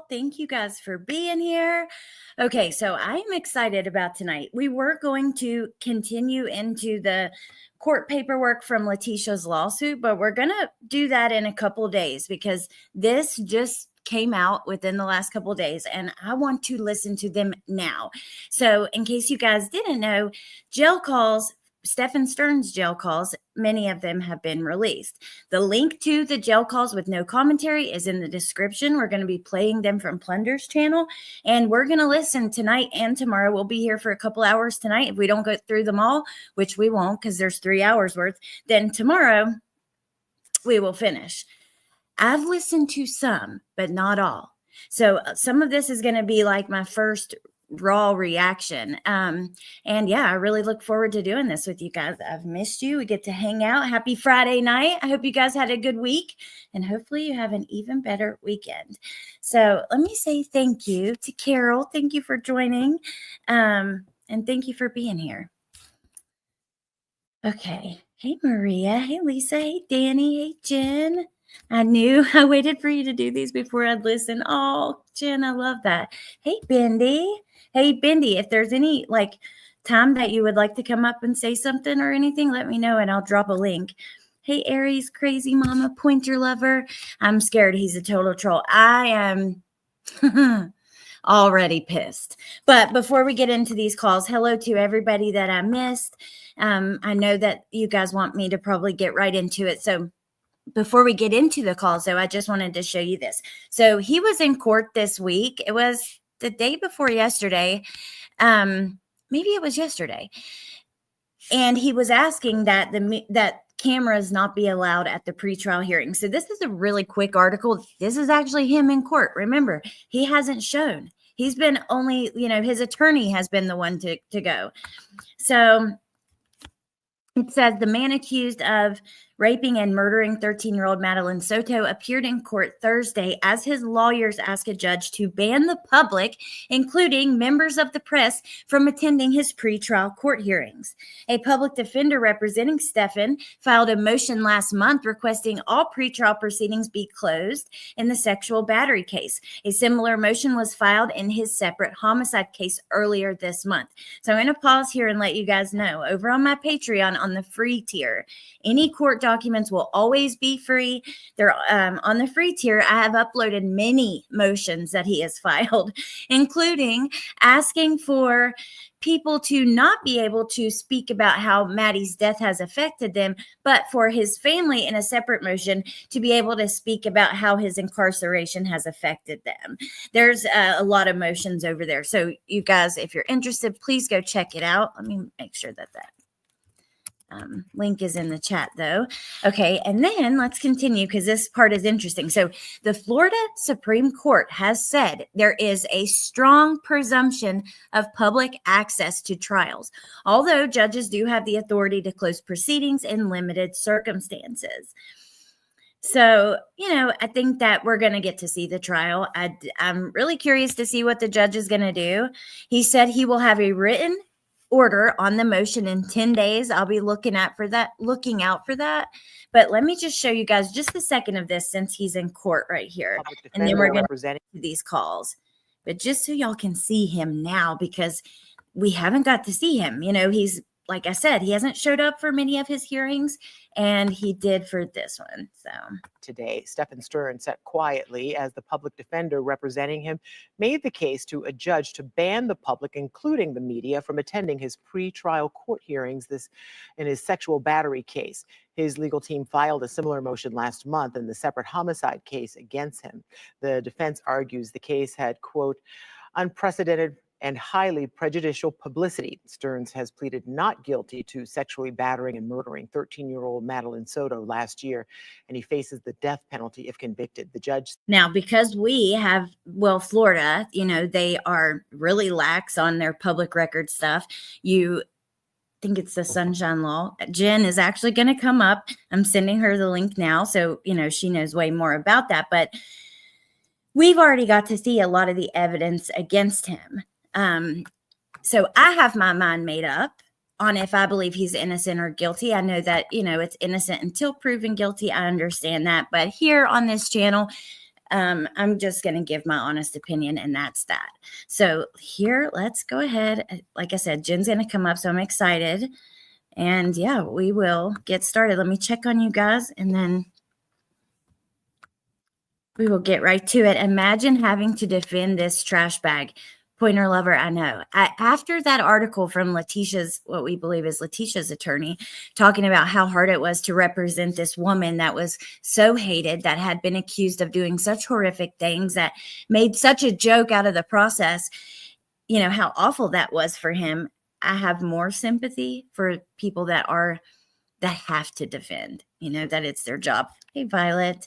Thank you guys for being here. Okay, so I'm excited about tonight. We were going to continue into the court paperwork from Letitia's lawsuit, but we're going to do that in a couple days because this just came out within the last couple of days and I want to listen to them now. So in case you guys didn't know, jail calls, Stephan Stern's jail calls, many of them have been released. The link to the jail calls with no commentary is in the description. We're going to be playing them from Plunder's channel, and we're going to listen tonight and tomorrow. We'll be here for a couple hours tonight. If we don't go through them all, which we won't because there's 3 hours worth, then tomorrow we will finish. I've listened to some, but not all. So some of this is going to be like my first raw reaction. And yeah, I really look forward to doing this with you guys. I've missed you. We get to hang out. Happy Friday night. I hope you guys had a good week and hopefully you have an even better weekend. So let me say thank you to Carol. Thank you for joining. And thank you for being here. Okay. Hey, Maria. Hey, Lisa. Hey, Danny. Hey, Jen. I waited for you to do these before I'd listen. Oh, Jen, I love that. Hey, Bendy. Hey, Bendy, if there's any time that you would like to come up and say something or anything, let me know and I'll drop a link. Hey, Aries, crazy mama, pointer lover. I'm scared he's a total troll. I am already pissed. But before we get into these calls, hello to everybody that I missed. I know that you guys want me to probably get right into it. So before we get into the calls, though, I just wanted to show you this. So he was in court this week. It was the day before yesterday. Maybe it was yesterday. And he was asking that that cameras not be allowed at the pretrial hearing. So this is a really quick article. This is actually him in court. Remember, he hasn't shown. He's been only, his attorney has been the one to go. So it says the man accused of raping and murdering 13-year-old Madeline Soto appeared in court Thursday as his lawyers asked a judge to ban the public, including members of the press, from attending his pretrial court hearings. A public defender representing Stephan filed a motion last month requesting all pretrial proceedings be closed in the sexual battery case. A similar motion was filed in his separate homicide case earlier this month. So I'm going to pause here and let you guys know, over on my Patreon on the free tier, any court documents will always be free. They're on the free tier. I have uploaded many motions that he has filed, including asking for people to not be able to speak about how Maddie's death has affected them, but for his family in a separate motion to be able to speak about how his incarceration has affected them. There's a lot of motions over there. So you guys, if you're interested, please go check it out. Let me make sure that link is in the chat though. Okay, and then let's continue because this part is interesting. So the Florida Supreme Court has said there is a strong presumption of public access to trials, although judges do have the authority to close proceedings in limited circumstances. So, I think that we're going to get to see the trial. I'm really curious to see what the judge is going to do. He said he will have a written order on the motion in 10 days. I'll be looking out for that. But let me just show you guys just a second of this since he's in court right here. And then we're going to present these calls. But just so y'all can see him now, because we haven't got to see him. He's, like I said, he hasn't showed up for many of his hearings, and he did for this one. So today, Stephan Stern sat quietly as the public defender representing him made the case to a judge to ban the public, including the media, from attending his pre-trial court hearings in his sexual battery case. His legal team filed a similar motion last month in the separate homicide case against him. The defense argues the case had, quote, unprecedented and highly prejudicial publicity. Stearns has pleaded not guilty to sexually battering and murdering 13-year-old Madeline Soto last year, and he faces the death penalty if convicted. The judge. Now, because we have, Florida, they are really lax on their public record stuff. You think it's the Sunshine Law. Jen is actually going to come up. I'm sending her the link now, so, she knows way more about that. But we've already got to see a lot of the evidence against him. So I have my mind made up on if I believe he's innocent or guilty. I know that, it's innocent until proven guilty. I understand that. But here on this channel, I'm just going to give my honest opinion, and that's that. So here, let's go ahead. Like I said, Jen's going to come up, so I'm excited. And yeah, we will get started. Let me check on you guys, and then we will get right to it. Imagine having to defend this trash bag. Pointer lover, I know. After that article from Letitia's, what we believe is Letitia's attorney, talking about how hard it was to represent this woman that was so hated, that had been accused of doing such horrific things, that made such a joke out of the process, you know, how awful that was for him. I have more sympathy for people that have to defend, you know, that it's their job. Hey, Violet.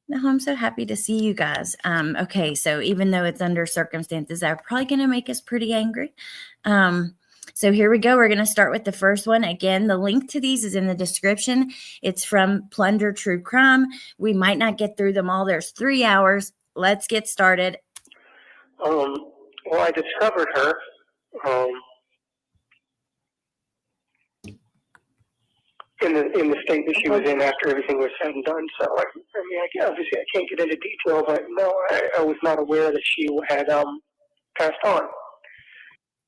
No, I'm so happy to see you guys. Okay, so even though it's under circumstances that are probably going to make us pretty angry. So here we go. We're going to start with the first one. Again, the link to these is in the description. It's from Plunder True Crime. We might not get through them all. There's 3 hours. Let's get started. Well, I discovered her. In the state that she was in after everything was said and done. So, obviously I can't get into detail, but no, I was not aware that she had passed on.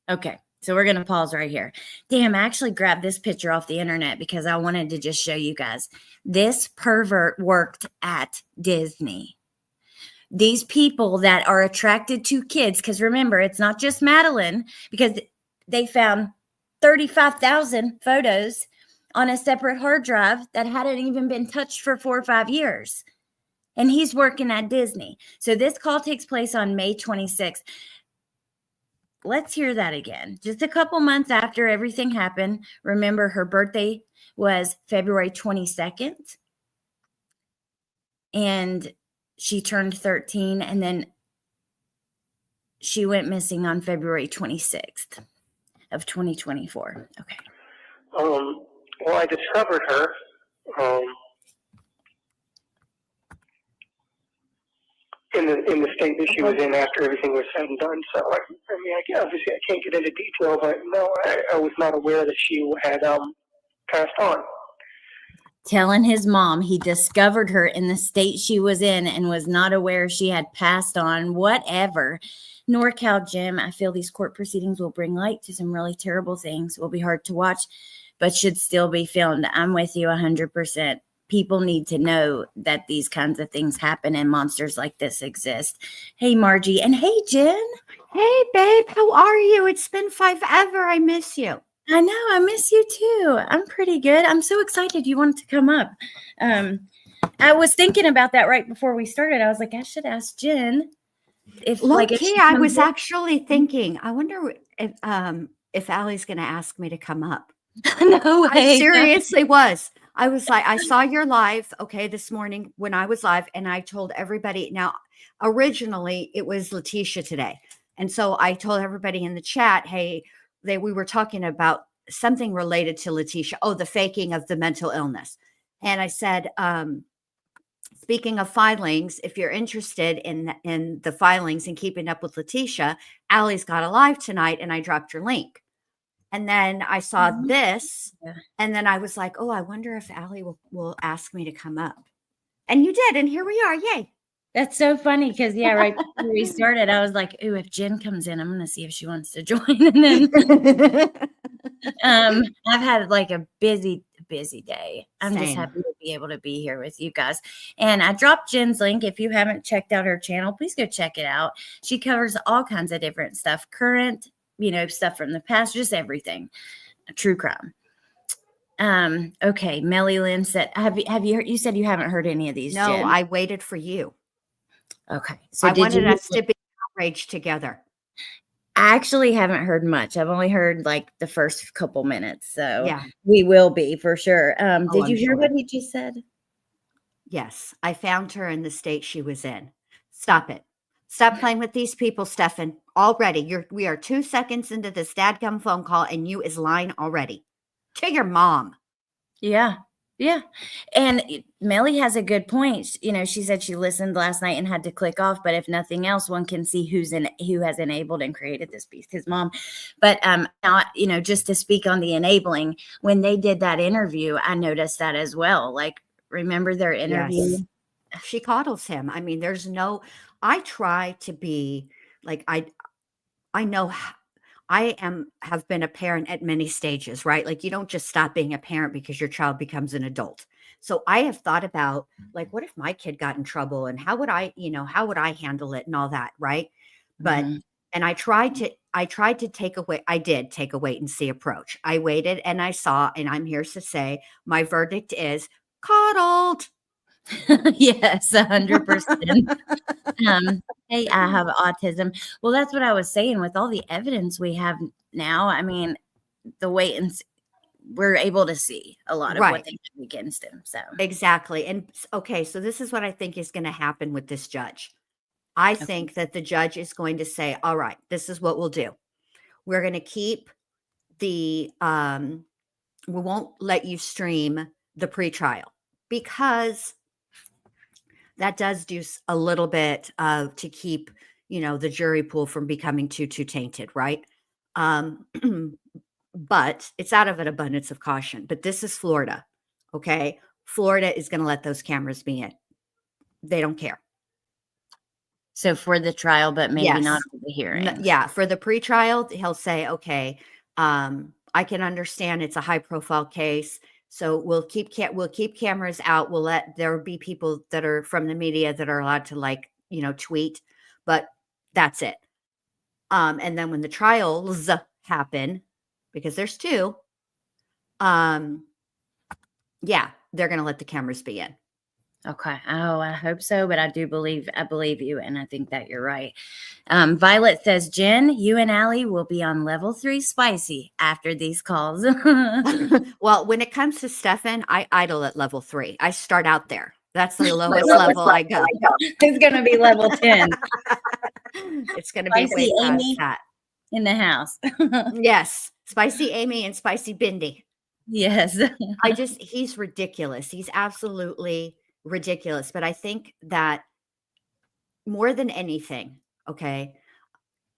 Okay, so we're going to pause right here. Damn, I actually grabbed this picture off the internet because I wanted to just show you guys. This pervert worked at Disney. These people that are attracted to kids, because remember, it's not just Madeline, because they found 35,000 photos on a separate hard drive that hadn't even been touched for 4 or 5 years. And he's working at Disney. So this call takes place on May 26th. Let's hear that again. Just a couple months after everything happened. Remember, her birthday was February 22nd. And she turned 13. And then she went missing on February 26th of 2024. Okay. Well, I discovered her. In the state that she was in after everything was said and done. So, obviously I can't get into detail, but no, I was not aware that she had passed on. Telling his mom he discovered her in the state she was in and was not aware she had passed on, whatever. NorCal Jim, I feel these court proceedings will bring light to some really terrible things. Will be hard to watch, but should still be filmed. I'm with you 100%. People need to know that these kinds of things happen and monsters like this exist. Hey, Margie. And hey, Jen. Hey, babe. How are you? It's been forever. I miss you. I know. I miss you too. I'm pretty good. I'm so excited you wanted to come up. I was thinking about that right before we started. I was like, I should ask Jen. I was actually thinking, I wonder if Allie's going to ask me to come up. No way. I seriously was. I was like, I saw your live, this morning when I was live, and I told everybody. Now, originally, it was Letitia today. And so I told everybody in the chat, hey, we were talking about something related to Letitia. Oh, the faking of the mental illness. And I said, speaking of filings, if you're interested in the filings and keeping up with Letitia, Allie's got a live tonight, and I dropped your link. And then I saw this, and then I was like, oh, I wonder if Allie will ask me to come up. And you did, and here we are. Yay. That's so funny because, right before we started, I was like, ooh, if Jen comes in, I'm going to see if she wants to join. And then I've had like a busy day. I'm just happy to be able to be here with you guys. And I dropped Jen's link. If you haven't checked out her channel, please go check it out. She covers all kinds of different stuff, current, stuff from the past, just everything. True crime. Okay. Melly Lynn said, have you heard, you said you haven't heard any of these? No, Jen. I waited for you. Okay. So I wanted us to be outraged together. I actually haven't heard much. I've only heard like the first couple minutes. So we will be for sure. Did you hear what he just said? Yes. I found her in the state she was in. Stop it. Stop playing with these people, Stephan. Already, we are 2 seconds into this dadgum phone call, and you is lying already to your mom. Yeah. And Melly has a good point. She said she listened last night and had to click off, but if nothing else, one can see who has enabled and created this beast, his mom. But now, just to speak on the enabling, when they did that interview, I noticed that as well. Like, remember their interview? Yes. She coddles him. I mean, I try to be like, I know have been a parent at many stages, right? Like you don't just stop being a parent because your child becomes an adult. So I have thought about like, what if my kid got in trouble and how would I handle it and all that, right? But Mhm. and I tried to I did take a wait and see approach. I waited and I saw, and I'm here to say my verdict is coddled. Yes, 100%. Hey, I have autism. Well, that's what I was saying with all the evidence we have now. I mean, the wait and we're able to see a lot of what Right. they did against him. So Exactly. And okay, so this is what I think is going to happen with this judge. I okay. think that the judge is going to say, all right, this is what we'll do. We're going to keep we won't let you stream the pretrial because that does do a little bit of to keep, the jury pool from becoming too tainted, right? Um, but it's out of an abundance of caution. But this is Florida, okay? Florida is going to let those cameras be in. They don't care. So for the trial, but maybe not Yes. for the hearings. Yeah, for the pretrial, he'll say, okay, I can understand it's a high profile case. So we'll keep cameras out. We'll let there be people that are from the media that are allowed to tweet, but that's it. And then when the trials happen, because there's two, yeah, they're going to let the cameras be in. Okay. Oh, I hope so, but I believe you, and I think that you're right. Violet says, Jen, you and Allie will be on level 3 spicy after these calls. Well, when it comes to Stephan, I idle at level 3. I start out there. That's the lowest level I go. It's going to be level 10. It's going to be way past Amy that. in the house. Yes. Spicy Amy and Spicy Bindi. Yes. He's ridiculous. He's absolutely ridiculous. But I think that more than anything, okay,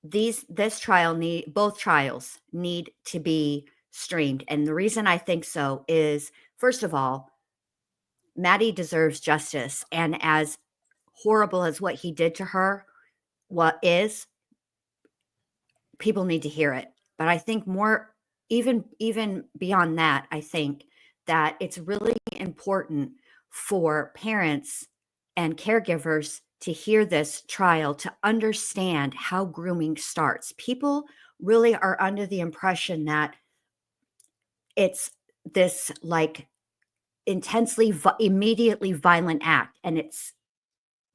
both trials need to be streamed. And the reason I think so is, first of all, Maddie deserves justice. And as horrible as what he did to her, people need to hear it. But I think more, even beyond that, I think that it's really important for parents and caregivers to hear this trial, to understand how grooming starts. People really are under the impression that it's this like intensely, immediately violent act, and it's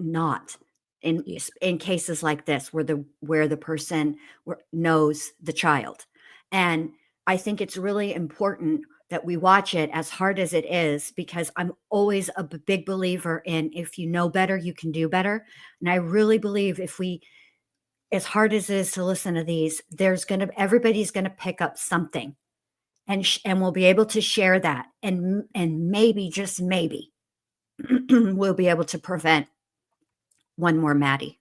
not. In cases like this, where the person knows the child. And I think it's really important that we watch it, as hard as it is, because I'm always a big believer in, if you know better, you can do better. And I really believe as hard as it is to listen to these, everybody's gonna pick up something, and we'll be able to share that, and maybe, just maybe, we'll be able to prevent one more Maddie.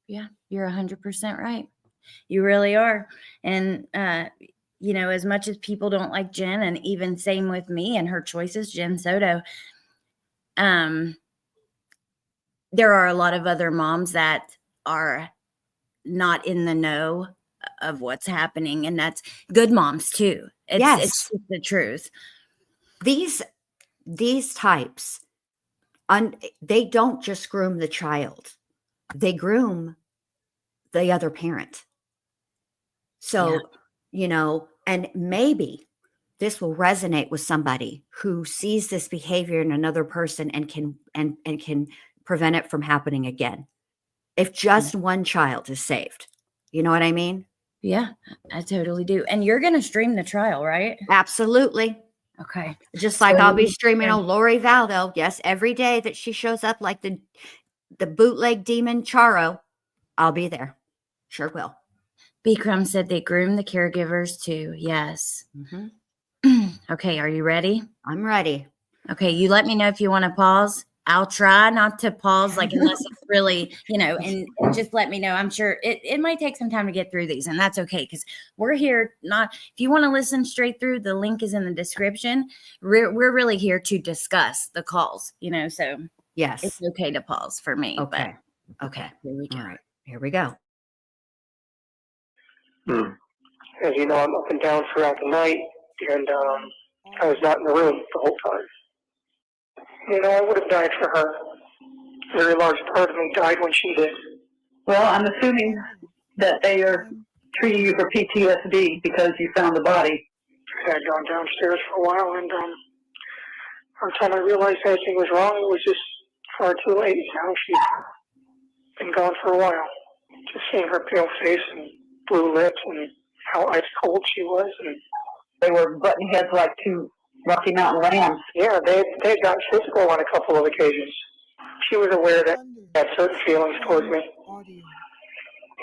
Yeah, you're 100% right. You really are. And, as much as people don't like Jen, and even same with me and her choices, Jen Soto, there are a lot of other moms that are not in the know of what's happening. And that's good moms too. It's the truth. These types, they don't just groom the child. They groom the other parent. So, and maybe this will resonate with somebody who sees this behavior in another person and can prevent it from happening again. If just one child is saved. You know what I mean? Yeah, I totally do. And you're going to stream the trial, right? Absolutely. Okay. Just like I'll be streaming on Lori Valdo. Yes, every day that she shows up like the bootleg demon Charo, I'll be there. Sure will. Bikram said they groom the caregivers too. Yes. Mm-hmm. Okay, are you ready? I'm ready. Okay, you let me know if you want to pause. I'll try not to pause, like, unless it's really, and just let me know. I'm sure it might take some time to get through these, and that's okay, because we're here if you want to listen straight through, the link is in the description. We're really here to discuss the calls, so. Yes. It's okay to pause for me. Okay. But, Okay. here we go. All right. Here we go. As you know, I'm up and down throughout the night, and I was not in the room the whole time. You know, I would have died for her. A very large part of me died when she did. Well, I'm assuming that they are treating you for PTSD because you found the body. I had gone downstairs for a while, and by the time I realized anything was wrong, it was just far too late. You know, she'd been gone for a while. Just seeing her pale face and blue lips and how ice cold she was, and They were butting heads like two Rocky Mountain lambs. yeah, they had gotten physical on a couple of occasions. She was aware that I had certain feelings towards me.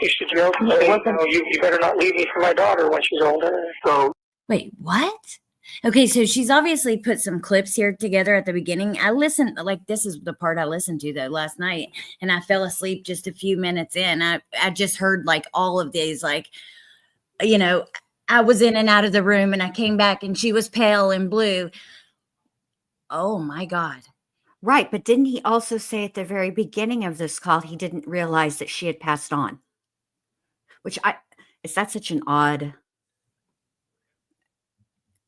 Used to joke and say, you better not leave me for my daughter when she's older. So Wait, what? Okay, so she's obviously put some clips here together at the beginning. I listened, like, this is the part I listened to, though, last night, and I fell asleep just a few minutes in. I just heard, like, all of these, like, you know, I was in and out of the room, and I came back, and she was pale and blue. Oh, my God. Right. But didn't he also say at the very beginning of this call, he didn't realize that she had passed on? Which is that such an odd,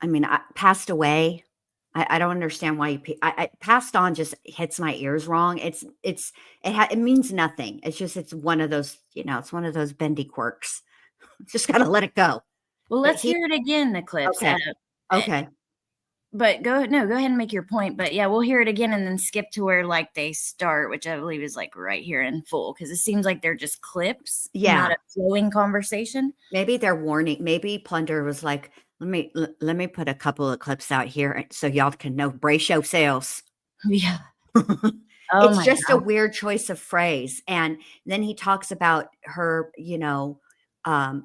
I mean, passed away. I don't understand why I passed on just hits my ears wrong. It means nothing. It's one of those, it's one of those bendy quirks. Just got to let it go. Well, let's hear it again, the clips. Okay. Okay. But go ahead and make your point. But yeah, we'll hear it again and then skip to where like they start, which I believe is like right here in full, because it seems like they're just clips, not a flowing conversation. Maybe they're warning. Maybe Plunder was like, let me put a couple of clips out here so y'all can know, brace yourselves. Yeah. It's just a weird choice of phrase. And then he talks about her,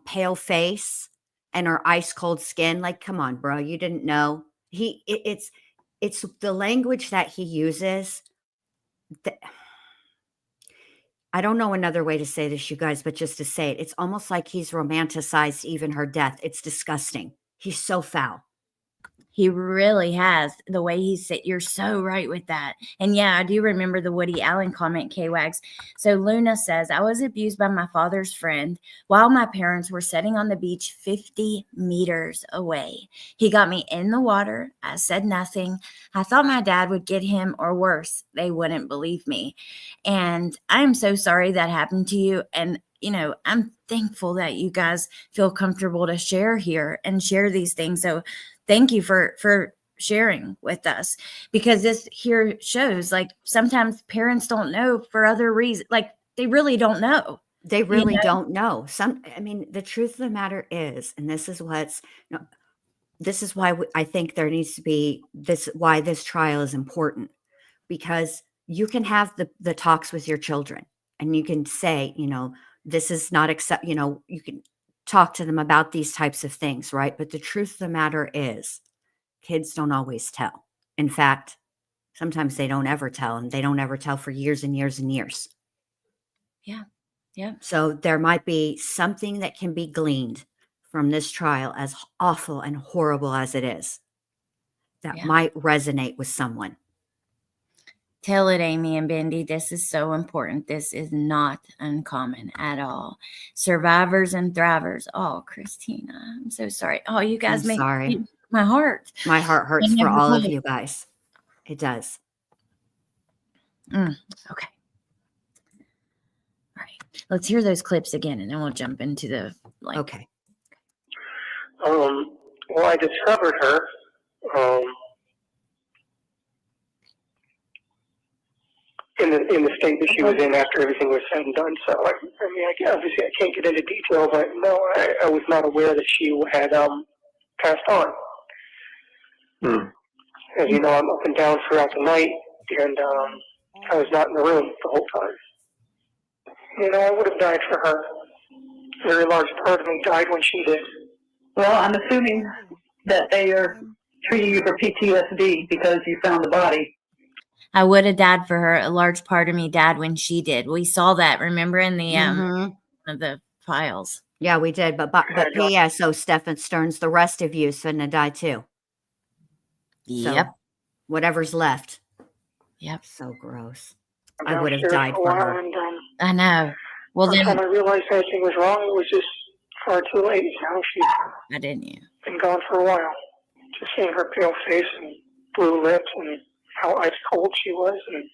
pale face and her ice cold skin. Like, come on, bro, you didn't know. It's the language that he uses. I don't know another way to say this, you guys, but just to say it, it's almost like he's romanticized even her death. It's disgusting. He's so foul. He really has. The way he said, you're so right with that. And yeah, I do remember the Woody Allen comment, K-Wags. So Luna says, I was abused by my father's friend while my parents were sitting on the beach 50 meters away. He got me in the water. I said nothing. I thought my dad would get him, or worse, they wouldn't believe me. And I'm so sorry that happened to you. And I'm thankful that you guys feel comfortable to share here and share these things. So thank you for sharing with us, because this here shows like sometimes parents don't know for other reasons. Like they really don't know. They really don't know. The truth of the matter is, and this is this is why I think there needs to be why this trial is important, because you can have the talks with your children and you can say, this is not you can talk to them about these types of things, right? But the truth of the matter is, kids don't always tell. In fact, sometimes they don't ever tell, and they don't ever tell for years and years and years. Yeah. Yeah. So there might be something that can be gleaned from this trial, as awful and horrible as it is, that might resonate with someone. Tell it, Amy and Bendy. This is so important. This is not uncommon at all. Survivors and thrivers. Oh, Christina, I'm so sorry. Oh, you guys make my heart. My heart hurts for all of you guys. It does. Okay. All right. Let's hear those clips again, and then we'll jump into the Okay. Well, I discovered her. In the state that she was in after everything was said and done. So, obviously I can't get into detail, but no, I was not aware that she had passed on. As you know, I'm up and down throughout the night, and I was not in the room the whole time. I would have died for her. A very large part of me died when she did. Well, I'm assuming that they are treating you for PTSD because you found the body. I would have died for her. A large part of me died when she did. We saw that, remember, in the the files. Yeah, we did. But P.S. So Stephan Stearns, the rest of you is finna die too. Yep. So whatever's left. Yep. So gross. I'm I would have downstairs died for a for while, her. and I know. Well, by the time then, I realized anything was wrong, it was just far too late. She'd I didn't you? been gone for a while. Just seeing her pale face and blue lips and how ice cold she was, and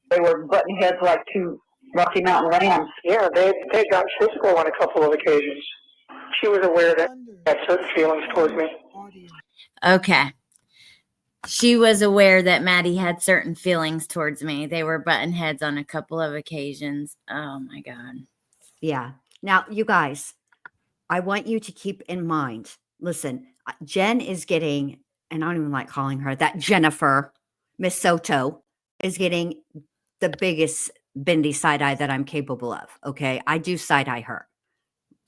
They were butting heads like two Rocky Mountain lambs. yeah, they got physical on a couple of occasions. She was aware that I had certain feelings towards me. Okay. She was aware that Maddie had certain feelings towards me. They were button heads on a couple of occasions. Oh my God. Yeah. Now, you guys, I want you to keep in mind, listen, Jen is getting, and I don't even like calling her that, Jennifer, Miss Soto, is getting the biggest bendy side eye that I'm capable of. Okay. I do side eye her.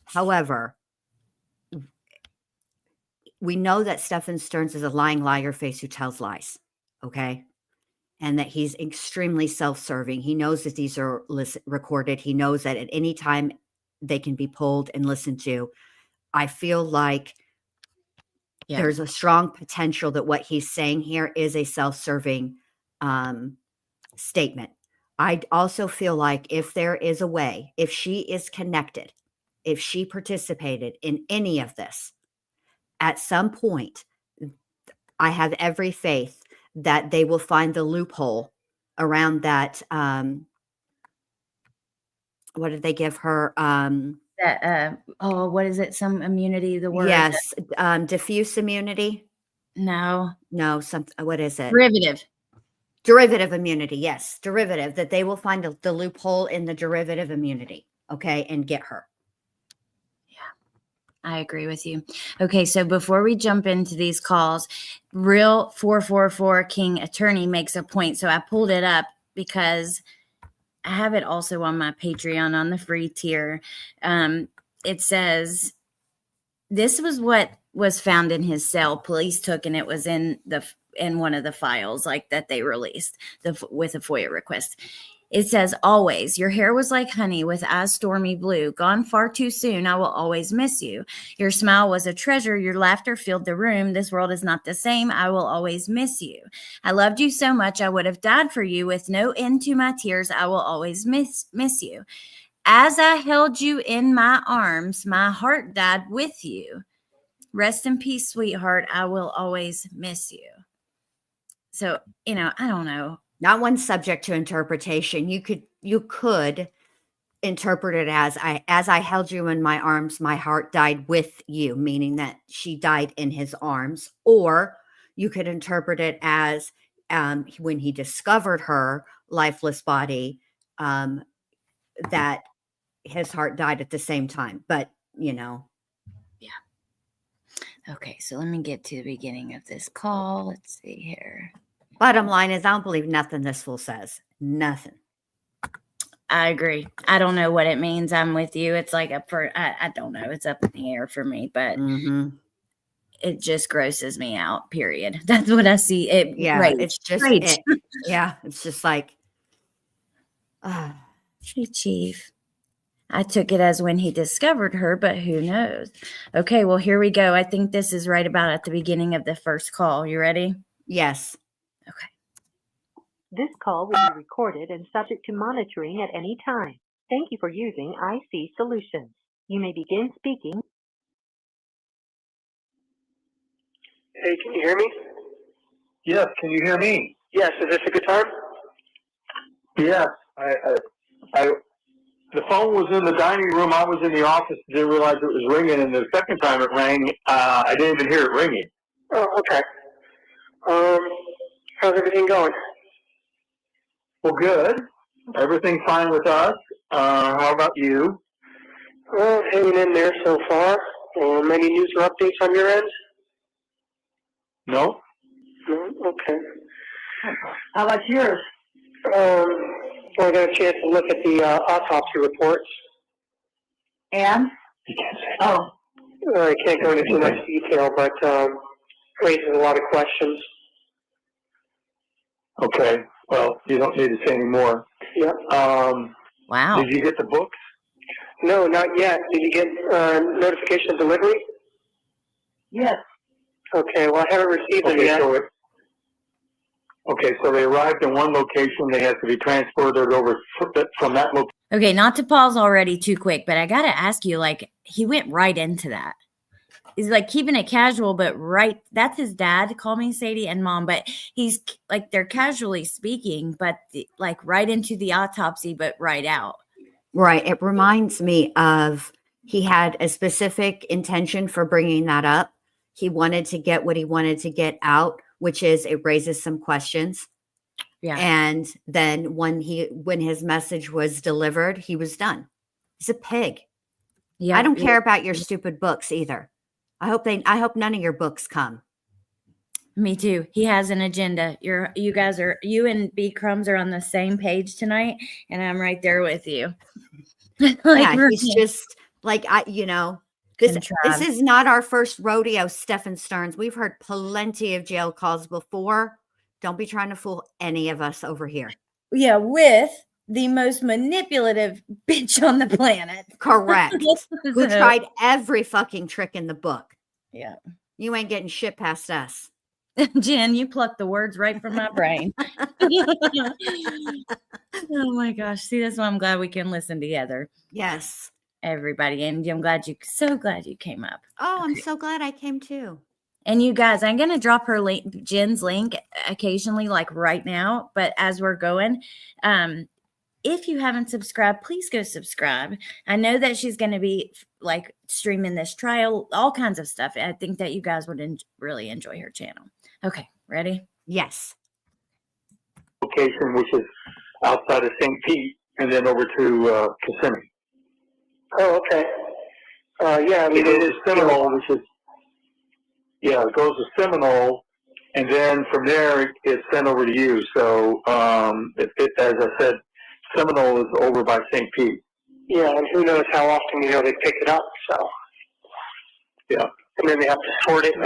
However, we know that Stephan Stearns is a lying liar face who tells lies. Okay. And that he's extremely self-serving. He knows that these are recorded. He knows that at any time they can be pulled and listened to. I feel like there's a strong potential that what he's saying here is a self-serving statement. I also feel like if there is a way, if she is connected, if she participated in any of this, at some point, I have every faith that they will find the loophole around that. What did they give her? That what is it? Some immunity, the word? Yes, diffuse immunity. No. What is it? Derivative immunity. Yes, derivative. That they will find the loophole in the derivative immunity. Okay, and get her. I agree with you. Okay, so before we jump into these calls, Real 444 King Attorney makes a point. So I pulled it up because I have it also on my Patreon on the free tier. It says, this was what was found in his cell. Police took, and it was in one of the files like that they released with a FOIA request. It says, always, your hair was like honey with eyes stormy blue. Gone far too soon. I will always miss you. Your smile was a treasure. Your laughter filled the room. This world is not the same. I will always miss you. I loved you so much. I would have died for you with no end to my tears. I will always miss you. As I held you in my arms, my heart died with you. Rest in peace, sweetheart. I will always miss you. So, I don't know. Not one subject to interpretation. You could interpret it as I held you in my arms, my heart died with you, meaning that she died in his arms. Or you could interpret it as when he discovered her lifeless body, that his heart died at the same time. But, Yeah. Okay, so let me get to the beginning of this call. Let's see here. Bottom line is, I don't believe nothing this fool says. Nothing. I agree. I don't know what it means. I'm with you. It's like I don't know. It's up in the air for me, but it just grosses me out, period. That's what I see. It's just, it's just like, hey, Chief. I took it as when he discovered her, but who knows? Okay, well, here we go. I think this is right about at the beginning of the first call. You ready? Yes. Okay. This call will be recorded and subject to monitoring at any time. Thank you for using IC Solutions. You may begin speaking. Hey, can you hear me? Yes, can you hear me? Yes, is this a good time? Yes, the phone was in the dining room. I was in the office. Didn't realize it was ringing, and the second time it rang, I didn't even hear it ringing. Oh, okay. How's everything going? Well, good. Everything's fine with us. How about you? Well, hanging in there so far. Any news or updates on your end? No. No? Okay. How about yours? I got a chance to look at the autopsy reports. And? You can't say. Oh. I can't go into too much detail, but raises a lot of questions. Okay. Well, you don't need to say any more. Yeah. Wow. Did you get the books? No, not yet. Did you get notification of delivery? Yes. Okay, well, I haven't received them Okay, yet. so Okay, so they arrived in one location. They had to be transported over from that location. Okay, not to pause already too quick, but I got to ask you, like, he went right into that. He's like keeping it casual, but right. That's his dad. Call me Sadie and mom, but he's like, they're casually speaking, but like right into the autopsy, but right out. Right. It reminds me of he had a specific intention for bringing that up. He wanted to get what he wanted to get out, which is it raises some questions. Yeah. And then when his message was delivered, he was done. He's a pig. Yeah. I don't care about your stupid books either. I hope none of your books come. Me too. He has an agenda. You and B Crumbs are on the same page tonight, and I'm right there with you. He's just like this is not our first rodeo, Stephan Stearns. We've heard plenty of jail calls before. Don't be trying to fool any of us over here. Yeah, with the most manipulative bitch on the planet. Correct. Who tried every fucking trick in the book. Yeah. You ain't getting shit past us. Jen, you plucked the words right from my brain. Oh my gosh. See, that's why I'm glad we can listen together. Yes. Everybody. And I'm so glad you came up. Oh, okay. I'm so glad I came too. And you guys, I'm going to drop her link, Jen's link occasionally, like right now. But as we're going, if you haven't subscribed, please go subscribe. I know that she's going to be like streaming this trial, all kinds of stuff. I think that you guys would really enjoy her channel. Okay, ready? Yes. Location, which is outside of St. Pete, and then over to Kissimmee. Oh, okay. Yeah, I mean, it is Seminole, which is, it goes to Seminole, and then from there it's sent over to you. So, as I said, Seminole is over by St. Pete. Yeah, and who knows how often, they pick it up, so. Yeah. And then they have to sort it and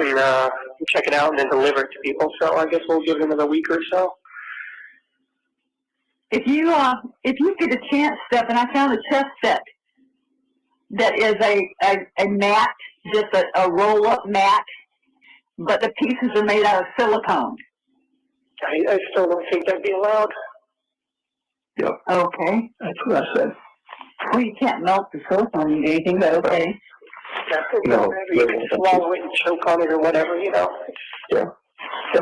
check it out and then deliver it to people. So I guess we'll give it another week or so. If you get a chance, Stephan, I found a chess set that is a mat, just a roll-up mat, but the pieces are made out of silicone. I still don't think that'd be allowed. Yep. Okay. That's what I said. Well, you can't melt the silicone into anything, but okay. Yeah, you can swallow it and choke on it or whatever, Yeah.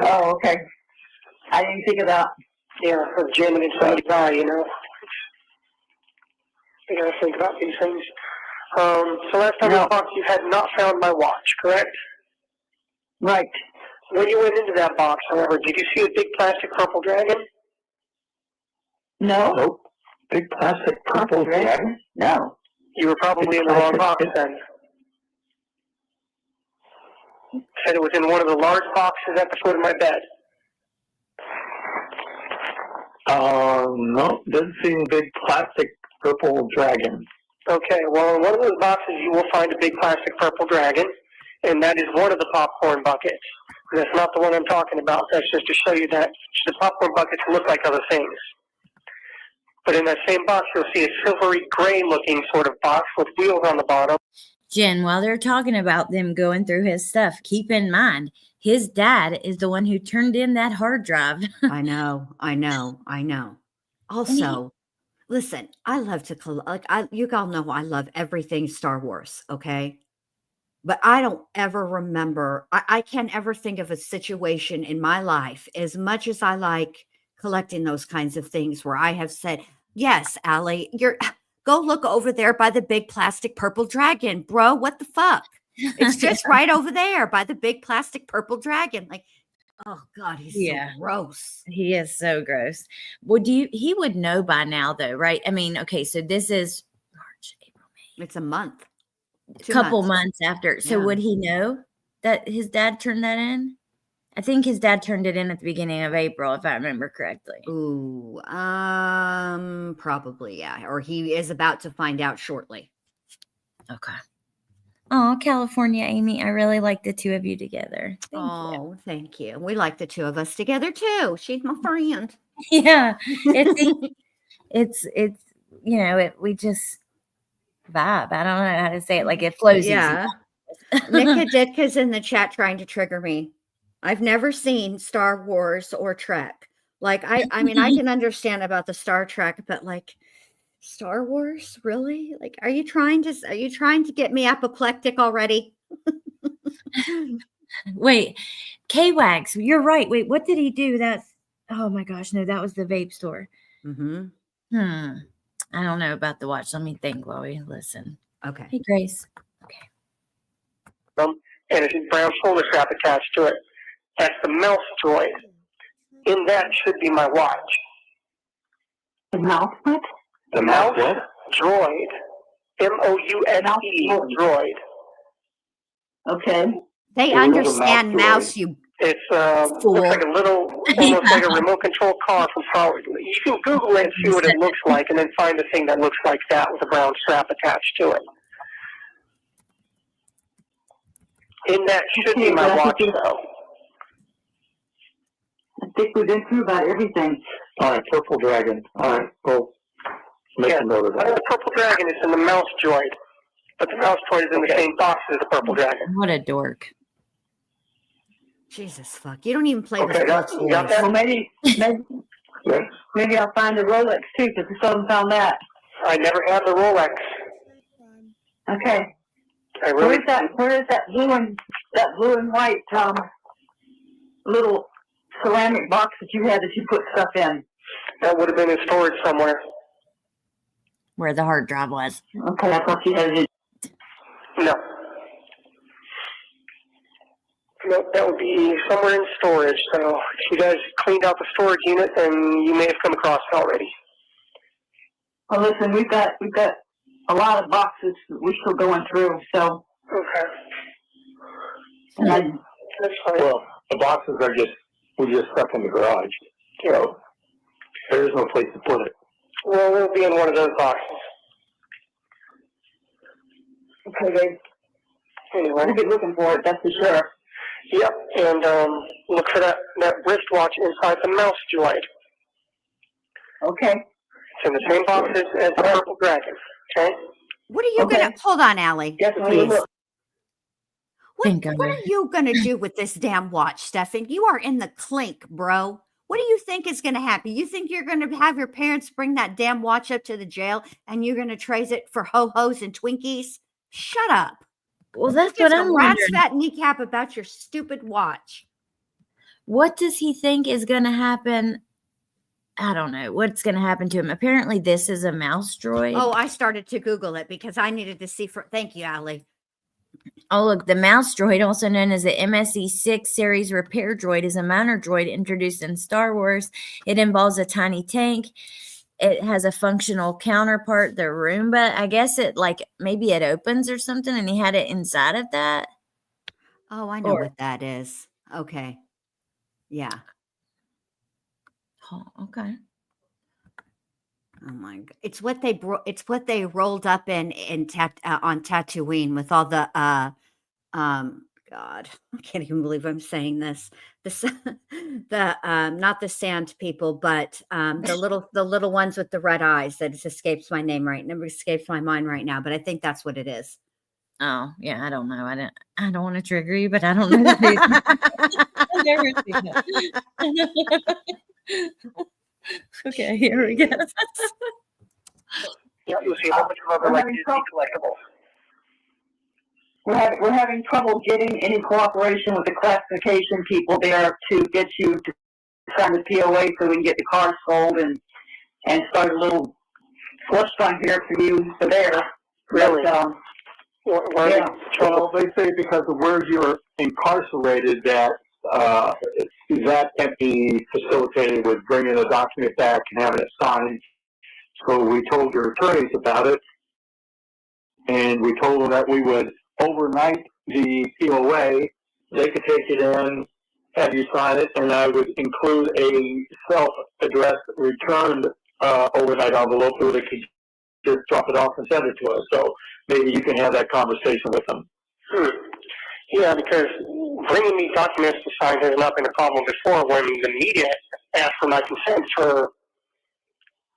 Oh, okay. I didn't think of that. Yeah, or jamming in somebody's eye, You gotta think about these things. So last time we talked, you had not found my watch, correct? Right. When you went into that box, however, did you see a big plastic purple dragon? No. Nope. Big plastic purple dragon? No. You were probably in the wrong box then. Said it was in one of the large boxes at the foot of my bed. No, doesn't seem big plastic purple dragon. Okay, well, in one of those boxes you will find a big plastic purple dragon, and that is one of the popcorn buckets. That's not the one I'm talking about. That's just to show you that the popcorn buckets look like other things. But in that same box, you'll see a silvery gray-looking sort of box with wheels on the bottom. Jen, while they're talking about them going through his stuff, keep in mind, his dad is the one who turned in that hard drive. I know. Also, listen, I love to you all know I love everything Star Wars, okay? But I don't ever remember, I can't ever think of a situation in my life, as much as I like collecting those kinds of things, where I have said, yes, Allie, go look over there by the big plastic purple dragon, bro. What the fuck? It's just right over there by the big plastic purple dragon. Like, oh God, he's so gross. He is so gross. He would know by now though, right? I mean, okay, so this is March, April, May. It's a month. Couple months after. So would he know that his dad turned that in? I think his dad turned it in at the beginning of April, if I remember correctly. Ooh, probably, yeah. Or he is about to find out shortly. Okay. Oh, California, Amy. I really like the two of you together. Thank you. We like the two of us together too. She's my friend. Yeah. It's we just vibe. I don't know how to say it. Like, it flows easy. Nika Ditka's in the chat trying to trigger me. I've never seen Star Wars or Trek. Like, I mean, I can understand about the Star Trek, but like Star Wars, really? Like, are you trying to get me apoplectic already? Wait, K-Wags, you're right. Wait, what did he do? Oh my gosh, no, that was the vape store. Mm-hmm. I don't know about the watch. Let me think while we listen. Okay. Hey, Grace. And it's a brown shoulder strap attached to it. That's the mouse droid. In that should be my watch. The mouse what? The mouse what? Droid. M-O-U-S-E, droid. Okay. They Well, there's a understand mouse mouse, droid. you It's fool. looks like a little, almost like a remote control car from Power. You can Google it and see what it looks like, and then find the thing that looks like that with a brown strap attached to it. In that should be my watch, though. I think we've been through about everything. All right, Purple Dragon. All right, well, make a note of that. The Purple Dragon is in the mouse droid, but the mouse droid is in the same box as the Purple Dragon. What a dork. Jesus fuck. You don't even play Okay, with got toys. that? Well, maybe I'll find the Rolex too, because I still haven't found that. I never had the Rolex. Okay. I really. Where is that blue and white little ceramic box that you had that you put stuff in? That would have been in storage somewhere. Where the hard drive was. Okay, I thought you had it. No. No, that would be somewhere in storage. So if you guys cleaned out the storage unit, then you may have come across it already. Well, listen, we've got a lot of boxes that we're still going through. So. Okay. And That's fine. Well, the boxes are we just stuck in the garage. So there is no place to put it. Well, we'll be in one of those boxes. okay, Dave. Anyway. We'll be looking for it. That's for sure. Yep, and look for that wristwatch inside the mouse droid. Okay. It's in the same boxes as the Purple Dragon. Okay. What are you gonna hold on, Allie? Yes, Please. Thank What God. are you gonna do with this damn watch, Stephan? You are in the clink, bro. What do you think is gonna happen? You think you're gonna have your parents bring that damn watch up to the jail and you're gonna trade it for ho-hos and Twinkies? Shut up. Well, that's Give what a I'm rat's wondering. fat kneecap about your stupid watch. What does he think is going to happen? I don't know what's going to happen to him. Apparently, this is a mouse droid. Oh, I started to Google it because I needed to see. Thank you, Allie. Oh, look, the mouse droid, also known as the MSE-6 series repair droid, is a minor droid introduced in Star Wars. It involves a tiny tank. It has a functional counterpart, the Roomba. I guess maybe it opens or something, and he had it inside of that. Oh, I know what that is. Okay. Yeah. Oh, okay. Oh my God. It's what they rolled up on Tatooine with all the God, I can't even believe I'm saying this. Not the sand people, but the little ones with the red eyes. That escapes my name right. Never escapes my mind right now, but I think that's what it is. Oh, yeah, I don't know. I don't want to trigger you, but I don't know that. I've never seen that. Okay, here we go. Yeah, you'll see a whole bunch of other like Disney collectibles. We're having trouble getting any cooperation with the classification people there to get you to sign the POA so we can get the car sold and start a little slush fund here for you for there. Really? But, yeah. Well, they say because of where you're incarcerated that can't be facilitated with bringing a document back and having it signed. So we told your attorneys about it, and we told them that we would overnight the POA. They could take it in, have you sign it, and I would include a self-addressed returned overnight envelope so they could just drop it off and send it to us. So maybe you can have that conversation with them. Yeah, because bringing me documents to sign has not been a problem before. When the media asked for my consent for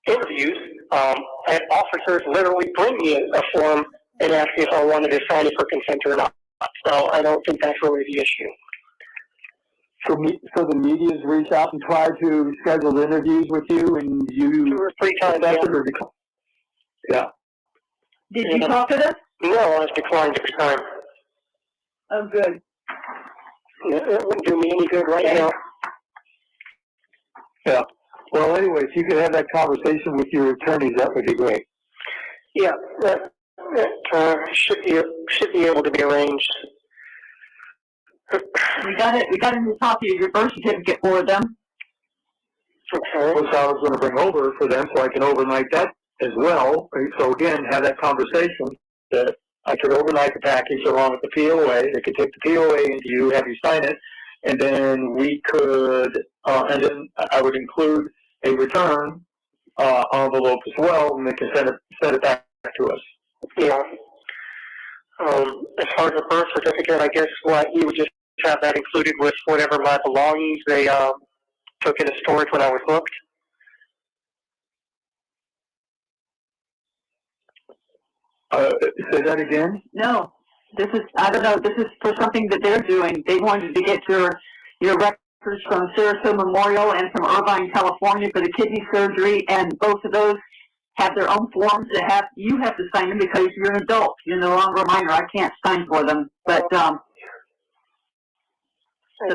interviews, I had officers literally bring me a form and ask me if I wanted to sign it for consent or not. So I don't think that's really the issue. So the media's reached out and tried to schedule interviews with you, and you 2 or 3 times. accepted or declined? Yeah. Did you talk to them? No, I've declined every time. Oh, good. Yeah, it wouldn't do me any good right now. Yeah. Well, anyway, if you could have that conversation with your attorneys, that would be great. Yeah, that should be able to be arranged. We got a copy of your birth certificate for them. Okay. Which I was going to bring over for them, so I can overnight that as well. So again, have that conversation that I could overnight the package along with the POA. They could take the POA into you, have you sign it, and then we could, and then I would include a return envelope as well, and they can send it back to us. Yeah. As far as the birth certificate, I guess you would just have that included with whatever my belongings they took into storage when I was booked. Say that again? No, I don't know, this is for something that they're doing. They wanted to get your records from Sarasota Memorial and from Irvine, California for the kidney surgery, and both of those have their own forms that you have to sign them because you're an adult. You're no longer a minor. I can't sign for them, but so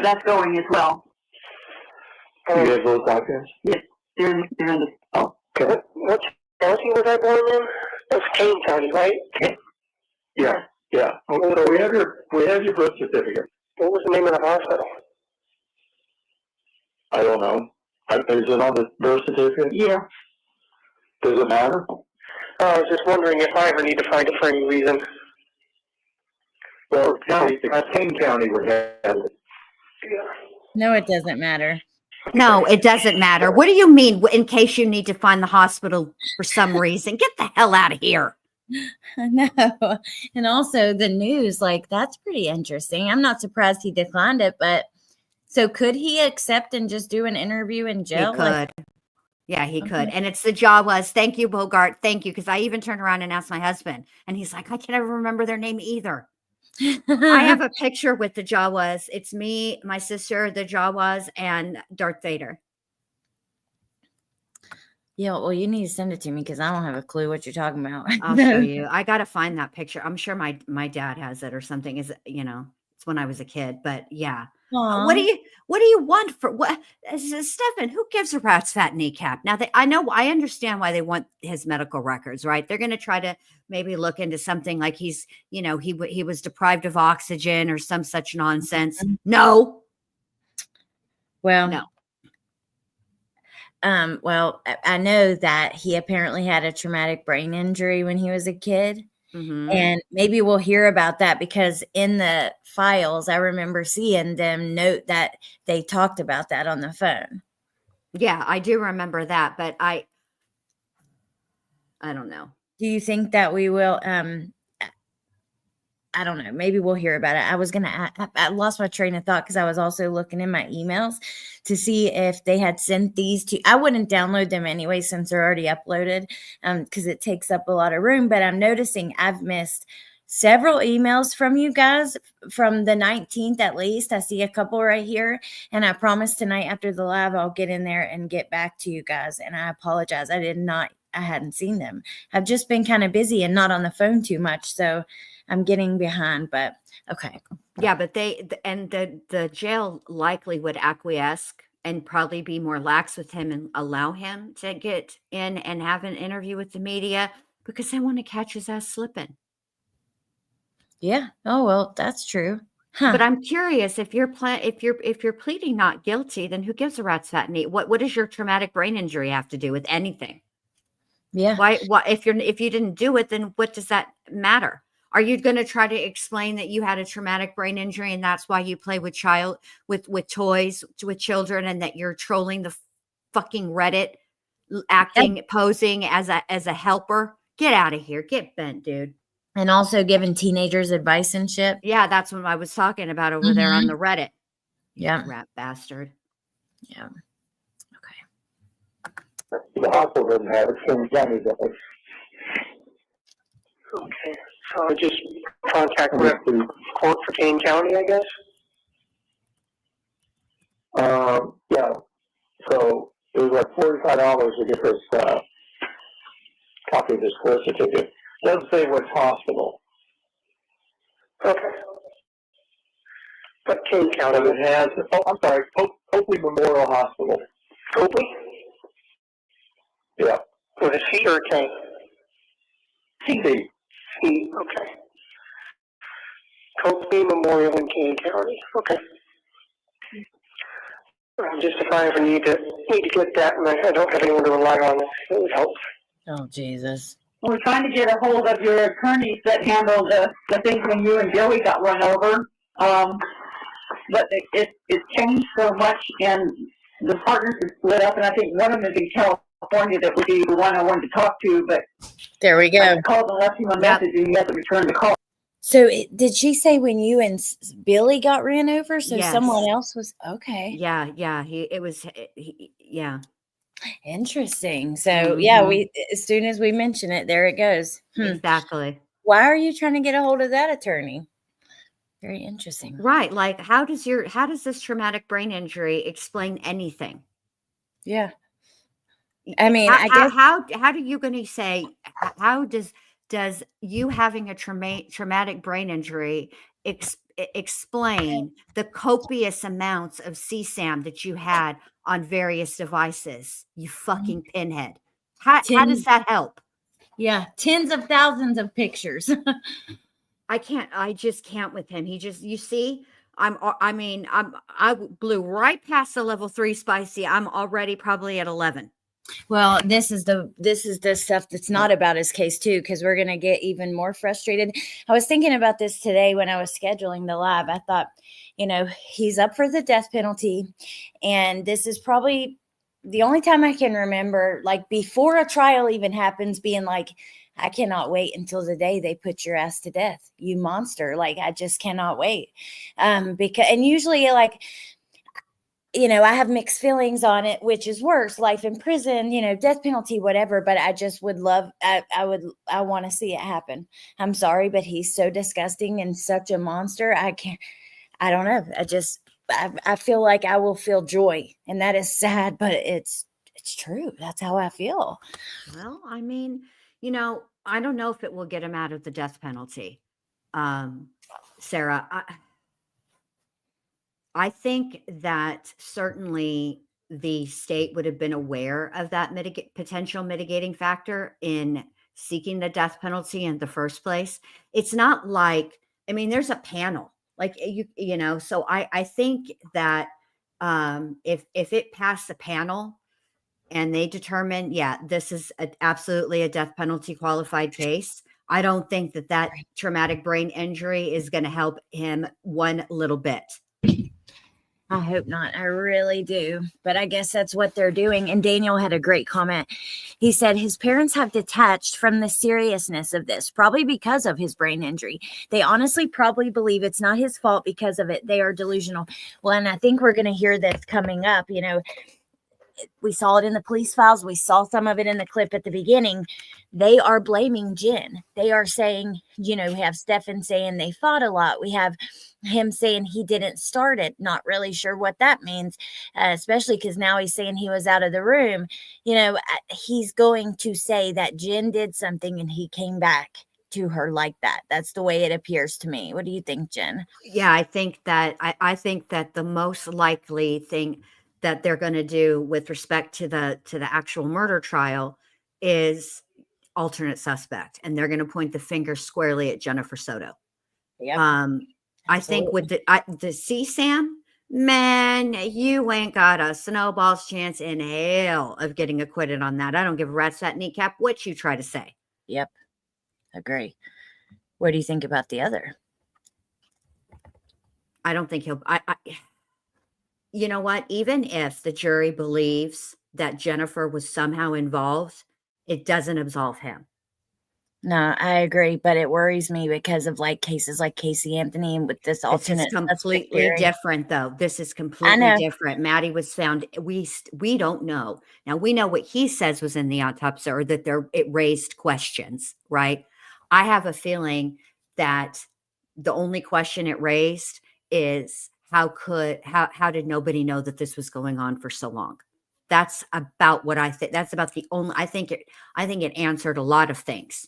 that's going as well. You have those documents? Yes, they're in the. Oh, okay. What county was I born in? That's Kane County, right? Yeah. Yeah. So we have your birth certificate. What was the name of the hospital? I don't know. Is it on the birth certificate? Yeah. Does it matter? I was just wondering if I ever need to find it for any reason. Well, Kane County would have it. Yeah. No, it doesn't matter. No, it doesn't matter. What do you mean in case you need to find the hospital for some reason? Get the hell out of here. No. And also the news, like, that's pretty interesting. I'm not surprised he declined it, but so could he accept and just do an interview in jail? He could. Yeah, he could. And it's the Jawas. Thank you, Bogart. Thank you. Because I even turned around and asked my husband, and he's like, I can't ever remember their name either. I have a picture with the Jawas. It's me, my sister, the Jawas, and Darth Vader. Yeah, well, you need to send it to me because I don't have a clue what you're talking about. I'll show you. I got to find that picture. I'm sure my dad has it or something. It's when I was a kid, but yeah. What do you want for what? Stephan, who gives a rat's fat kneecap? Now I understand why they want his medical records, right? They're going to try to maybe look into something like he was deprived of oxygen or some such nonsense. No. Well, no. Well, I know that he apparently had a traumatic brain injury when he was a kid. Mm-hmm. And maybe we'll hear about that because in the files, I remember seeing them note that they talked about that on the phone. Yeah, I do remember that, but I don't know. Do you think that we will, I don't know. Maybe we'll hear about it. I lost my train of thought because I was also looking in my emails to see if they had sent these to, I wouldn't download them anyway since they're already uploaded because it takes up a lot of room. But I'm noticing I've missed several emails from you guys from the 19th at least. I see a couple right here. And I promise tonight after the live, I'll get in there and get back to you guys. And I apologize. I hadn't seen them. I've just been kind of busy and not on the phone too much. So I'm getting behind, but okay. Yeah, but the jail likely would acquiesce and probably be more lax with him and allow him to get in and have an interview with the media because they want to catch his ass slipping. Yeah. Oh, well, that's true. Huh. But I'm curious if you're pleading not guilty, then who gives a rat's fat knee? What does your traumatic brain injury have to do with anything? Yeah. Why if you didn't do it, then what does that matter? Are you going to try to explain that you had a traumatic brain injury and that's why you play with toys with children and that you're trolling the fucking Reddit, posing as a helper? Get out of here. Get bent, dude. And also giving teenagers advice and shit. Yeah, that's what I was talking about over there on the Reddit. Yeah. Rat bastard. Yeah. Okay. The hospital doesn't have it. Kane County does. Okay. So just contact the court for Kane County, I guess? Yeah. So it was like $45 to get this copy of this birth certificate. It doesn't say which hospital. Okay. But King County. But it has, I'm sorry, Oakley Memorial Hospital. Copley? Yeah. With a C or a K? C. C, okay. Copley Memorial in King County, okay. Just if I ever need to get that, and I don't have anyone to rely on, it would help. Oh, Jesus. We're trying to get a hold of your attorneys that handle the things when you and Joey got run over. But it changed so much, and the partners are split up, and I think one of them is in California that would be the one I wanted to talk to, but There we go. I called and left him a message, and he hasn't returned the call. So did she say when you and Billy got ran over? So Yes. someone else was okay. Yeah. Yeah. Interesting. So yeah, we as soon as we mention it, there it goes. Exactly. Why are you trying to get a hold of that attorney? Very interesting. Right. Like, how does this traumatic brain injury explain anything? Yeah. I mean, how, I guess how do you going to say, how does you having a traumatic brain injury explain the copious amounts of CSAM that you had on various devices? You fucking pinhead. How does that help? Yeah, tens of thousands of pictures. I just can't with him. You see, I blew right past the level 3 spicy. I'm already probably at 11. Well, this is the stuff that's not about his case too, because we're going to get even more frustrated. I was thinking about this today when I was scheduling the live. I thought, he's up for the death penalty, and this is probably the only time I can remember, like before a trial even happens, being like, I cannot wait until the day they put your ass to death, you monster. Like, I just cannot wait. And usually, like, I have mixed feelings on it, which is worse, life in prison, death penalty, whatever. But I just would love, I want to see it happen. I'm sorry, but he's so disgusting and such a monster. I don't know. I feel like I will feel joy, and that is sad, but it's true. That's how I feel. Well, I mean, I don't know if it will get him out of the death penalty. Sarah, I think that certainly the state would have been aware of that potential mitigating factor in seeking the death penalty in the first place. It's not like, there's a panel, like so I think that if it passed the panel and they determine, yeah, this is absolutely a death penalty qualified case, I don't think that traumatic brain injury is going to help him one little bit. I hope not. I really do. But I guess that's what they're doing. And Daniel had a great comment. He said his parents have detached from the seriousness of this, probably because of his brain injury. They honestly probably believe it's not his fault because of it. They are delusional. Well, and I think we're going to hear this coming up. We saw it in the police files. We saw some of it in the clip at the beginning. They are blaming Jen. They are saying, we have Stephan saying they fought a lot. We have him saying he didn't start it. Not really sure what that means, especially because now he's saying he was out of the room. He's going to say that Jen did something and he came back to her like that. That's the way it appears to me. What do you think, Jen? Yeah, I think that the most likely thing that they're going to do with respect to the actual murder trial is alternate suspect, and they're going to point the finger squarely at Jennifer Soto. Yeah. I think with the CSAM, man, you ain't got a snowball's chance in hell of getting acquitted on that. I don't give a rat's fat kneecap what you try to say. Yep. Agree. What do you think about the other? I don't think he'll. You know what? Even if the jury believes that Jennifer was somehow involved, it doesn't absolve him. No, I agree, but it worries me because of like cases like Casey Anthony and with this alternate. This is completely different, though. This is completely different. Maddie was found. We don't know. Now we know what he says was in the autopsy, or that it raised questions, right? I have a feeling that the only question it raised is how did nobody know that this was going on for so long? That's about what I think. That's about the only, I think it answered a lot of things.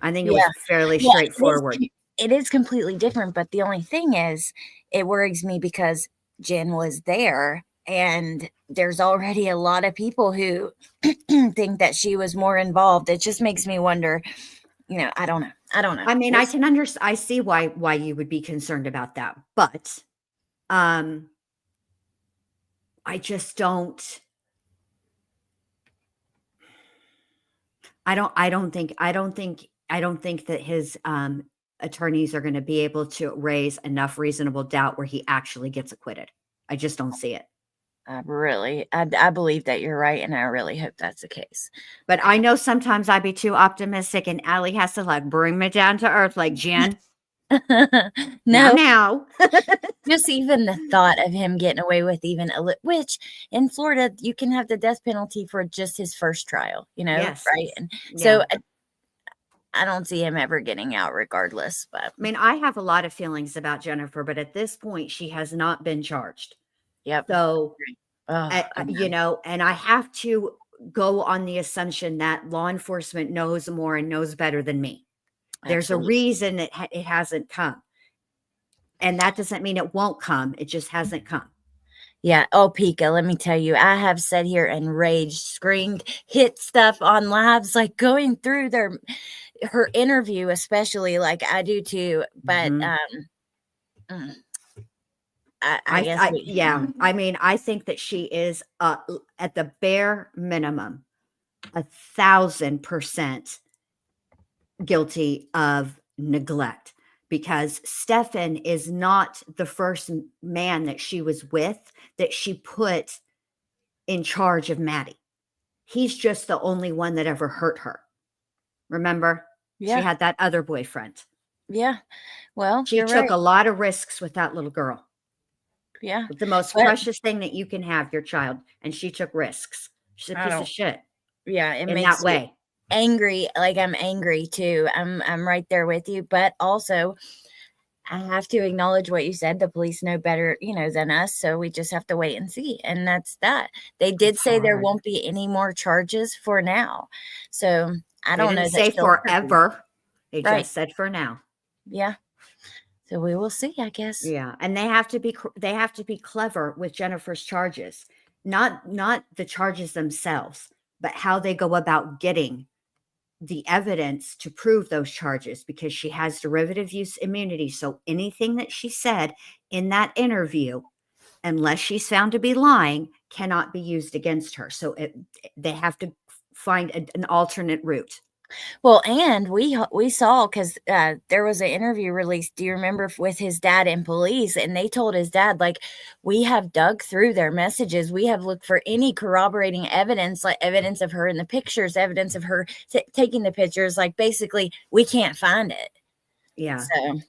I think it was Yeah. fairly Well, straightforward. it is completely different, but the only thing is, it worries me because Jen was there, and there's already a lot of people who think that she was more involved. It just makes me wonder, I don't know. I mean, I can understand. I see why you would be concerned about that, but I just don't. I don't think that his attorneys are going to be able to raise enough reasonable doubt where he actually gets acquitted. I just don't see it. I believe that you're right, and I really hope that's the case. But I know sometimes I be too optimistic, and Allie has to like bring me down to earth, like Jen. No, now. Just even the thought of him getting away with even which in Florida you can have the death penalty for just his first trial, Yes. right? And so I don't see him ever getting out regardless. But I mean, I have a lot of feelings about Jennifer, but at this point, she has not been charged. Yep. So, and I have to go on the assumption that law enforcement knows more and knows better than me. There's a reason it hasn't come. And that doesn't mean it won't come. It just hasn't come. Yeah. Oh, Pika, let me tell you, I have sat here and raged, screamed, hit stuff on lives, like going through her interview, especially, like I do too. But I guess I mean, I think that she is at the bare minimum 1,000% guilty of neglect, because Stephan is not the first man that she was with that she put in charge of Maddie. He's just the only one that ever hurt her. Remember? Yeah. She had that other boyfriend. Yeah. Well, she took a lot of risks with that little girl. Yeah. The most precious thing that you can have, your child. And she took risks. She's a piece of shit. Yeah. It in makes that way. Angry. Like, I'm angry too. I'm right there with you. But also, I have to acknowledge what you said. The police know better, than us. So we just have to wait and see. And that's that. They did say there won't be any more charges for now. So I don't know. They didn't say forever. They just said for now. Yeah. So we will see, I guess. Yeah. And they have to be clever with Jennifer's charges. Not the charges themselves, but how they go about getting the evidence to prove those charges, because she has derivative use immunity. So anything that she said in that interview, unless she's found to be lying, cannot be used against her. So they have to find an alternate route. Well, and we saw, because there was an interview released, do you remember, with his dad and police, and they told his dad, like, we have dug through their messages, we have looked for any corroborating evidence, like evidence of her in the pictures, evidence of her taking the pictures, like, basically we can't find it. Yeah. So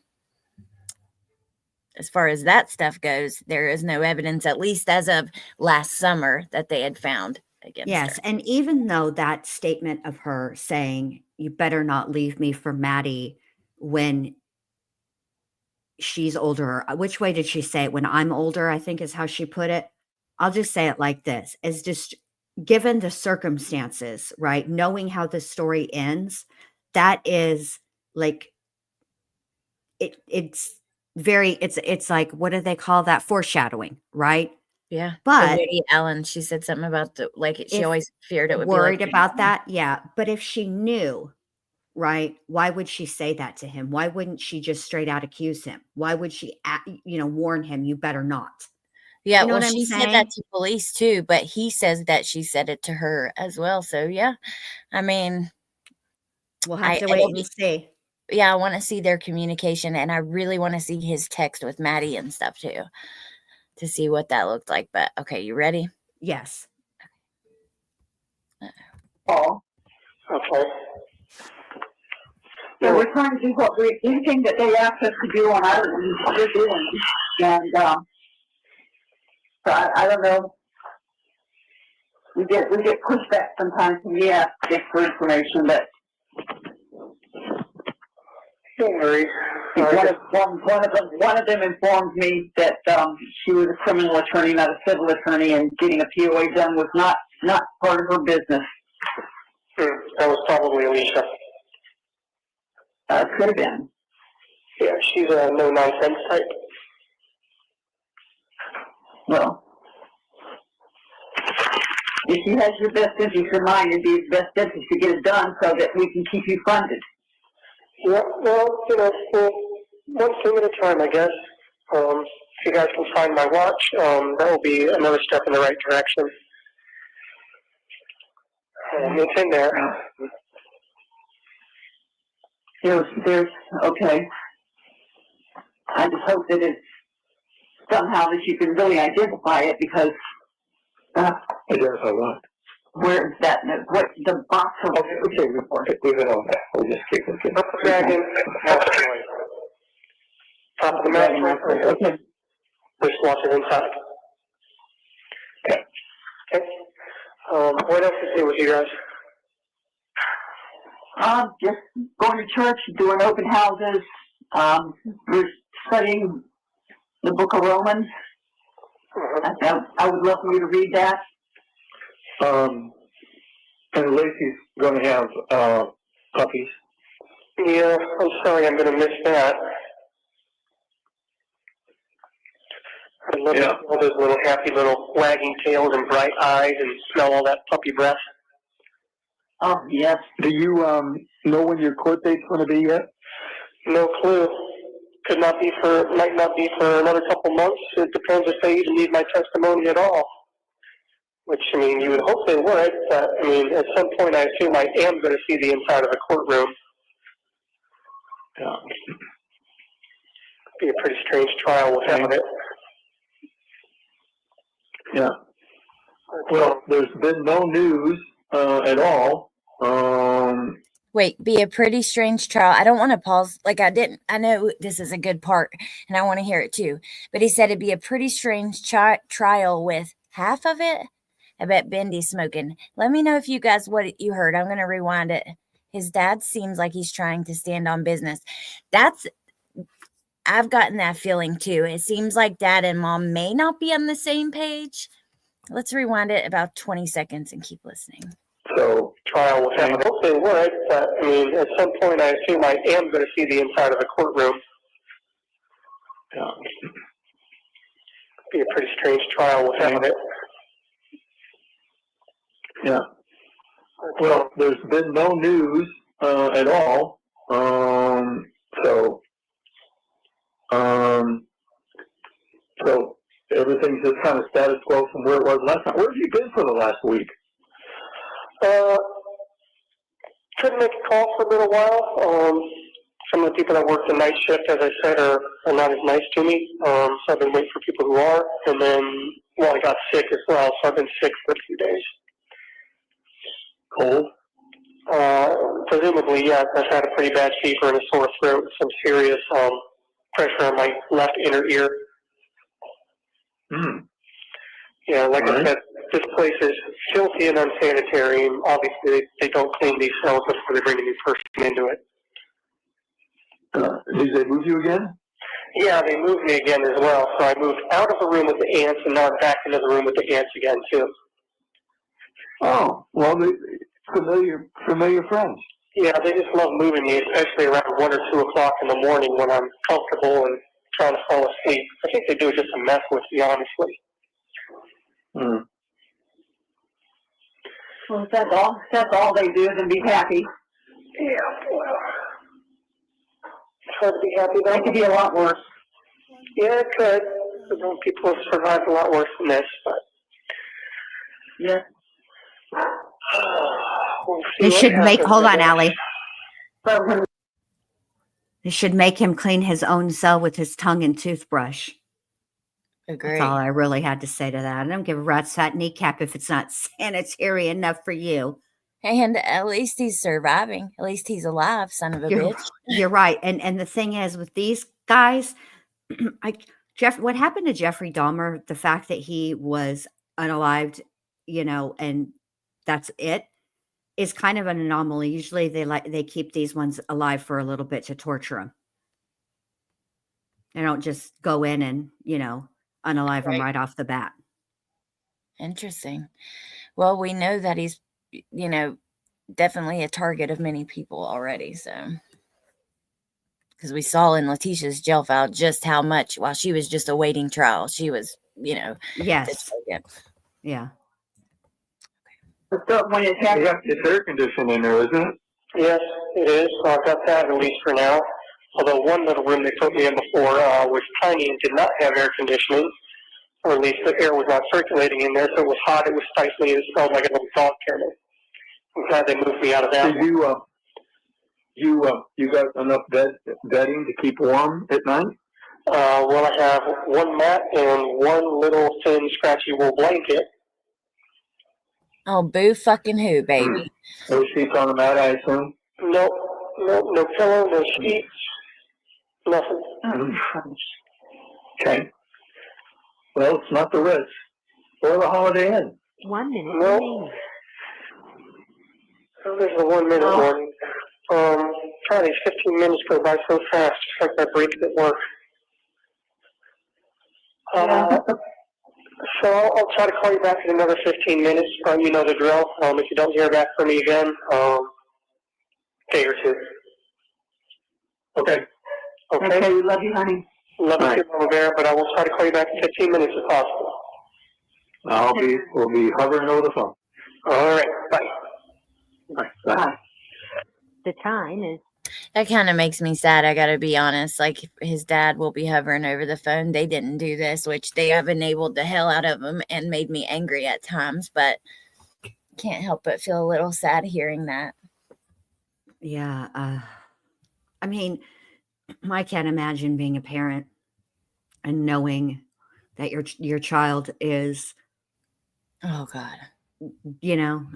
as far as that stuff goes, there is no evidence, at least as of last summer, that they had found against her. And even though that statement of her saying, you better not leave me for Maddie when she's older, which way did she say it? When I'm older, I think is how she put it. I'll just say it like this, is just given the circumstances, right? Knowing how the story ends, that is like, it's like, what do they call that? Foreshadowing, right? Yeah. But Woody Allen, she said something about she always feared it would be worried about that. Yeah. But if she knew, right, why would she say that to him? Why wouldn't she just straight out accuse him? Why would she, warn him, you better not? Yeah. You know well, what I'm she saying? said that to police too, but he says that she said it to her as well. So yeah, I mean, we'll have to wait and see. Yeah. I want to see their communication, and I really want to see his text with Maddie and stuff too, to see what that looked like. But okay, you ready? Yes. Oh. Okay. So we're trying to do anything that they ask us to do on our end, we're doing. And so I don't know. We get pushback sometimes when we ask for information, but Don't worry. One of them informed me that she was a criminal attorney, not a civil attorney, and getting a POA done was not part of her business. That was probably Alicia. Could have been. Yeah, she's a no-nonsense type. Well, if she has your best interest in mind, it'd be his best interest to get it done so that we can keep you funded. Yeah, well, well, one thing at a time, I guess. If you guys can find my watch, that will be another step in the right direction. It's in there. There's okay. I just hope that it's somehow that you can really identify it, because Identify what? where is that? What the box of Okay, leave it on that. We'll just keep looking. Up the wagon. Top of the mattress. Okay. Dishwasher inside. Okay. What else is new with you guys? Just going to church, doing open houses. We're studying the book of Romans. I would love for you to read that. And Lacey's going to have puppies. Yeah, I'm sorry, I'm going to miss that. I love all those little happy little wagging tails and bright eyes and smell all that puppy breath. Oh, yes. Do you know when your court date's going to be yet? No clue. Might not be for another couple months. It depends if they even need my testimony at all. Which, you would hope they would, but, at some point I assume I am going to see the inside of the courtroom. Yeah. Be a pretty strange trial without it. Yeah. Well, there's been no news at all. Wait, be a pretty strange trial. I don't want to pause. I know this is a good part and I want to hear it too. But he said it'd be a pretty strange trial with half of it. I bet Bendy's smoking. Let me know if you guys what you heard. I'm going to rewind it. His dad seems like he's trying to stand on business. I've gotten that feeling too. It seems like dad and mom may not be on the same page. Let's rewind it about 20 seconds and keep listening. So, trial will happen. I hope they would, but at some point I assume I am going to see the inside of the courtroom. Yeah. Be a pretty strange trial without it. Yeah. Well, there's been no news at all. So everything's just kind of status quo from where it was last time. Where have you been for the last week? Couldn't make a call for a little while. Some of the people that work the night shift, as I said, are not as nice to me. So I've been waiting for people who are. And then, I got sick as well, so I've been sick for a few days. Cold? Presumably, yes. I've had a pretty bad fever and a sore throat, some serious pressure on my left inner ear. Yeah, like I said, this place is filthy and unsanitary, and obviously they don't clean these cells before they bring a new person into it. Did they move you again? Yeah, they moved me again as well. So I moved out of the room with the ants, and now I'm back into the room with the ants again, too. Oh, well, familiar friends. Yeah, they just love moving me, especially around 1 or 2 o'clock in the morning when I'm comfortable and trying to fall asleep. I think they do it just to mess with me, honestly. Well, if that's all they do, then be happy. Yeah, well, it's hard to be happy though. It could be a lot worse. Yeah, it could. People have survived a lot worse than this, but yeah. They should make, hold on, Allie. They should make him clean his own cell with his tongue and toothbrush. Agree. That's all I really had to say to that. I don't give a rat's fat kneecap if it's not sanitary enough for you. And at least he's surviving. At least he's alive, son of a bitch. You're right. And the thing is with these guys, what happened to Jeffrey Dahmer, the fact that he was unalived, and that's it. is kind of an anomaly. Usually they keep these ones alive for a little bit to torture them. They don't just go in and, unalive them right off the bat. Interesting. Well, we know that he's, definitely a target of many people already. So, because we saw in Letitia's jail file just how much, while she was just awaiting trial, she was, Yes. the target. Yeah. So when it's happening, It's air conditioning in there, isn't it? Yes, it is. So I've got that at least for now. Although one little room they put me in before was tiny and did not have air conditioning, or at least the air was not circulating in there, so it was hot, it was stifling, and it smelled like a little dog kennel. I'm glad they moved me out of that. Did you got enough bedding to keep warm at night? Well, I have one mat and one little thin, scratchy wool blanket. Oh, boo fucking who, baby? No sheets on the mat, I assume? No pillow, no sheets, nothing. Okay. Well, it's not the Ritz or the Holiday Inn. 1 minute No. remaining. Oh, there's the 1 minute one. God, these 15 minutes go by so fast, just like my break at work. So I'll try to call you back in another 15 minutes. You know the drill. If you don't hear back from me again, day or two. Okay. Okay? okay, we love you, honey. Love you too, Mama Bear, but I will try to call you back in 15 minutes if possible. We'll be hovering over the phone. All right. Bye. Bye. Bye. The time is That kind of makes me sad, I gotta be honest. Like, his dad will be hovering over the phone. They didn't do this, which they have enabled the hell out of him and made me angry at times, but can't help but feel a little sad hearing that. Yeah. I mean, I can't imagine being a parent and knowing that your child is, Oh, God.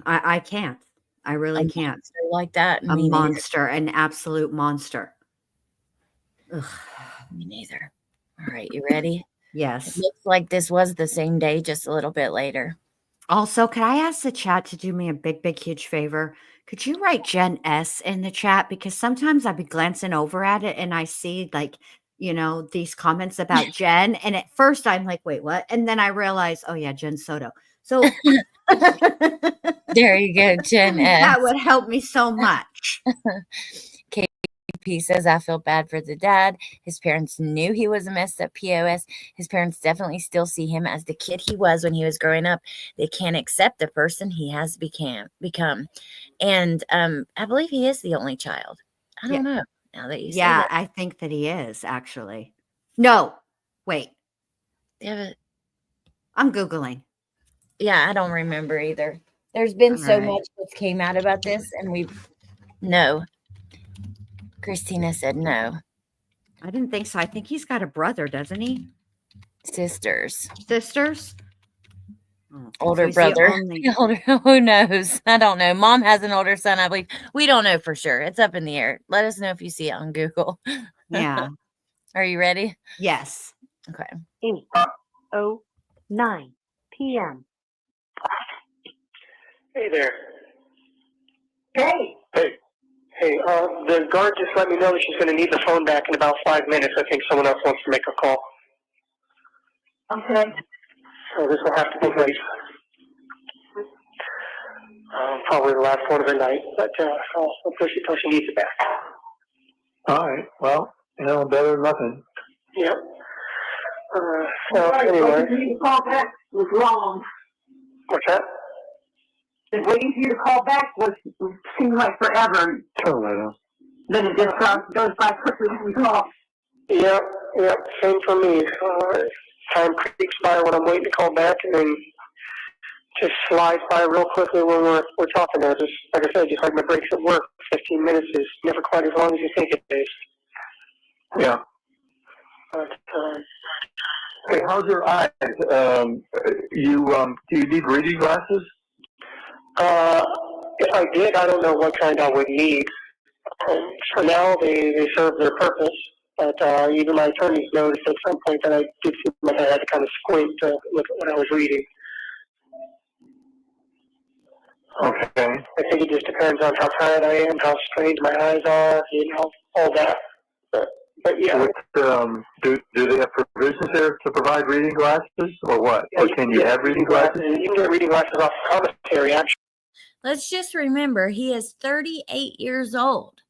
I can't. I really can't. Monster like that? A Me monster, an absolute monster. Ugh. neither. Me neither. All right, you ready? It Yes. looks like this was the same day, just a little bit later. Also, could I ask the chat to do me a big, big, huge favor? Could you write Jen S in the chat? Because sometimes I'll be glancing over at it and I see these comments about Jen. And at first I'm like, wait, what? And then I realize, oh yeah, Jen Soto. So There you go, Jen S. That would help me so much. KP says, I feel bad for the dad. His parents knew he was a messed up POS. His parents definitely still see him as the kid he was when he was growing up. They can't accept the person he has become. And I believe he is the only child. I don't know. Now that you say that. I think that he is actually. No, wait. I'm Googling. Yeah, I don't remember either. There's been so much that came out about this, and no. Christina said no. I didn't think so. I think he's got a brother, doesn't he? Sisters? Oh, older brother. Who knows? I don't know. Mom has an older son, I believe. We don't know for sure. It's up in the air. Let us know if you see it on Google. Yeah. Are you ready? Yes. Okay. 8:09 p.m. Hey there. Hey. Hey, the guard just let me know that she's going to need the phone back in about 5 minutes. I think someone else wants to make a call. Okay. So this will have to be brief. Probably the last one of the night, but I'll push it till she needs it back. All right. Well, better than nothing. Yep. So anyway. Waiting for you to call back was wrong. What's that? The waiting for you to call back seemed like forever. Turn that on. Then it just goes by quickly when we call. Yep. Same for me. Time creeps by when I'm waiting to call back, and then just slides by real quickly when we're talking there. Just like I said, just like my breaks at work, 15 minutes is never quite as long as you think it is. Yeah. But, hey, how's your eyes? Do you need reading glasses? If I did, I don't know what kind I would need. For now, they serve their purpose. But even my attorneys noticed at some point that I did seem like I had to kind of squint to look at what I was reading. Okay. I think it just depends on how tired I am, how strained my eyes are, all that. But yeah. Do they have provisions there to provide reading glasses, or what? Or can you have reading glasses? You can get reading glasses off the commissary, actually. Let's just remember he is 38 years old.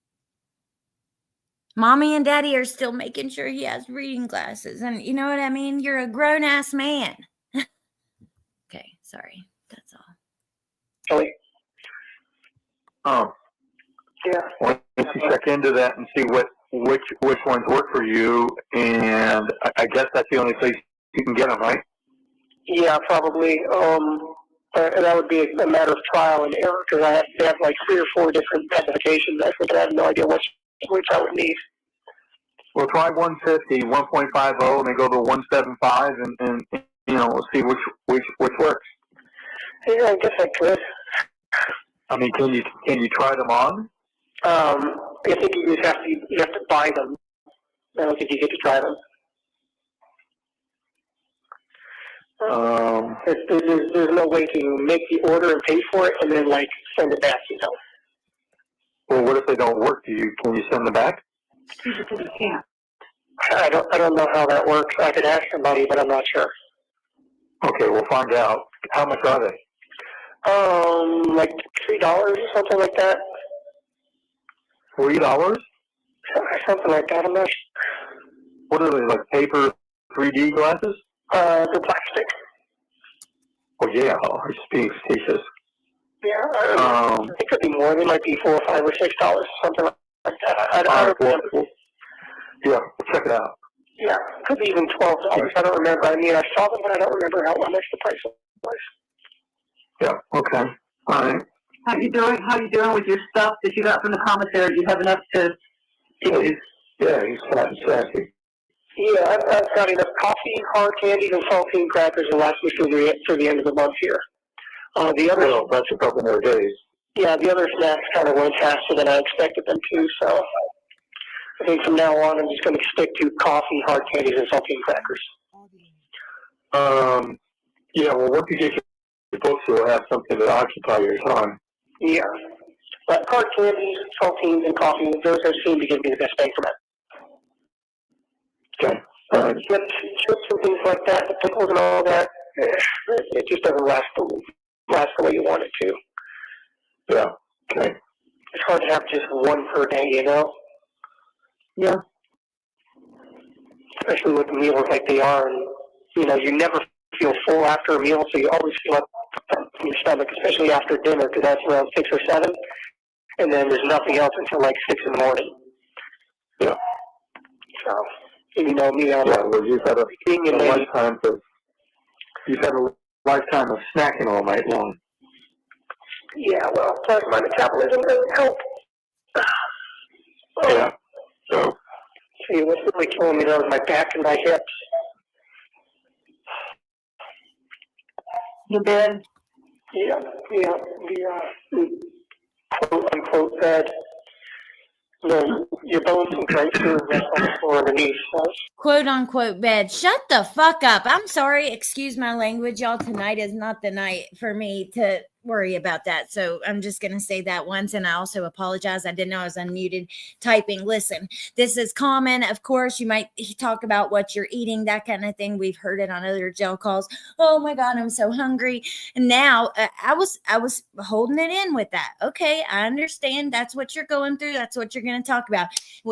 Mommy and daddy are still making sure he has reading glasses. And you know what I mean? You're a grown-ass man. Okay, sorry. That's all. Oh. Yeah. Why don't you check into that and see which ones work for you, and I guess that's the only place you can get them, right? Yeah, probably. That would be a matter of trial and error, because they have like 3 or 4 different specifications. I have no idea which I would need. Well, try 150, 1.50, and then go to 175, and we'll see which works. Yeah, I guess I could. I mean, can you try them on? I think you have to buy them. I don't think you get to try them. There's no way to make the order and pay for it and then send it back. Well, what if they don't work? Can you send them back? You can't. I don't know how that works. I could ask somebody, but I'm not sure. Okay, we'll find out. How much are they? Like $3 or something like that. $3? Something like that. I'm not sure. What are they, like paper 3D glasses? They're plastic. Oh yeah, I'm just being facetious. Yeah, it could be more. They might be $4 or $5 or $6, something like that. I don't remember. Yeah, check it out. Yeah, it could be even $12. I don't remember. I mean, I saw them, but I don't remember how much the price was. Yeah. Okay. All right. How you doing with your stuff that you got from the commissary? Do you have enough to? He's fat and sassy. Yeah, I've got enough coffee, hard candies, and saltine crackers to last me through the end of the month here. That's a couple more days. Yeah, the other snacks kind of went faster than I expected them to, so I think from now on I'm just going to stick to coffee, hard candies, and saltine crackers. Yeah, well, once you get your books, you'll have something to occupy your time. Yeah, but hard candies, saltines, and coffee, those seem to give me the best bang for my. Okay. All right. Chips and things like that, the pickles and all that, it just doesn't last the way you want it to. Yeah. Okay. It's hard to have just one per day, Yeah. Especially with meals like they are, and you never feel full after a meal, so you always feel up in your stomach, especially after dinner, because that's around 6 or 7, and then there's nothing else until 6 in the morning. Yeah. So, me, well, you've had a lifetime of snacking all night long. Yeah, well, plus my metabolism doesn't help. Yeah. So. See, what's really killing me though is my back and my hips. The bed. Yeah, the quote unquote bed. Your bones can break through and rest on the floor underneath. So. Quote unquote bed. Shut the fuck up. I'm sorry. Excuse my language, y'all. Tonight is not the night for me to worry about that. So I'm just going to say that once. And I also apologize. I didn't know I was unmuted typing. Listen, this is common. Of course, you might talk about what you're eating, that kind of thing. We've heard it on other jail calls. Oh my God, I'm so hungry. And now I was holding it in with that. Okay, I understand. That's what you're going through. That's what you're going to talk about.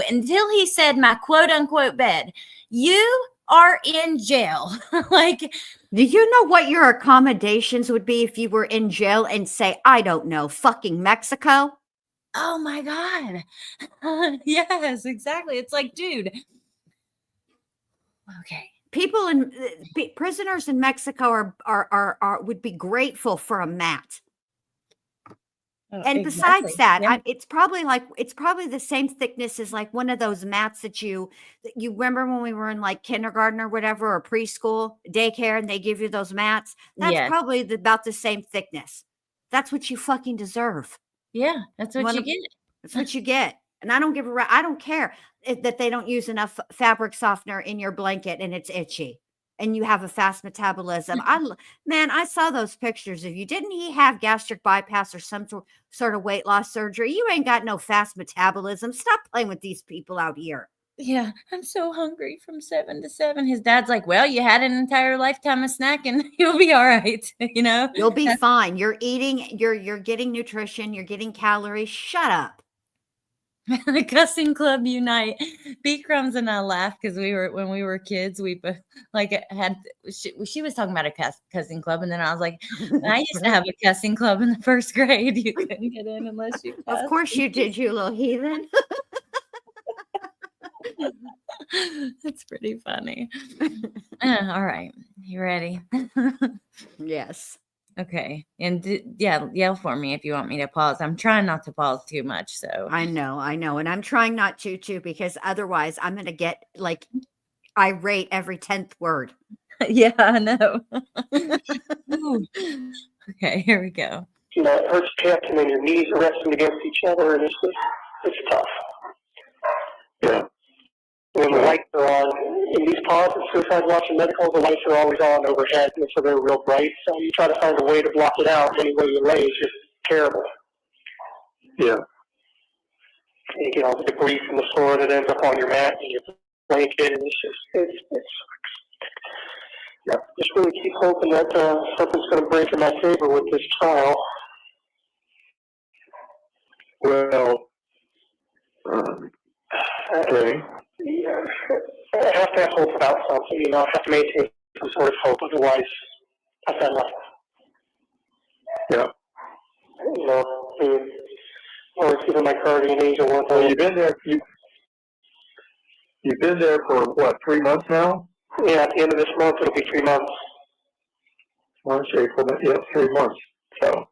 Until he said my quote unquote bed, you are in jail. Do you know what your accommodations would be if you were in jail and say, I don't know, fucking Mexico? Oh my God. Yes, exactly. It's like, dude. Okay. People in prisoners in Mexico are would be grateful for a mat. Oh, and exactly. Besides that, yeah. it's probably the same thickness as like one of those mats that you remember when we were in like kindergarten or whatever, or preschool, daycare, and they give you those mats. That's probably about the same thickness. That's what you fucking deserve. Yeah, that's what you get. That's what you get. And I don't give a I don't care that they don't use enough fabric softener in your blanket and it's itchy. and you have a fast metabolism. Man, I saw those pictures of you. Didn't he have gastric bypass or some sort of weight loss surgery? You ain't got no fast metabolism. Stop playing with these people out here. Yeah, I'm so hungry from 7 to 7. His dad's like, well, you had an entire lifetime of snack and you'll be all right. You know, you'll be fine. You're eating, you're getting nutrition, you're getting calories. Shut up. The cussing club unite. B Crumbs and I laughed because when we were kids, we like she was talking about a cussing club, and then I was like, I used to have a cussing club in the first grade. You couldn't get in unless you cussed. Of course you did, you little heathen. That's pretty funny. All right, you ready? Yes. Okay. And yeah, yell for me if you want me to pause. I'm trying not to pause too much. So I know. And I'm trying not to too, because otherwise I'm going to get like irate every 10th word. Yeah, I know. Okay, here we go. You know, it hurts your hip and then your knees are resting against each other, and it's tough. Yeah. When the lights are on, in these pods and suicide watching medicals, the lights are always on overhead, and so they're real bright. So you try to find a way to block it out. Any way you lay is just terrible. Yeah. You get all the debris from the floor that ends up on your mat and your blanket, and it sucks. Yeah. Just really keep hoping that something's going to break in my favor with this trial. Well, okay. Yeah, I have to have hope about something, you know. I have to maintain some sort of hope, otherwise I've had nothing. Yeah. You know, I mean, or even my guardian angel one Well, time. you've been there. You've been there for what, 3 months now? Yeah, at the end of this month it'll be 3 months. March, April, yeah, 3 months. So.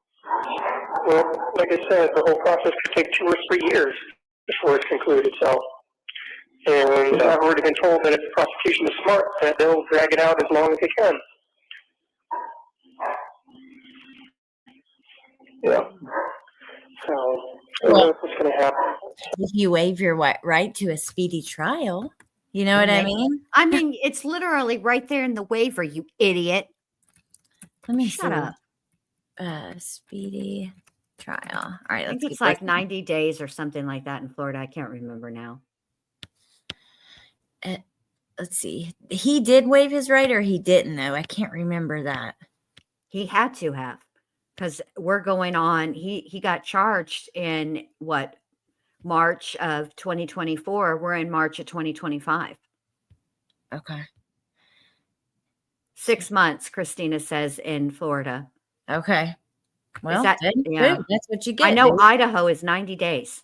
Well, like I said, the whole process could take 2 or 3 years before it's concluded. So, and I've already been told that if the prosecution is smart, that they'll drag it out as long as they can. Yeah. So, I don't know what's going to happen. If you waive your right to a speedy trial, you know what I mean? I mean, it's literally right there in the waiver, you idiot. Let me Shut up. Speedy trial. All right, I think it's like 90 days or something like that in Florida. I can't remember now. Let's see. He did waive his right, or he didn't, though. I can't remember that. He had to have, because we're going on. He got charged in what, March of 2024. We're in March of 2025. Okay. 6 months, Christina says, in Florida. Okay. Well, that, yeah, that's what you get. I know Idaho is 90 days.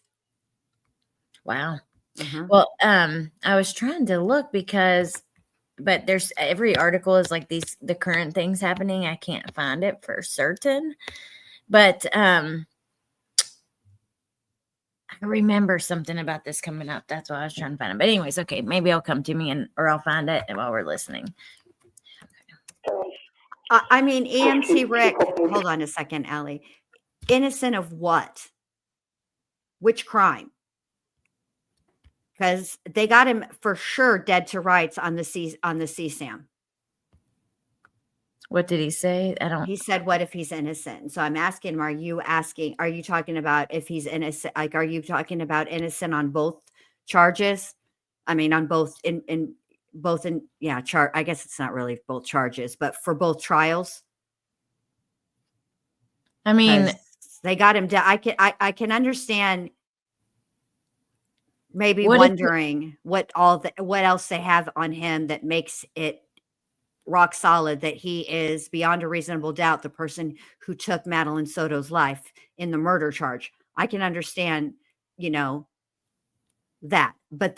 Wow. Mm-hmm. Well, I was trying to look but there's every article is like the current things happening. I can't find it for certain, but I remember something about this coming up. That's why I was trying to find it. But anyways, okay, maybe it'll come to me or I'll find it while we're listening. I mean, EMT Rick, hold on a second, Allie. Innocent of what? Which crime? Because they got him for sure dead to rights on the CSAM. What did he say? He said, what if he's innocent? And so I'm asking him, are you talking about if he's innocent? Like, are you talking about innocent on both charges? I mean, on both I guess it's not really both charges, but for both trials. I mean, they got him dead. I can understand maybe wondering what else they have on him that makes it rock solid that he is beyond a reasonable doubt the person who took Madeline Soto's life in the murder charge. I can understand, that. But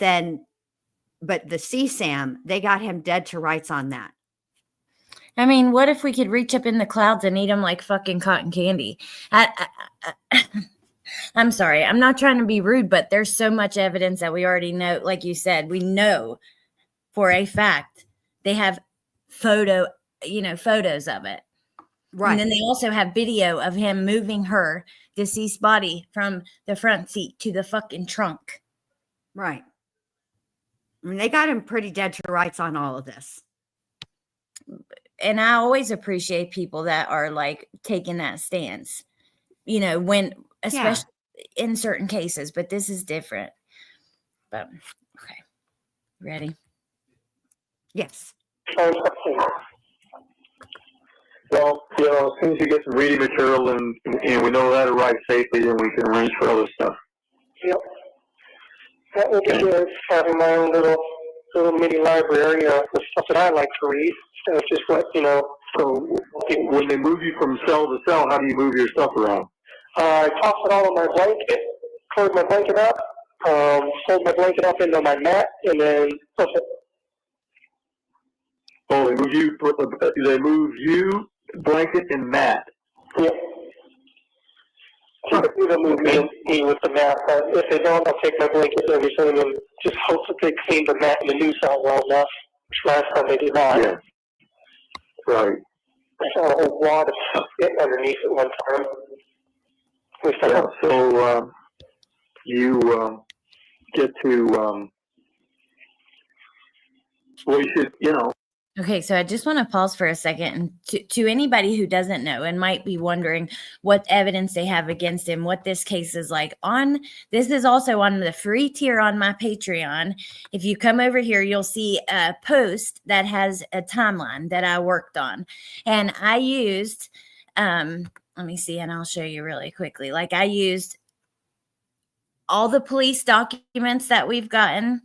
the CSAM, they got him dead to rights on that. I mean, what if we could reach up in the clouds and eat them like fucking cotton candy? I'm sorry. I'm not trying to be rude, but there's so much evidence that we already know. Like you said, we know for a fact they have photos of it. Right. And then they also have video of him moving her deceased body from the front seat to the fucking trunk. Right. I mean, they got him pretty dead to rights on all of this. and I always appreciate people that are like taking that stance, when, especially in certain cases, but this is different. But okay. Ready? Yes. Well, as soon as you get some reading material and we know that arrives safely, then we can arrange for other stuff. Yep. That will be good, having my own little mini library with stuff that I like to read. So it's just what, So when they move you from cell to cell, how do you move your stuff around? I toss it all on my blanket, close my blanket up, fold my blanket up into my mat, and then flip it. Oh, they move you, blanket, and mat. Yep. Typically they'll move me with the mat, but if they don't, I'll take my blanket and everything and just hope that they clean the mat and the new cell well enough, which last time they did not. Yeah. Right. I saw a whole wad of shit underneath at one time. Yeah, so you get to, well, you should, Okay, so I just want to pause for a second. And to anybody who doesn't know and might be wondering what evidence they have against him, what this case is like, this is also on the free tier on my Patreon. If you come over here, you'll see a post that has a timeline that I worked on. And I used, let me see, and I'll show you really quickly. Like, I used all the police documents that we've gotten,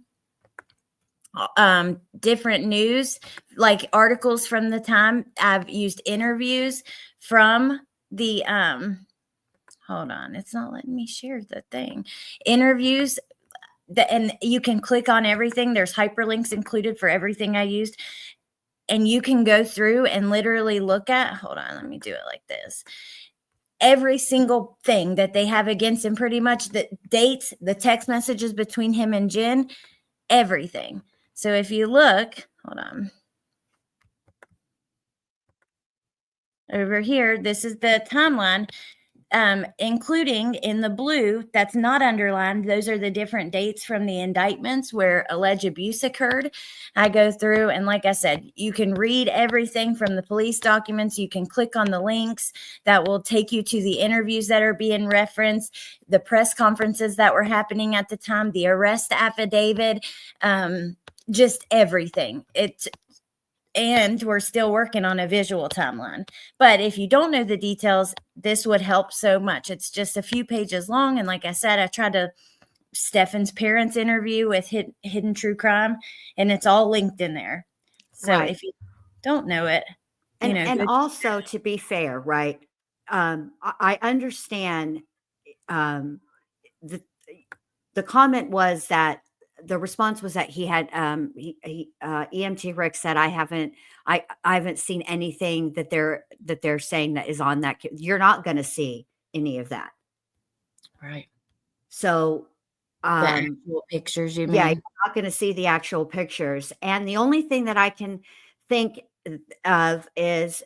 different news, like articles from the time. I've used interviews from the hold on, it's not letting me share the thing. Interviews and you can click on everything. There's hyperlinks included for everything I used, and you can go through and literally look at, hold on, let me do it like this, every single thing that they have against him, pretty much the dates, the text messages between him and Jen, everything. So if you look, hold on. Over here, this is the timeline, including in the blue, that's not underlined. Those are the different dates from the indictments where alleged abuse occurred. I go through, and like I said, you can read everything from the police documents. You can click on the links that will take you to the interviews that are being referenced, the press conferences that were happening at the time, the arrest affidavit, just everything. And we're still working on a visual timeline. But if you don't know the details, this would help so much. It's just a few pages long. And like I said, I tried to Stephan's parents interview with Hidden True Crime, and it's all linked in there. So if you don't know it, and also, to be fair, right? I understand the comment was that the response was that he had EMT Rick said, I haven't seen anything that they're saying that is on that. You're not going to see any of that. Right. So the actual pictures, you mean? Yeah, you're not going to see the actual pictures. And the only thing that I can think of is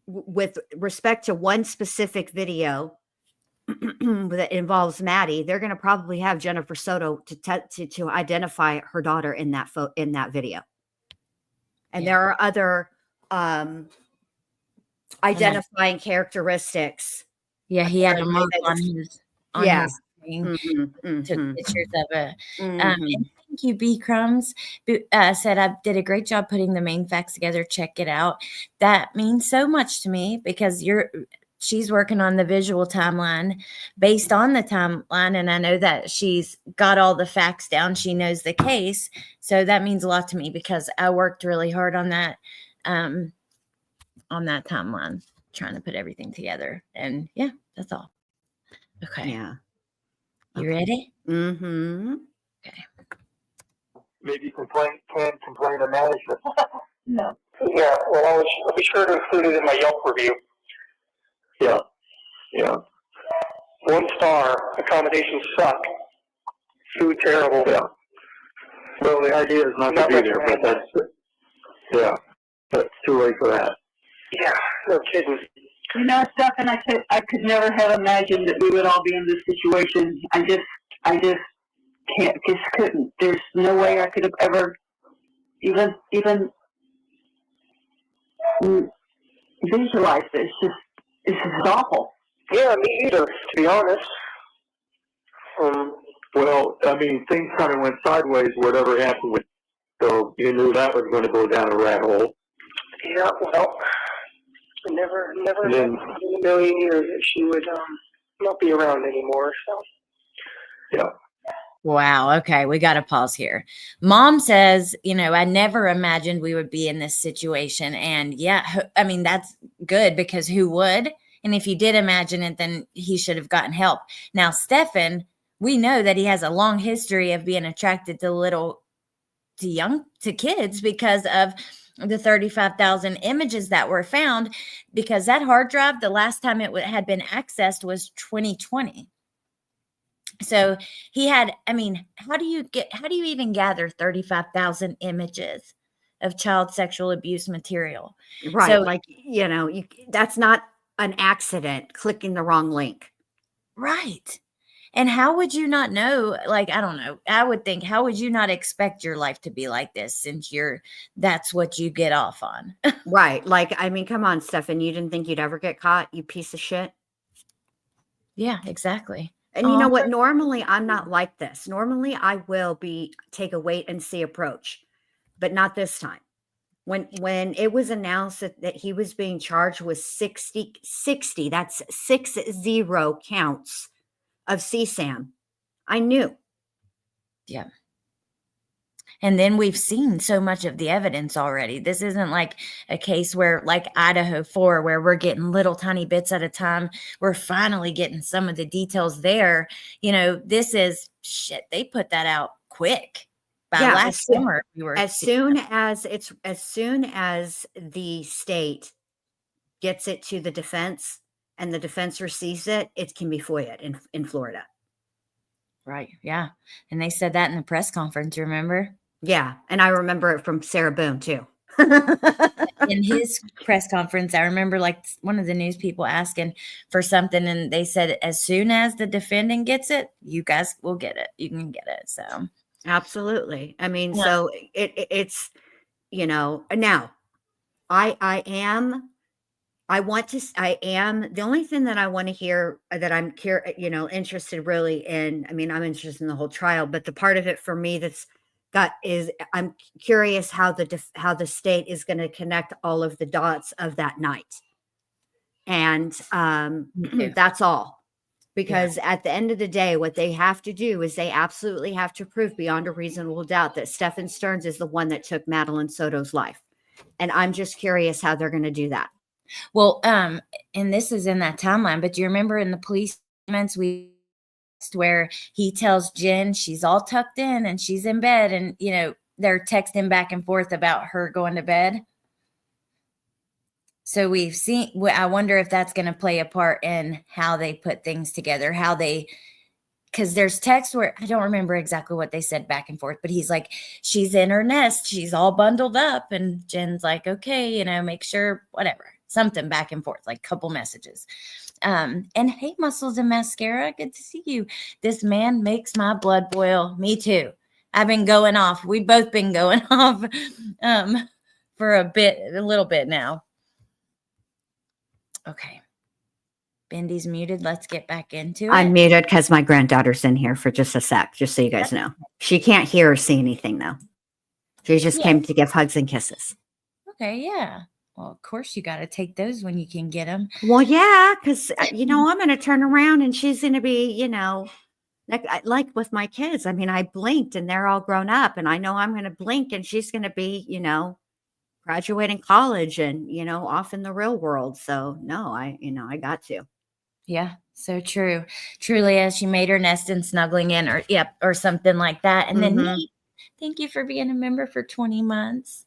with respect to one specific video that involves Maddie, they're going to probably have Jennifer Soto to identify her daughter in that video. And there are other identifying characteristics. Yeah, he had a mark on his screen. Took pictures of it. And thank you, B Crumbs. Said I did a great job putting the main facts together. Check it out. That means so much to me because she's working on the visual timeline based on the timeline. And I know that she's got all the facts down. She knows the case. So that means a lot to me because I worked really hard on that timeline, trying to put everything together. And yeah, that's all. Okay. Yeah. You ready? Mm-hmm. Okay. Maybe complain to management. No. Yeah, well, I'll be sure to include it in my Yelp review. Yeah. 1 star, accommodations suck. Food terrible. Yeah. Well, the idea is not to be there, but that's too late for that. Yeah, no kidding. Stephan, I could never have imagined that we would all be in this situation. I just couldn't. There's no way I could have ever even visualize it. It's just awful. Yeah, me either, to be honest. Well, I mean, things kind of went sideways, whatever happened with, so you knew that was going to go down a rat hole. Yeah, well, I never And then, in a million years that she would not be around anymore. So yeah. Wow. Okay. We got to pause here. Mom says, I never imagined we would be in this situation. And yeah, I mean, that's good because who would? And if you did imagine it, then he should have gotten help. Now, Stephan, we know that he has a long history of being attracted to kids because of the 35,000 images that were found, because that hard drive, the last time it had been accessed was 2020. So he had, I mean, how do you even gather 35,000 images of child sexual abuse material? Right. So, Like, that's not an accident, clicking the wrong link. right. And how would you not know? Like, I don't know. I would think, how would you not expect your life to be like this since that's what you get off on? Right. Like, I mean, come on, Stephan, you didn't think you'd ever get caught, you piece of shit. Yeah, exactly. And you know what? Normally I'm not like this. Normally I will take a wait and see approach, but not this time. When it was announced that he was being charged with 60, that's 60 counts of CSAM, I knew. Yeah. And then we've seen so much of the evidence already. This isn't like a case where, like Idaho 4, where we're getting little tiny bits at a time. We're finally getting some of the details there. This is shit. They put that out quick. By last summer, as soon as the state gets it to the defense and the defense receives it, it can be FOIA'd in Florida. Right. Yeah. And they said that in the press conference, remember? Yeah. And I remember it from Sarah Boone too. In his press conference, I remember like one of the news people asking for something, and they said, as soon as the defendant gets it, you guys will get it. You can get it. So absolutely. I mean, yeah. so it's, now I am the only thing that I want to hear that I'm interested really in. I mean, I'm interested in the whole trial, but the part of it for me I'm curious how the state is going to connect all of the dots of that night. And that's all. Because at the end of the day, what they have to do is they absolutely have to prove beyond a reasonable doubt that Stephan Stearns is the one that took Madeline Soto's life. And I'm just curious how they're going to do that. Well, and this is in that timeline, but do you remember in the police statements where he tells Jen she's all tucked in and she's in bed, and they're texting back and forth about her going to bed? So we've seen, I wonder if that's going to play a part in how they put things together, because there's text where I don't remember exactly what they said back and forth, but he's like, she's in her nest, she's all bundled up, and Jen's like, okay, make sure, whatever, something back and forth, like a couple messages. And hey, Muscles and Mascara, good to see you. This man makes my blood boil. Me too. I've been going off. We've both been going off for a little bit now. Okay. Bendy's muted. Let's get back into it. I'm muted because my granddaughter's in here for just a sec, just so you guys know. She can't hear or see anything, though. She just came to give hugs and kisses. Okay, yeah. Well, of course, you got to take those when you can get them. Well, yeah, because, I'm going to turn around and she's going to be, like with my kids. I mean, I blinked and they're all grown up, and I know I'm going to blink and she's going to be, graduating college and, off in the real world. So no, I got to. Yeah, so true. Truly, as she made her nest and snuggling in, or something like that. And then Nate, thank you for being a member for 20 months.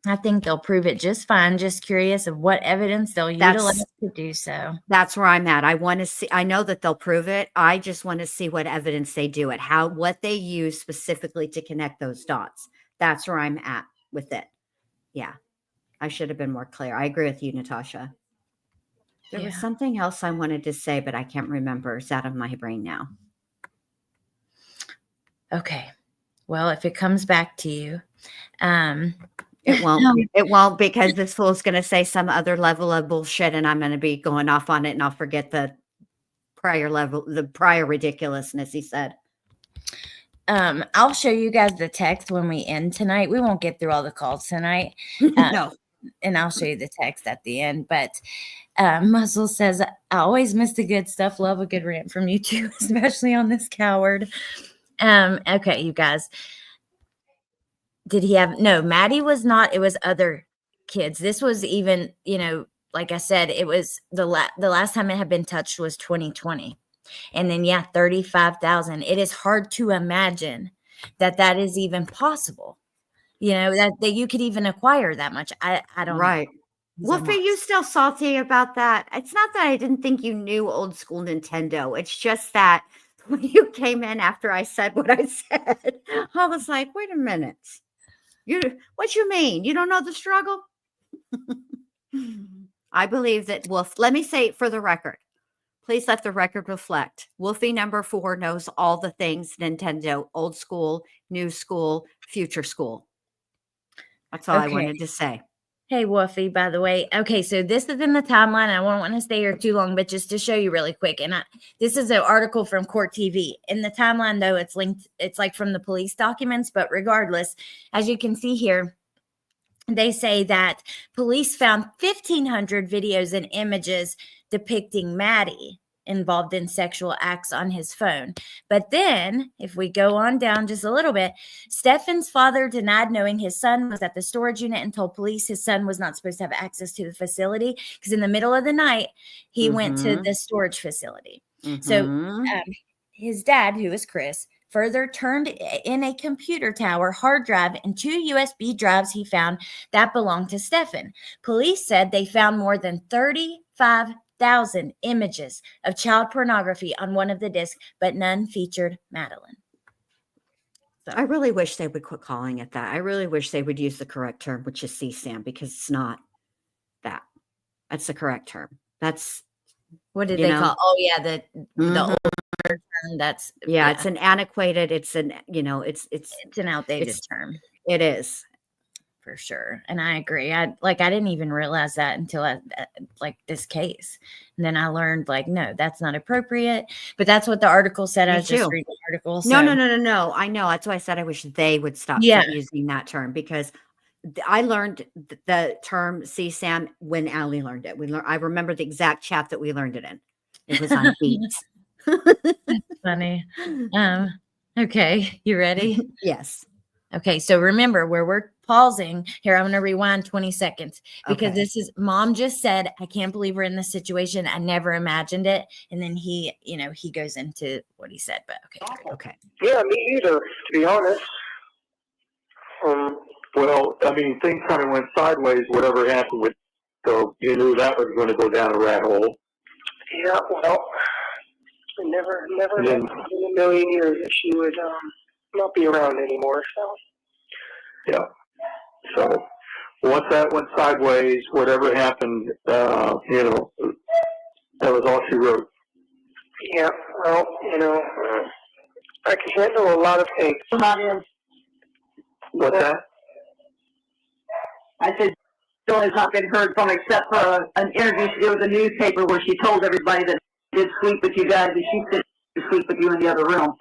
I think they'll prove it just fine. Just curious of what evidence they'll utilize to do so. That's where I'm at. I want to see, I know that they'll prove it. I just want to see what evidence they do it, what they use specifically to connect those dots. That's where I'm at with it. Yeah. I should have been more clear. I agree with you, Natasha. There was something else I wanted to say, but I can't remember. It's out of my brain now. Okay. Well, if it comes back to you, It won't. No. It won't, because this fool's going to say some other level of bullshit, and I'm going to be going off on it, and I'll forget the prior ridiculousness he said. I'll show you guys the text when we end tonight. We won't get through all the calls tonight. No. And I'll show you the text at the end. But Muscle says, I always miss the good stuff. Love a good rant from you too, especially on this coward. Okay, you guys. Did he have no? Maddie was not. It was other kids. This was even, like I said, it was the last time it had been touched was 2020. And then, 35,000. It is hard to imagine that is even possible. That you could even acquire that much. I don't Right. know. Wolfie, you still salty about that? It's not that I didn't think you knew old school Nintendo. It's just that when you came in after I said what I said, I was like, wait a minute. What you mean? You don't know the struggle? I believe that let me say it for the record. Please let the record reflect. Wolfie number 4 knows all the things Nintendo, old school, new school, future school. That's all I wanted to say. Hey, Wolfie, by the way. Okay, so this is in the timeline. I won't want to stay here too long, but just to show you really quick. And this is an article from Court TV. In the timeline, though, it's linked. It's like from the police documents. But regardless, as you can see here, they say that police found 1,500 videos and images depicting Maddie involved in sexual acts on his phone. But then, if we go on down just a little bit, Stephan's father denied knowing his son was at the storage unit and told police his son was not supposed to have access to the facility because in the middle of the night, he went to the storage facility. So his dad, who is Chris, further turned in a computer tower hard drive and 2 USB drives he found that belonged to Stephan. Police said they found more than 35,000 images of child pornography on one of the discs, but none featured Madeline. So. I really wish they would quit calling it that. I really wish they would use the correct term, which is CSAM, because it's not that. That's the correct term. That's what did they call? Oh yeah, the older term. That's it's an antiquated. It's an it's an outdated term. It is. For sure. And I agree. I didn't even realize that until this case. And then I learned no, that's not appropriate. But that's what the article said. I was just reading the article. So. No. I know. That's why I said I wish they would stop using that term, because I learned the term CSAM when Allie learned it. I remember the exact chat that we learned it in. It was on Beats. That's funny. Okay. You ready? Yes. Okay, so remember where we're pausing here. I'm going to rewind 20 seconds because this is Mom just said, I can't believe we're in this situation. I never imagined it. And then he goes into what he said, but okay. Yeah, me either, to be honest. Well, I mean, things kind of went sideways, whatever happened with, so you knew that was going to go down a rat hole. Yeah, well, I never in a million years that she would, not be around anymore, so. Yeah. So once that went sideways, whatever happened, that was all she wrote. Yeah, well, I can handle a lot of things. What's that? I said, Jill has not been heard from except for an interview she did with a newspaper where she told everybody that she did sleep with you guys and she said to sleep with you in the other room.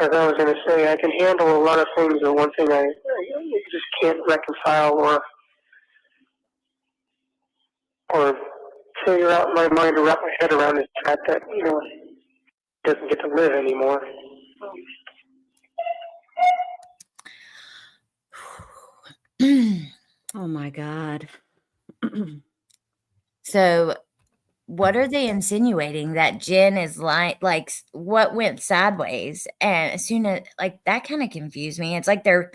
As I was going to say, I can handle a lot of things, but one thing I just can't reconcile or figure out in my mind or wrap my head around is the fact that, doesn't get to live anymore. Oh my God. So what are they insinuating? That Jen is like what went sideways? And as soon as that kind of confused me. It's like they're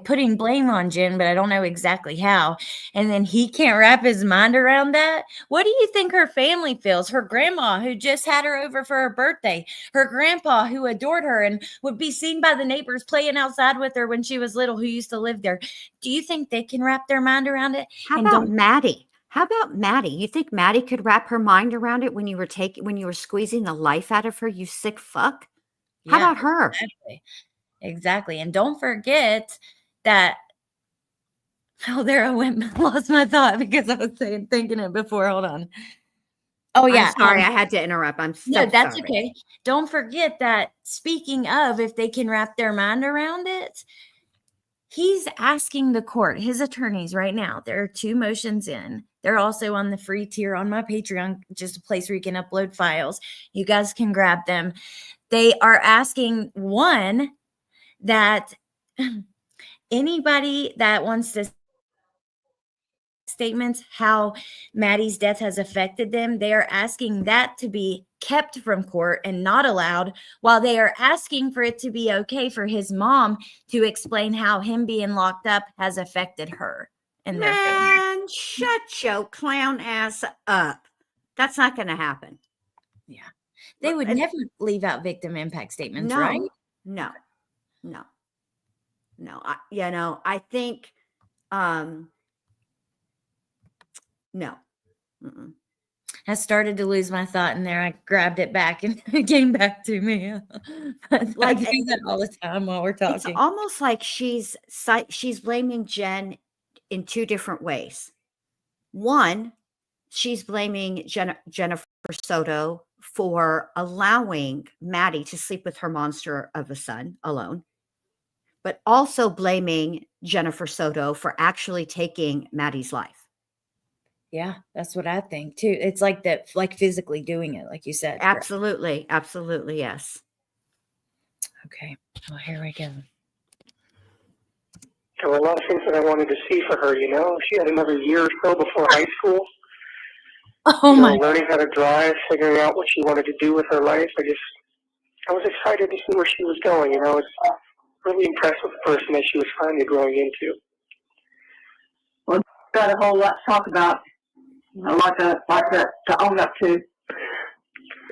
putting blame on Jen, but I don't know exactly how. And then he can't wrap his mind around that. What do you think her family feels? Her grandma, who just had her over for her birthday, her grandpa, who adored her and would be seen by the neighbors playing outside with her when she was little, who used to live there. Do you think they can wrap their mind around it? How about Maddie? How about Maddie? You think Maddie could wrap her mind around it when you were squeezing the life out of her, you sick fuck? How about her? Exactly. Exactly. And don't forget that. Oh, there I went. Lost my thought because I was thinking it before. Hold on. Oh, I'm yeah. sorry. I had to interrupt. I'm so No, that's sorry. okay. Don't forget that, speaking of, if they can wrap their mind around it, he's asking the court, his attorneys right now, there are 2 motions in. They're also on the free tier on my Patreon, just a place where you can upload files. You guys can grab them. They are asking, one, that anybody that wants to statements how Maddie's death has affected them, they are asking that to be kept from court and not allowed, while they are asking for it to be okay for his mom to explain how him being locked up has affected her and their family. Man, shut your clown ass up. That's not going to happen. Yeah. They would never leave out victim impact statements, No, right? no. I think, no. Mm-mm. I started to lose my thought in there. I grabbed it back and it came back to me. I do that all the time while we're talking. It's almost like she's blaming Jen in 2 different ways. One, she's blaming Jennifer Soto for allowing Maddie to sleep with her monster of a son alone, but also blaming Jennifer Soto for actually taking Maddie's life. Yeah, that's what I think too. It's like that, like physically doing it, like you said. Absolutely. Absolutely. Yes. Okay. Well, here we go. There were a lot of things that I wanted to see for her, you know. She had another year or so before high school. Oh my! Learning how to drive, figuring out what she wanted to do with her life. I was excited to see where she was going, you know. I was really impressed with the person that she was finally growing into. Well, got a whole lot to talk about, you know, like to own up to.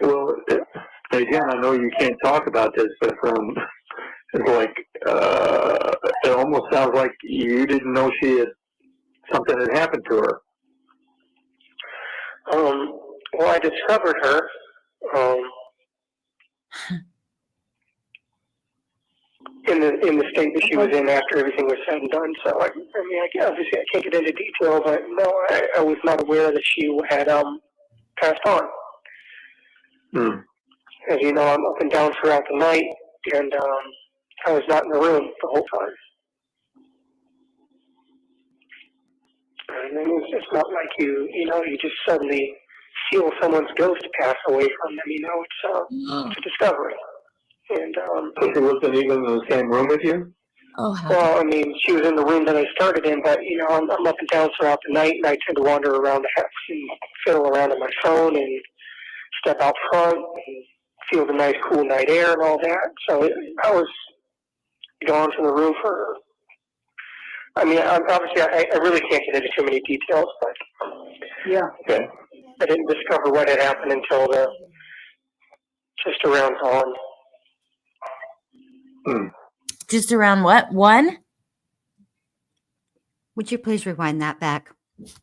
Well, again, I know you can't talk about this, but it's like it almost sounds like you didn't know something had happened to her. Well, I discovered her in the state that she was in after everything was said and done. So obviously I can't get into detail, but no, I was not aware that she had passed on. As you know, I'm up and down throughout the night, and I was not in the room the whole time. And it's not like you just suddenly feel someone's ghost pass away from them. You know, it's a discovery. And so she wasn't even in the same room with you? Well, I mean, she was in the room that I started in, but you know, I'm up and down throughout the night, and I tend to wander around the house and fiddle around on my phone and step out front and feel the nice, cool night air and all that. So I was gone from the room for. I mean, obviously, I really can't get into too many details, but yeah, okay. I didn't discover what had happened until just around dawn. Just around what? 1? Would you please rewind that back?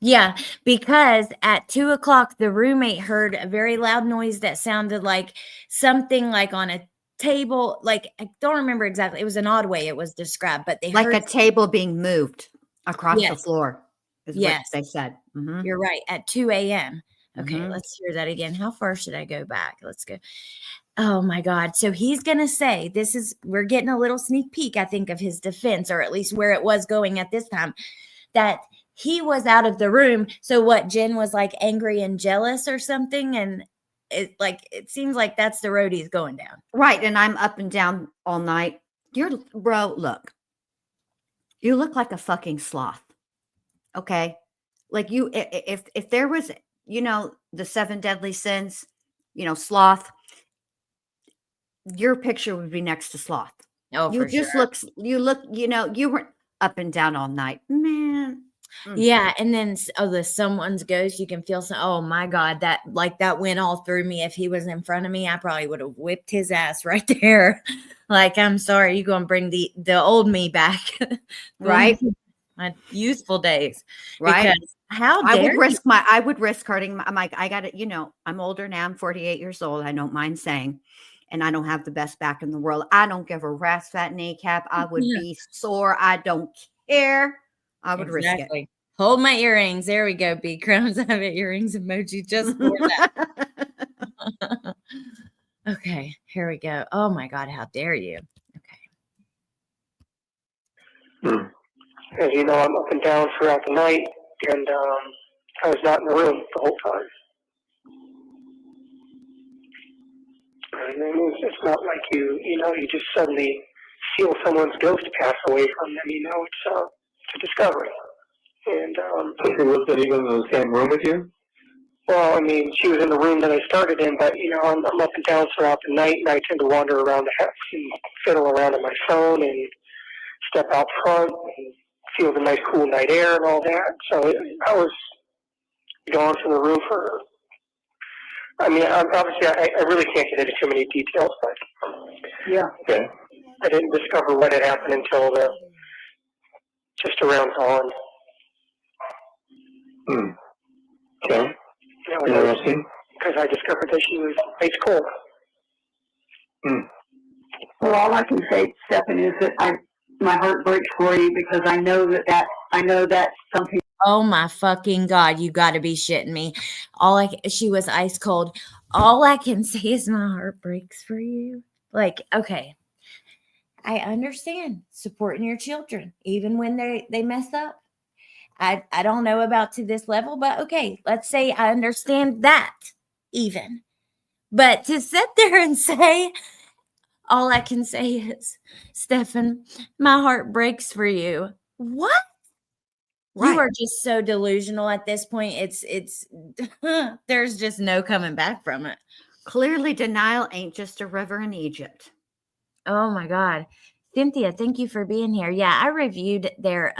Yeah, because at 2:00, the roommate heard a very loud noise that sounded like something like on a table. Like, I don't remember exactly. It was an odd way it was described, but they like heard a table being moved across the floor. Is what they said. Mm-hmm. You're right. At 2 a.m. Okay, let's hear that again. How far should I go back? Let's go. Oh my God. So he's going to say, we're getting a little sneak peek, I think, of his defense, or at least where it was going at this time, that he was out of the room. So what, Jen was like angry and jealous or something? And it seems like that's the road he's going down. Right. And I'm up and down all night. Bro, look, you look like a fucking sloth. Okay. Like if there was, you know, the 7 deadly sins, you know, sloth, your picture would be next to sloth. Oh, you just sure. you know, you weren't up and down all night, man. Yeah. And then the someone's ghost, you can feel oh my God, that went all through me. If he was in front of me, I probably would have whipped his ass right there. Like, I'm sorry, you're gonna bring the old me back. Right. My youthful days. Right. Because I would risk hurting. I'm like, I got it. You know, I'm older now. I'm 48 years old. I don't mind saying and I don't have the best back in the world. I don't give a rat's fat kneecap. I would Yeah. be sore. I don't care. I would risk it. Exactly. Hold my earrings. There we go. B crumbs. I have an earrings emoji just for that. Okay, here we go. Oh my God, how dare you? Okay. As you know, I'm up and down throughout the night, and I was not in the room the whole time. And it's not like you just suddenly feel someone's ghost pass away from them. It's a discovery. And So she wasn't even in the same room with you? well, she was in the room that I started in, but I'm up and down throughout the night, and I tend to wander around the house and fiddle around on my phone and step out front and feel the nice cool night air and all that. So I was gone from the room for. Obviously, I really can't get into too many details, but yeah, Okay. I didn't discover what had happened until just around dawn. Okay. Interesting. Because I discovered that she was ice cold. Well, all I can say, Stephan, is that my heart breaks for you, because I know that's something. Oh my fucking God, you got to be shitting me. She was ice cold. All I can say is my heart breaks for you. Like, okay. I understand supporting your children, even when they mess up. I don't know about to this level, but okay, let's say I understand that even. But to sit there and say, all I can say is, Stephan, my heart breaks for you. What? Right. You are just so delusional at this point. It's there's just no coming back from it. Clearly, denial ain't just a river in Egypt. Oh my God. Cynthia, thank you for being here. Yeah, I reviewed their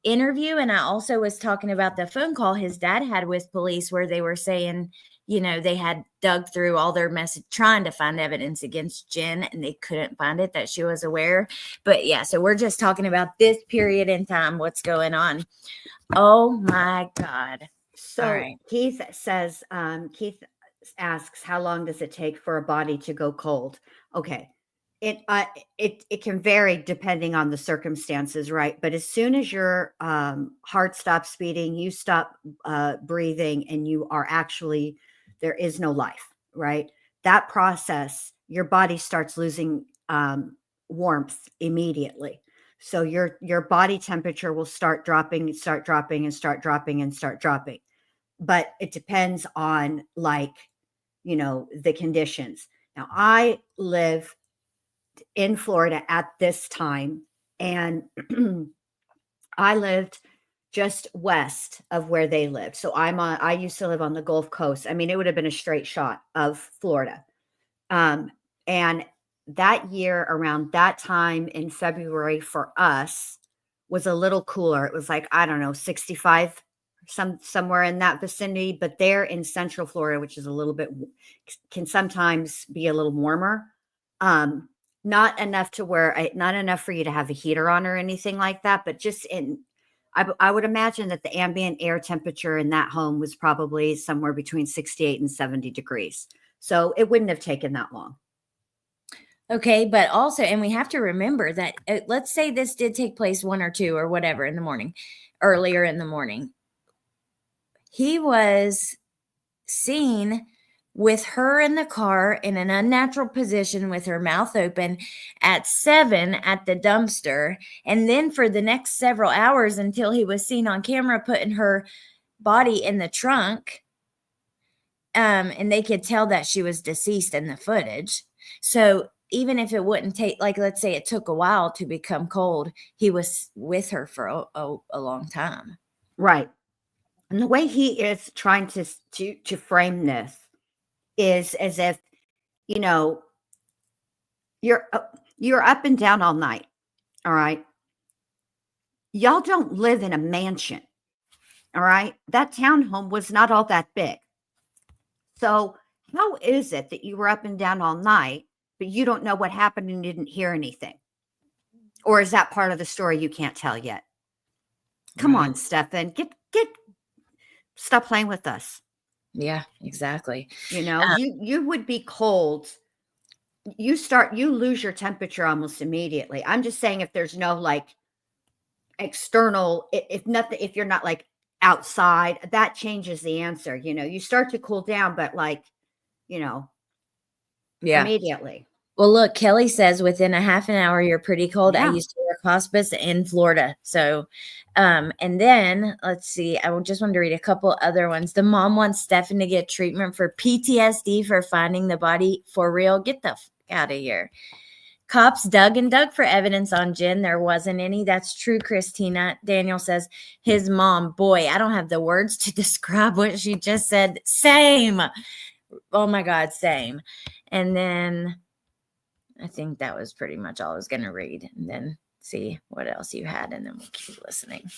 interview, and I also was talking about the phone call his dad had with police where they were saying, they had dug through all their message trying to find evidence against Jen, and they couldn't find it, that she was aware. But yeah, so we're just talking about this period in time, what's going on. Oh my God. So All right. Keith says, Keith asks, how long does it take for a body to go cold? Okay. It can vary depending on the circumstances, right? But as soon as your heart stops beating, you stop breathing, and you are actually, there is no life, right? That process, your body starts losing warmth immediately. So your body temperature will start dropping. But it depends on, the conditions. Now, I live in Florida at this time, and I lived just west of where they lived. So I used to live on the Gulf Coast. It would have been a straight shot of Florida. And that year, around that time in February, for us, was a little cooler. It was like, I don't know, 65, somewhere in that vicinity. But there in Central Florida, which is a little bit, can sometimes be a little warmer. Not enough for you to have a heater on or anything like that, but just I would imagine that the ambient air temperature in that home was probably somewhere between 68 and 70 degrees. So it wouldn't have taken that long. Okay, but also, and we have to remember that, let's say this did take place 1 or 2 or whatever in the morning, earlier in the morning. He was seen with her in the car in an unnatural position with her mouth open at 7 at the dumpster. And then for the next several hours until he was seen on camera putting her body in the trunk. And they could tell that she was deceased in the footage. So even if it wouldn't take, like, let's say it took a while to become cold, he was with her for a long time. Right. And the way he is trying to frame this is as if, you're up and down all night. All right. Y'all don't live in a mansion. All right. That townhome was not all that big. So how is it that you were up and down all night, but you don't know what happened and didn't hear anything? Or is that part of the story you can't tell yet? Come on, Stephan, stop playing with us. Yeah, exactly. You would be cold you lose your temperature almost immediately. I'm just saying if there's no like external, if you're not like outside, that changes the answer. You start to cool down, but like, Yeah. immediately. Well, look, Kelly says within a half an hour, you're pretty cold. I Yeah. used to work hospice in Florida. So, and then let's see, I just wanted to read a couple other ones. The mom wants Stephan to get treatment for PTSD for finding the body for real. Get the fuck out of here. Cops dug and dug for evidence on Jen. There wasn't any. That's true, Christina. Daniel says his mom, boy, I don't have the words to describe what she just said. Same. Oh my God, same. And then I think that was pretty much all I was going to read, and then see what else you had, and then we'll keep listening.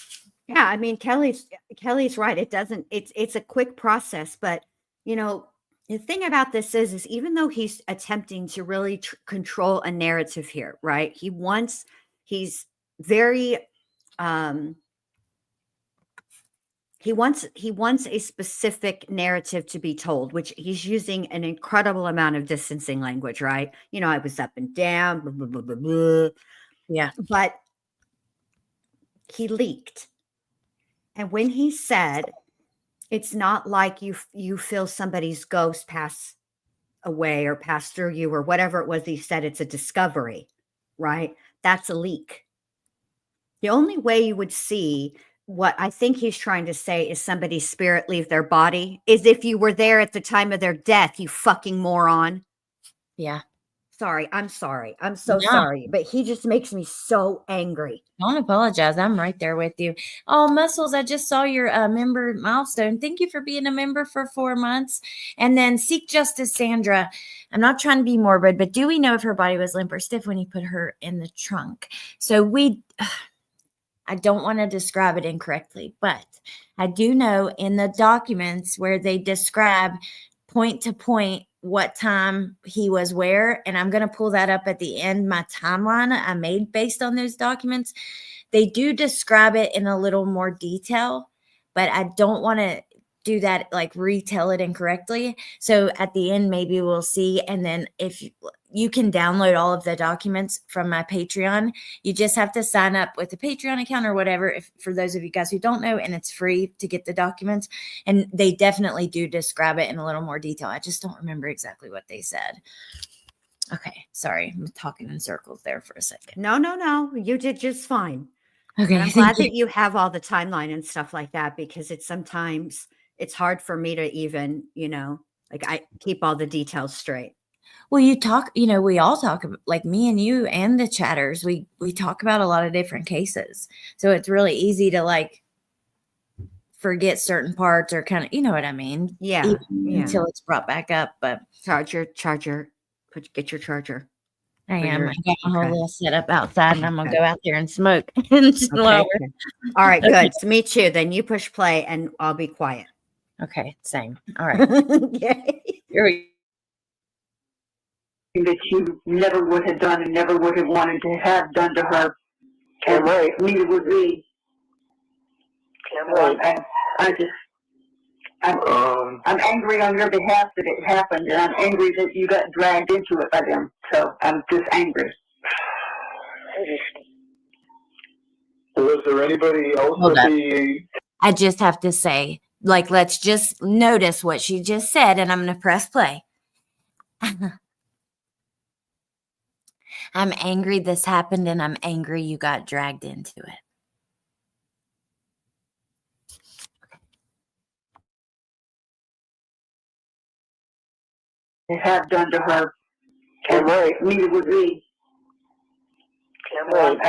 Yeah, I mean, Kelly's right. It's a quick process, but the thing about this is even though he's attempting to really control a narrative here, right? He's very, he wants a specific narrative to be told, which he's using an incredible amount of distancing language, right? I was up and down, blah, blah, blah, blah, blah. Yeah. But he leaked. And when he said, it's not like you feel somebody's ghost pass away or pass through you or whatever it was he said, it's a discovery, right? That's a leak. The only way you would see what I think he's trying to say is somebody's spirit leave their body is if you were there at the time of their death, you fucking moron. Yeah. Sorry. I'm sorry. I'm so sorry. But he just makes me so angry. Don't apologize. I'm right there with you. Oh, Muscles, I just saw your member milestone. Thank you for being a member for 4 months. And then Seek Justice Sandra. I'm not trying to be morbid, but do we know if her body was limp or stiff when he put her in the trunk? So I don't want to describe it incorrectly, but I do know in the documents where they describe point to point what time he was where, and I'm going to pull that up at the end, my timeline I made based on those documents. They do describe it in a little more detail, but I don't want to do that, like retell it incorrectly. So at the end, maybe we'll see. And then if you can download all of the documents from my Patreon, you just have to sign up with a Patreon account or whatever. For those of you guys who don't know, and it's free to get the documents, and they definitely do describe it in a little more detail. I just don't remember exactly what they said. Okay. Sorry. I'm talking in circles there for a second. No. You did just fine. Okay. And I'm glad that you have all the timeline and stuff like that, because sometimes it's hard for me to even, like I keep all the details straight. Well, we all talk about, like me and you and the chatters, we talk about a lot of different cases. So it's really easy to like forget certain parts or kind of, you know what I mean? Yeah. Until it's brought back up. But get your charger. I am. your- I got my okay. whole little setup outside, and I'm gonna Okay. go out there and smoke. Okay. All right, good. So me too. Then you push play and I'll be quiet. Okay, same. All right. Yay. Here we That you never would have done and never would have wanted to have done to her. And neither would we. I'm angry on your behalf that it happened, and I'm angry that you got dragged into it by them. So I'm just angry. Was there anybody else Hold at up. the... I just have to say, like, let's just notice what she just said, and I'm going to press play. I'm angry this happened, and I'm angry you got dragged into it. They have done to her. And neither would we. I'm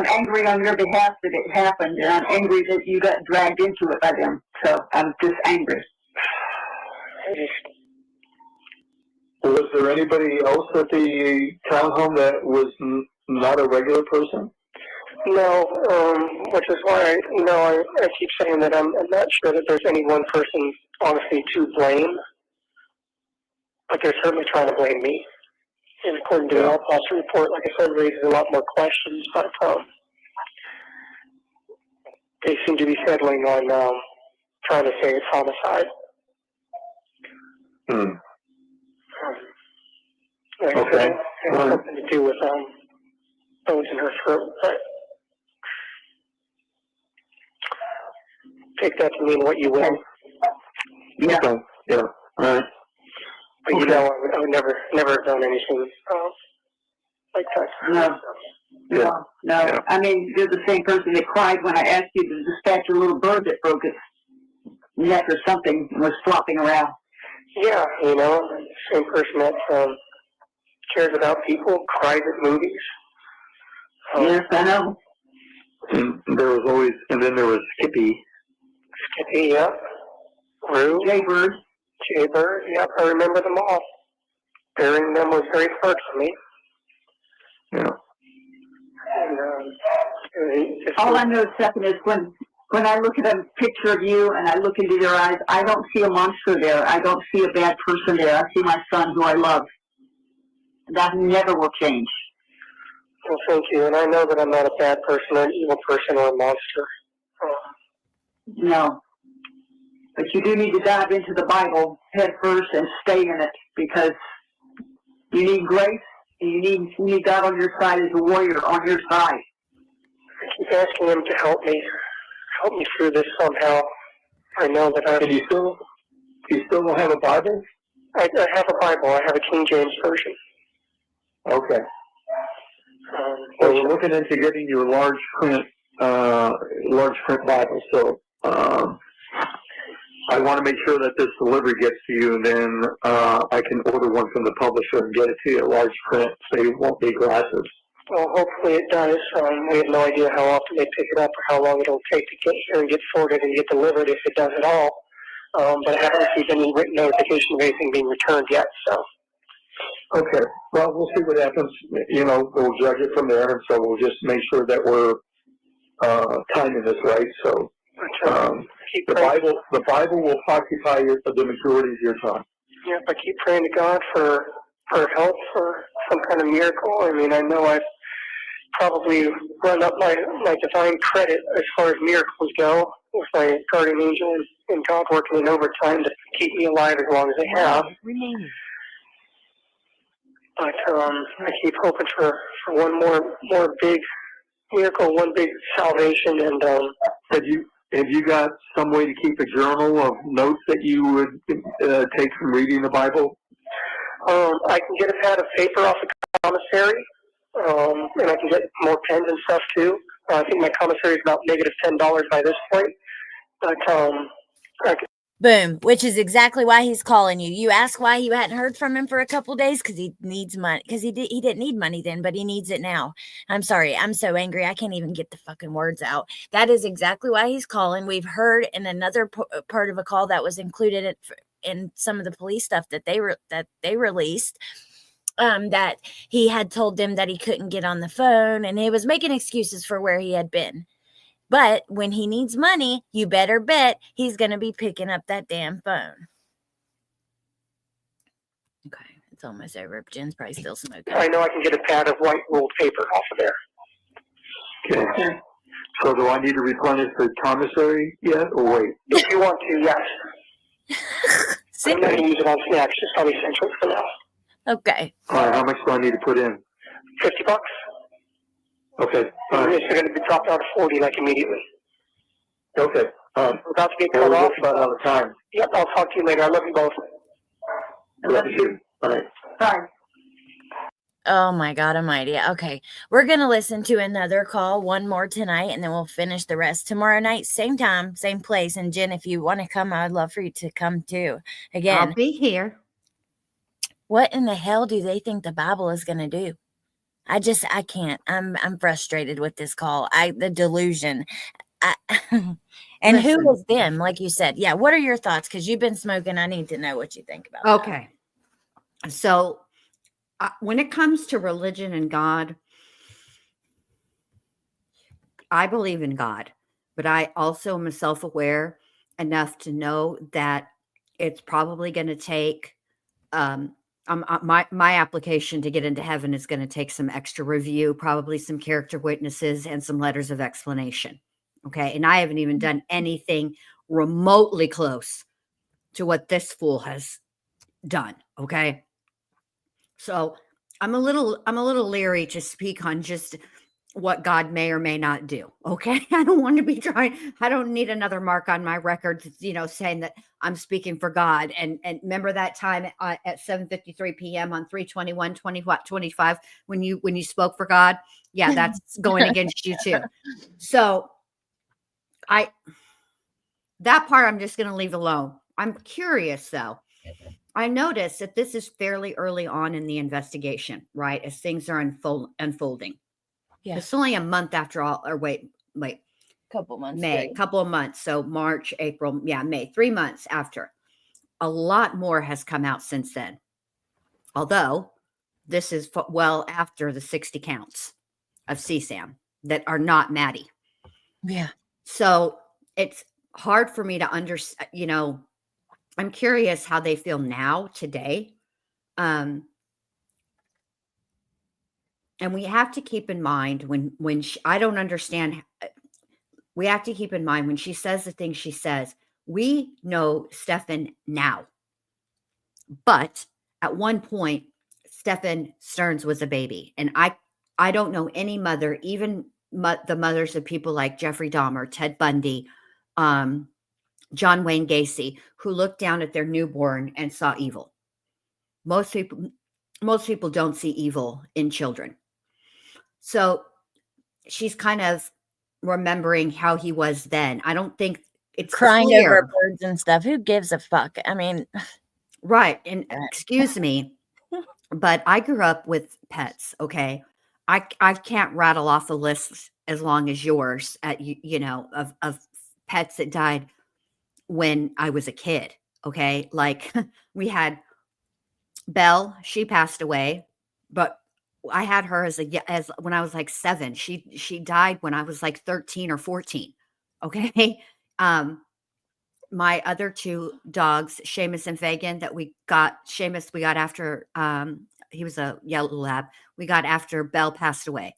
angry on your behalf that it happened, and I'm angry that you got dragged into it by them. So I'm just angry. Was there anybody else at the townhome that was not a regular person? No, which is why I keep saying that I'm not sure that there's any one person, honestly, to blame. But they're certainly trying to blame me. And according to the autopsy report, like I said, raises a lot more questions, but they seem to be settling on trying to say it's homicide. Like I said, it has something to do with bones in her throat. But take that to mean what you will. Yeah. Okay. Yeah. All right. But you know, I would never have done anything like that. No. Yeah. No. Yeah. I mean, you're the same person that cried when I asked you to dispatch a little bird that broke its neck or something and was flopping around. Yeah, you know, same person that cares about people, cries at movies. Yes, I know. And there was always, and then there was Skippy. Skippy, yeah. Rue. Jaybird. Jaybird, yep, I remember them all. Burying them was very hard for me. Yeah. And, All I know, Stephan, is when I look at a picture of you and I look into your eyes, I don't see a monster there. I don't see a bad person there. I see my son who I love. That never will change. well, thank you. And I know that I'm not a bad person or an evil person or a monster. No. But you do need to dive into the Bible head first and stay in it, because you need grace and you need God on your side as a warrior on your side. I keep asking him to help me through this somehow. I know that And you still don't have a Bible? I have a Bible. I have a King James version. Okay. So we're looking into getting your large print Bible. So I want to make sure that this delivery gets to you, and then I can order one from the publisher and get it to you large print, so you won't need glasses. Well, hopefully it does. We have no idea how often they pick it up or how long it'll take to get here and get sorted and get delivered, if it does at all. But I haven't received any written notification of anything being returned yet. So. Okay. Well, we'll see what happens. You know, we'll judge it from there, and so we'll just make sure that we're timing this right. So the Bible will occupy the majority of your time. Yeah, I keep praying to God for help, for some kind of miracle. I mean, I know I've probably run up my divine credit as far as miracles go, with my guardian angel and God working in overtime to keep me alive as long as they have. Remaining. But I keep hoping for one more big miracle, one big salvation. And have you got some way to keep a journal of notes that you would take from reading the Bible? I can get a pad of paper off the commissary, and I can get more pens and stuff too. I think my commissary is about -$10 by this point. But I can. Boom, which is exactly why he's calling you. You ask why you hadn't heard from him for a couple days, because he needs money. Because he didn't need money then, but he needs it now. I'm sorry. I'm so angry. I can't even get the fucking words out. That is exactly why he's calling. We've heard in another part of a call that was included in some of the police stuff that they released, that he had told them that he couldn't get on the phone, and he was making excuses for where he had been. But when he needs money, you better bet he's going to be picking up that damn phone. Okay, it's almost over. Jen's probably still smoking. I know I can get a pad of white ruled paper off of there. Okay. So do I need to replenish the commissary yet, or wait? If you want to, yes. I'm not going to use it on snacks, just on essentials for now. Okay. All right, how much do I need to put in? $50. Okay. It's going to be dropped down to 40 like immediately. Okay. We're about to get cut off. About out of time. Yep, I'll talk to you later. I love you both. Love you. All right. Bye. Oh my God almighty. Okay. We're going to listen to another call, one more tonight, and then we'll finish the rest tomorrow night, same time, same place. And Jen, if you want to come, I'd love for you to come too. Again. I'll be here. What in the hell do they think the Bible is going to do? I can't. I'm frustrated with this call. The delusion. And listen, who is them? Like you said, yeah. What are your thoughts? Because you've been smoking. I need to know what you think about Okay. So when it comes to religion and God, I believe in God, but I also am self-aware enough to know that it's probably going to take my application to get into heaven is going to take some extra review, probably some character witnesses and some letters of explanation. Okay. And I haven't even done anything remotely close to what this fool has done. Okay. So I'm a little leery to speak on just what God may or may not do. Okay. I don't want to be I don't need another mark on my record, saying that I'm speaking for God. And remember that time at 7:53 p.m. on 3/21/25 when you spoke for God. Yeah, that's going against you too. So that part I'm just going to leave alone. I'm curious though. I noticed that this is fairly early on in the investigation, right? As things are unfolding. Yeah. It's only a month after all, or wait, Couple months. May, couple of months. So March, April, May, 3 months after. A lot more has come out since then. Although this is well after the 60 counts of CSAM that are not Maddie. Yeah. So it's hard for me to understand, I'm curious how they feel now today. And we have to keep in mind when I don't understand, we have to keep in mind when she says the things she says, we know Stephan now. But at one point, Stephan Stearns was a baby. And I don't know any mother, even the mothers of people like Jeffrey Dahmer, Ted Bundy, John Wayne Gacy, who looked down at their newborn and saw evil. Most people don't see evil in children. So she's kind of remembering how he was then. I don't think it's Crying clear. over birds and stuff. Who gives a fuck? I mean, right. And excuse me, but I grew up with pets. Okay. I can't rattle off a list as long as yours of pets that died when I was a kid. Okay. Like we had Belle, she passed away, but I had her as when I was like 7. She died when I was like 13 or 14. Okay. My other 2 dogs, Seamus and Fagin, that we got after he was a yellow lab. We got after Belle passed away.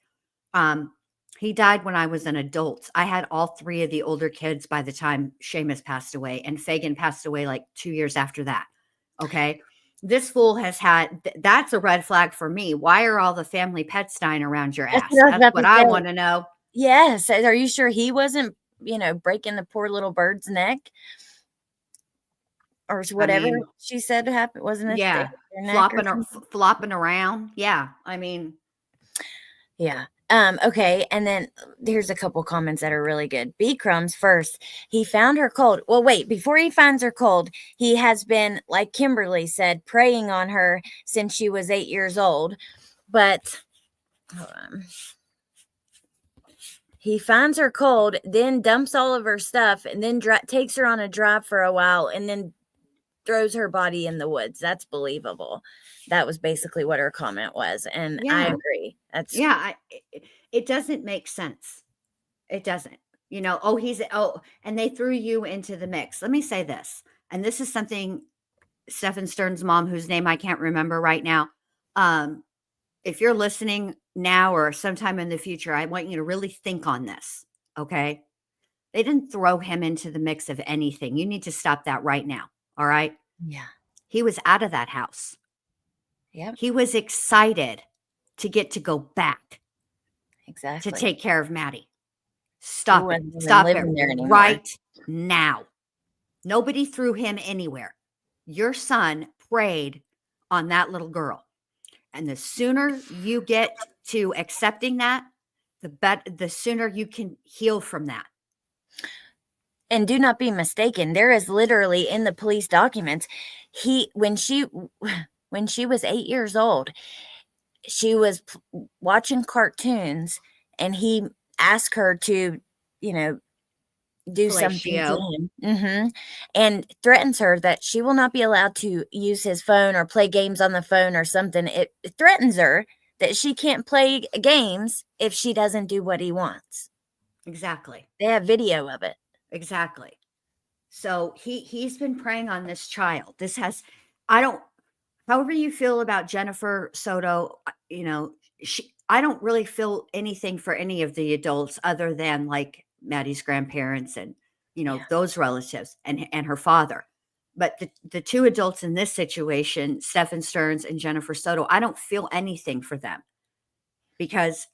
He died when I was an adult. I had all 3 of the older kids by the time Seamus passed away, and Fagin passed away like 2 years after that. Okay. This fool has that's a red flag for me. Why are all the family pets dying around your ass? That's what I want to know. Yes. Are you sure he wasn't, breaking the poor little bird's neck? Or whatever she said happened, wasn't it? Yeah. Flopping around. Yeah. I mean. Yeah. Okay. And then here's a couple comments that are really good. B Crumbs first. He found her cold. Well, wait, before he finds her cold, he has been, like Kimberly said, preying on her since she was 8 years old. But hold on. He finds her cold, then dumps all of her stuff, and then takes her on a drive for a while, and then throws her body in the woods. That's believable. That was basically what her comment was. And I agree. It doesn't make sense. It doesn't, and they threw you into the mix. Let me say this. And this is something Stephan Stearns' mom, whose name I can't remember right now. If you're listening now or sometime in the future, I want you to really think on this. Okay. They didn't throw him into the mix of anything. You need to stop that right now. All right. Yeah. He was out of that house. Yeah. He was excited to get to go back. Exactly. To take care of Maddie. Stop it. Stop it right now. Nobody threw him anywhere. Your son preyed on that little girl. And the sooner you get to accepting that, the sooner you can heal from that. And do not be mistaken. There is literally in the police documents, when she was 8 years old, she was watching cartoons, and he asked her to, do something, and threatens her that she will not be allowed to use his phone or play games on the phone or something. It threatens her that she can't play games if she doesn't do what he wants. Exactly. They have video of it. Exactly. So he's been preying on this child. However you feel about Jennifer Soto, I don't really feel anything for any of the adults other than like Maddie's grandparents and, those relatives and her father. But the two adults in this situation, Stephan Stearns and Jennifer Soto, I don't feel anything for them because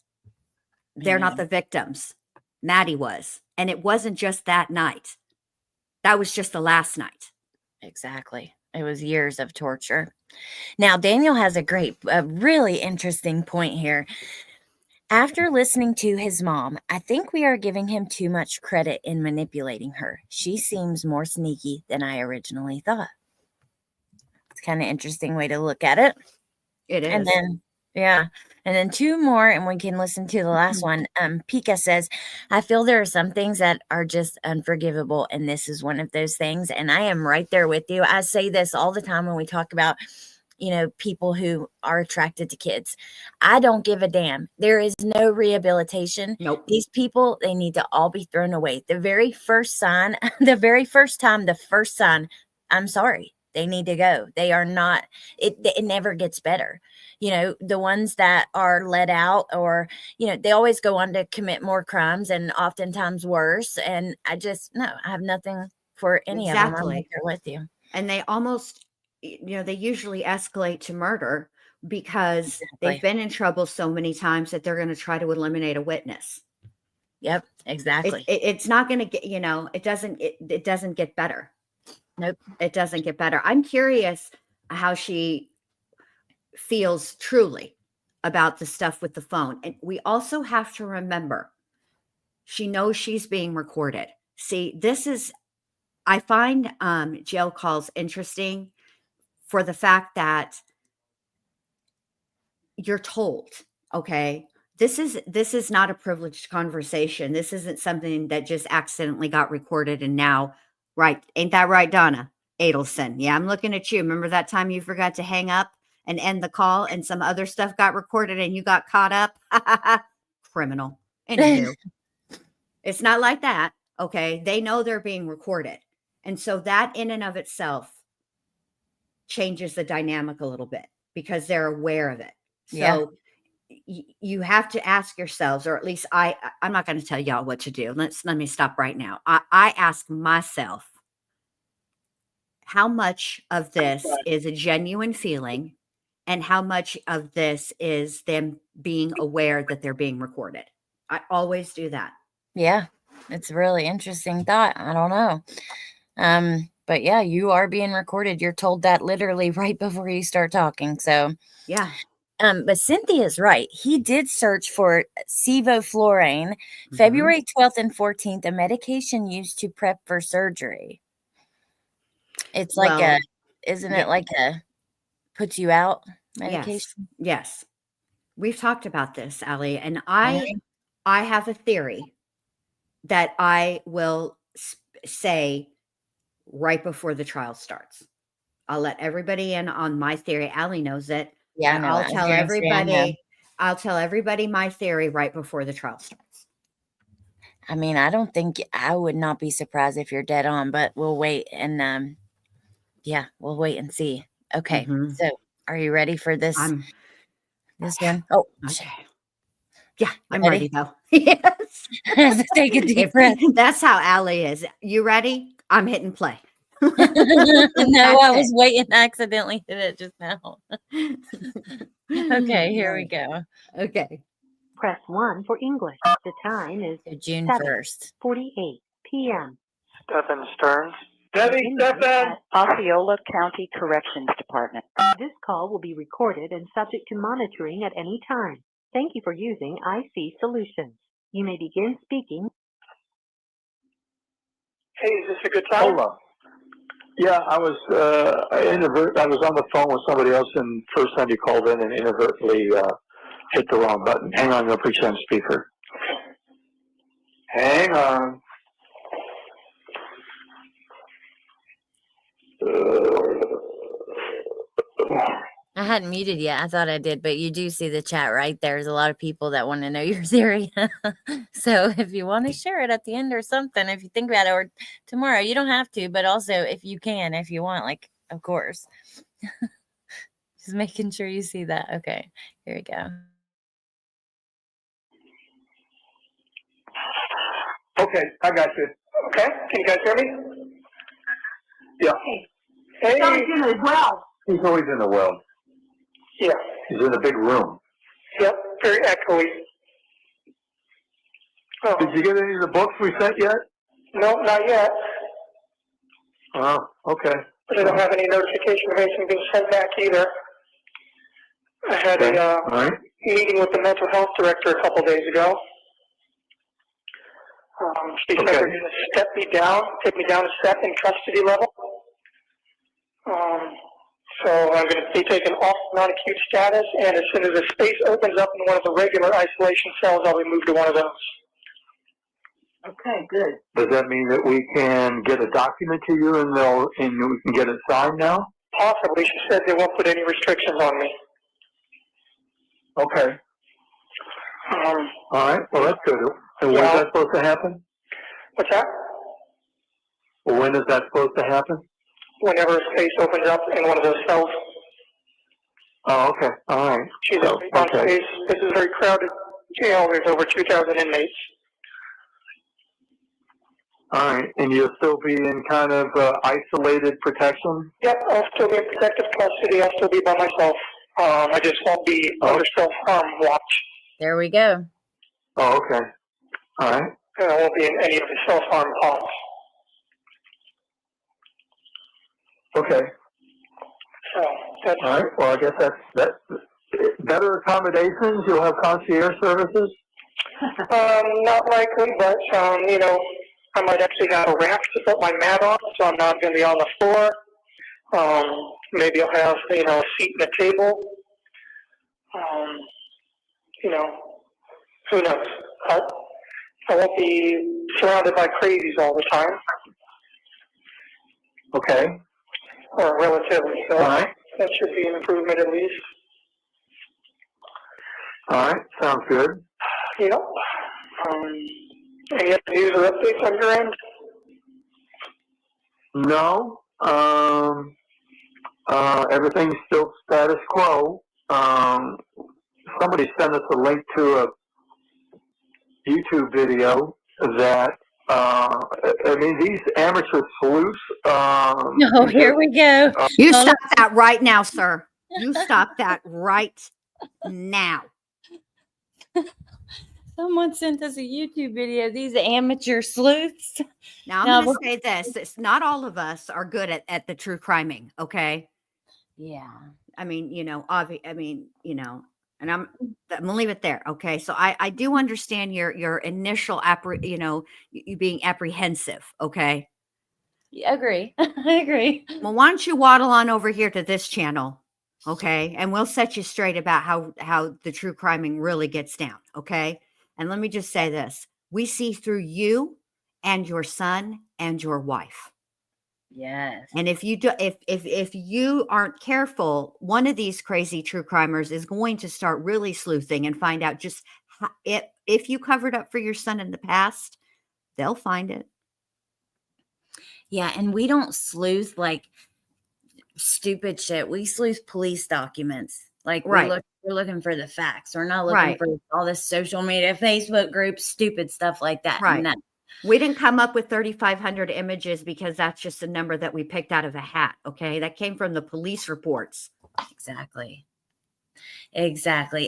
they're not the victims. Maddie was. And it wasn't just that night. That was just the last night. Exactly. It was years of torture. Now, Daniel has a really interesting point here. After listening to his mom, I think we are giving him too much credit in manipulating her. She seems more sneaky than I originally thought. It's kind of interesting way to look at it. It is. And then, yeah. And then two more, and we can listen to the last one. Pika says, I feel there are some things that are just unforgivable, and this is one of those things. And I am right there with you. I say this all the time when we talk about, people who are attracted to kids. I don't give a damn. There is no rehabilitation. Nope. These people, they need to all be thrown away. The very first sign, the first sign, I'm sorry. They need to go. They are not, it never gets better. The ones that are let out or, they always go on to commit more crimes and oftentimes worse. And I have nothing for any of them. I'm right there with you. And they almost, they usually escalate to murder because they've been in trouble so many times that they're going to try to eliminate a witness. Yep, exactly. It's not going to get, it doesn't get better. Nope. It doesn't get better. I'm curious how she feels truly about the stuff with the phone. And we also have to remember, she knows she's being recorded. See, I find jail calls interesting for the fact that you're told, okay, this is not a privileged conversation. This isn't something that just accidentally got recorded and now, right? Ain't that right, Donna Adelson? Yeah, I'm looking at you. Remember that time you forgot to hang up and end the call and some other stuff got recorded and you got caught up? Criminal. Anywho, it's not like that. Okay. They know they're being recorded. And so that in and of itself changes the dynamic a little bit because they're aware of it. So you have to ask yourselves, or at least I'm not going to tell y'all what to do. Let me stop right now. I ask myself, how much of this is a genuine feeling and how much of this is them being aware that they're being recorded? I always do that. Yeah, it's a really interesting thought. I don't know. But yeah, you are being recorded. You're told that literally right before you start talking. So yeah. But Cynthia's right. He did search for sevoflurane, February 12th and 14th, a medication used to prep for surgery. It's like isn't it like a puts you out medication? Yes. We've talked about this, Allie, and I have a theory that I will say right before the trial starts. I'll let everybody in on my theory. Allie knows it. Yeah, I know. I'll tell everybody. I'll tell everybody my theory right before the trial starts. I mean, I would not be surprised if you're dead on, but we'll wait and we'll wait and see. Okay. So are you ready for this? This one? Oh, okay. Yeah, I'm ready though. Yes. Take a deep breath. That's how Allie is. You ready? I'm hitting play. No, I was waiting. I accidentally hit it just now. Okay, here we go. Okay. Press 1 for English. The time is June 1st. 7:48 p.m. Stephan Stearns. Debbie, Stephan! Osceola County Corrections Department. This call will be recorded and subject to monitoring at any time. Thank you for using IC Solutions. You may begin speaking. Hey, is this a good time? Hold on. Yeah, I was on the phone with somebody else, and first time you called in and inadvertently hit the wrong button. Hang on, I'm going to put you on speaker. Hang on. I hadn't muted yet. I thought I did, but you do see the chat right there. There's a lot of people that want to know your theory. So if you want to share it at the end or something, if you think about it, or tomorrow, you don't have to, but also if you can, if you want, like, of course. Just making sure you see that. Okay, here we go. Okay, I got you. Okay, can you guys hear me? Yeah. Hey. Somebody's in as well. He's always in the well. Yeah. He's in a big room. Yep. Very echoey. Oh. Did you get any of the books we sent yet? No, not yet. Oh, okay. But I don't have any notification of anything being sent back either. I had Okay. a All right. meeting with the mental health director a couple days ago. She said Okay. they're going to step me down, take me down a step in custody level. So I'm going to be taken off non-acute status, and as soon as the space opens up in one of the regular isolation cells, I'll be moved to one of those. Okay, good. Does that mean that we can get a document to you and we can get it signed now? Possibly. She said they won't put any restrictions on me. Okay. All right. Well, that's good. And when's that supposed to happen? What's that? Well, when is that supposed to happen? Whenever a space opens up in one of those cells. Oh, okay. All right. She's on space. This is a very crowded jail. There's over 2,000 inmates. All right. And you'll still be in kind of isolated protection? Yep, I'll still be in protective custody. I'll still be by myself. I just won't be under self-harm watch. There we go. Oh, okay. All right. And I won't be in any of the self-harm pods. Okay. So that's all right. Well, I guess that's better accommodations. You'll have concierge services. not likely, but you know, I might actually have a rack to put my mat on, so I'm not going to be on the floor. Maybe I'll have a seat and a table. You know, who knows? I won't be surrounded by crazies all the time. Okay. Or relatively, so all right. That should be an improvement at least. All right, sounds good. Yep. Any other news or updates on your end? No. Everything's still status quo. Somebody sent us a link to a YouTube video that I mean, these amateur sleuths. Oh, here we go. You stop that right now, sir. You stop that right now. Someone sent us a YouTube video. These amateur sleuths. Now, I'm going to say this. It's not all of us are good at the true criming, okay? Yeah. I mean, and I'm going to leave it there, okay? So I do understand your initial, you being apprehensive, okay? Yeah, agree. I agree. Well, why don't you waddle on over here to this channel, okay? And we'll set you straight about how the true criming really gets down, okay? And let me just say this. We see through you and your son and your wife. Yes. And if you aren't careful, one of these crazy true crimers is going to start really sleuthing and find out just if you covered up for your son in the past, they'll find it. Yeah, and we don't sleuth like stupid shit. We sleuth police documents. Like we're looking for the facts. We're not looking for all this social media, Facebook groups, stupid stuff like that. Right. No. We didn't come up with 3,500 images because that's just a number that we picked out of a hat. Okay. That came from the police reports. Exactly.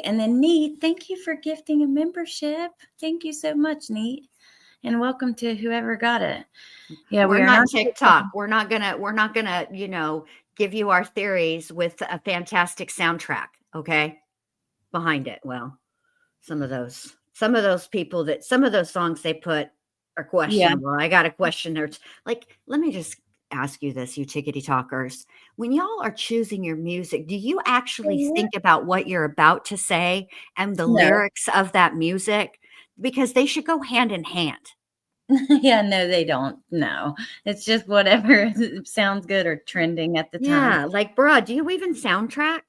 And then Neat, thank you for gifting a membership. Thank you so much, Neat. And welcome to whoever got it. Yeah, we're not TikTok. We're not gonna, give you our theories with a fantastic soundtrack. Okay. Behind it. Well, some of those people some of those songs they put are questionable. Yeah. I got a question there. Like, let me just ask you this, you tickety talkers. When y'all are choosing your music, do you actually think about what you're about to say and the lyrics of that music? Because they should go hand in hand. Yeah, no, they don't. No, it's just whatever sounds good or trending at the time. Yeah, like, bruh, do you even soundtrack?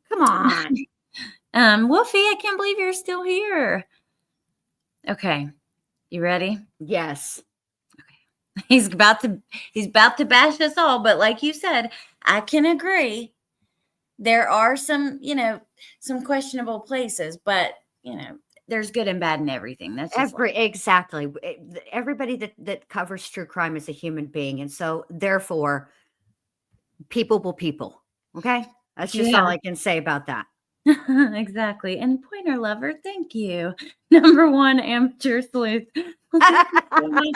Come on. Wolfie, I can't believe you're still here. Okay. You ready? Yes. Okay. He's about to bash us all, but like you said, I can agree. There are some questionable places, but there's good and bad in everything. That's exactly. Everybody that covers true crime is a human being, and so therefore people will people. Okay. That's just all I can say about that. Exactly. And pointer lover, thank you. Number one amateur sleuth. Well, thank you so much.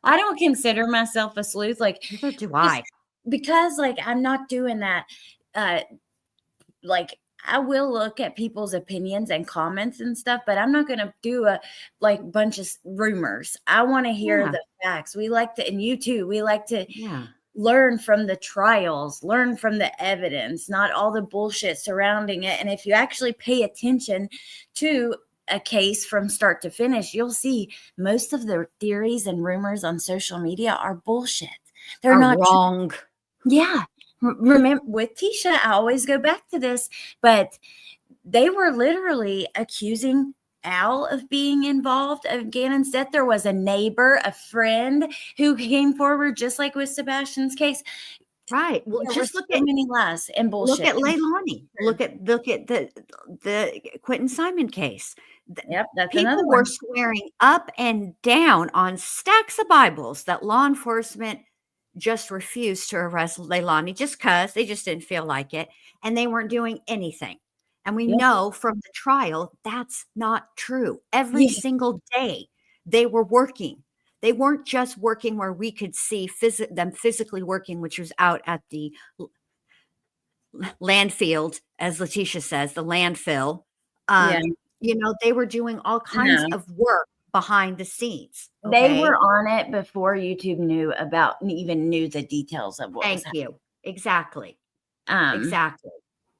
I don't consider myself a sleuth, like Neither do I. because like I'm not doing that. Like I will look at people's opinions and comments and stuff, but I'm not going to do a like bunch of rumors. I want to hear the facts. We like to, and you too, we like to learn from the trials, learn from the evidence, not all the bullshit surrounding it. And if you actually pay attention to a case from start to finish, you'll see most of the theories and rumors on social media are bullshit. They're not wrong. Yeah. Remember with Tisha, I always go back to this, but they were literally accusing Al of being involved of Gannon's death. There was a neighbor, a friend who came forward, just like with Sebastian's case. Right. Well, there just were look so at many lies and bullshit. Look at Leilani. Look at the Quentin Simon case. Yep, that's People another were one. swearing up and down on stacks of Bibles that law enforcement just refused to arrest Leilani just because they just didn't feel like it, and they weren't doing anything. And we know from the trial that's not true. Every single day they were working. They weren't just working where we could see them physically working, which was out at the landfill, as Letitia says, the landfill. They were doing all kinds of work behind the scenes. Okay? They were on it before YouTube even knew the details of what was happening. Thank you. Exactly. Exactly.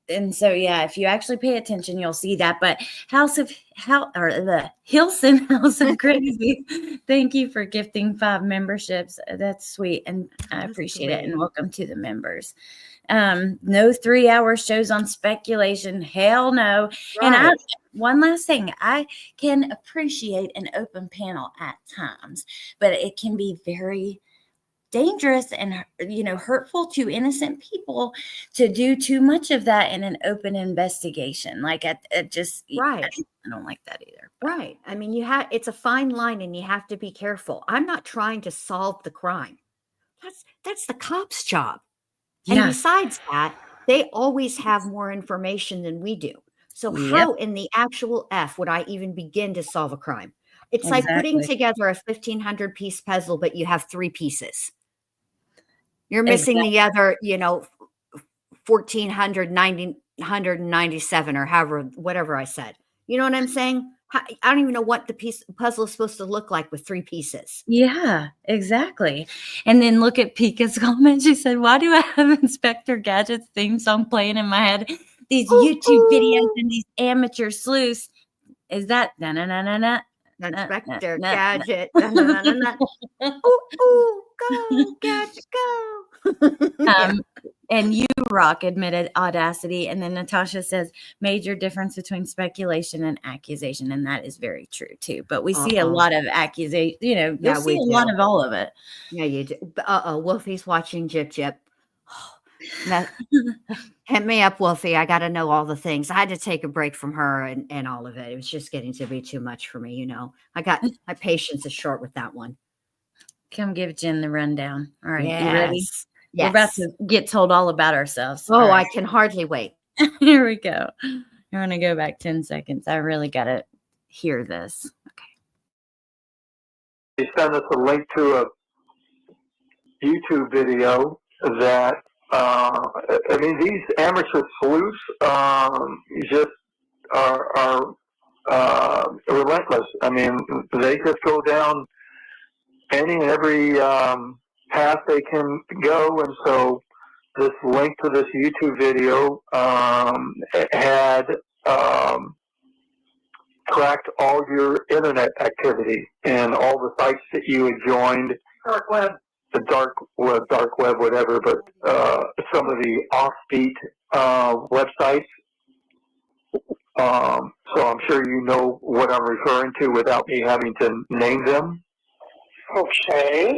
And so, if you actually pay attention, you'll see that. But the Hilson House of Crazy, thank you for gifting 5 memberships. That's sweet. And I appreciate it. And welcome to the members. No 3-hour shows on speculation. Hell no. Right. And one last thing, I can appreciate an open panel at times, but it can be very dangerous and hurtful to innocent people to do too much of that in an open investigation. Like I don't like that either. But. Right. I mean, it's a fine line and you have to be careful. I'm not trying to solve the crime. That's the cop's job. And besides that, they always have more information than we do. So how in the actual F would I even begin to solve a crime? It's like putting together a 1,500 piece puzzle, but you have 3 pieces. You're missing the other, 1,497 or whatever I said. You know what I'm saying? I don't even know what the puzzle is supposed to look like with 3 pieces. Yeah, exactly. And then look at Pika's comment. She said, "Why do I have Inspector Gadget's theme song playing in my head? These YouTube videos and these amateur sleuths." Is that na-na-na-na-na? Inspector Gadget. Ooh, go, Gadget, go. And you rock admitted Audacity. And then Natasha says major difference between speculation and accusation. And that is very true too. But we see a lot of accusation, you'll see a lot of all of it. Yeah, you do. Wolfie's watching Jip Jip. Hit me up, Wolfie. I got to know all the things. I had to take a break from her and all of it. It was just getting to be too much for me. My patience is short with that one. Come give Jen the rundown. All right. Yes. You ready? Yes. We're about to get told all about ourselves. Oh, right. I can hardly wait. Here we go. I'm going to go back 10 seconds. I really got to hear this. Okay. They sent us a link to a YouTube video that, these amateur sleuths just are relentless. I mean, they just go down any and every path they can go, and so this link to this YouTube video had tracked all your internet activity and all the sites that you had joined. Dark web. The dark web, whatever, but some of the offbeat websites. So I'm sure you know what I'm referring to without me having to name them. Okay.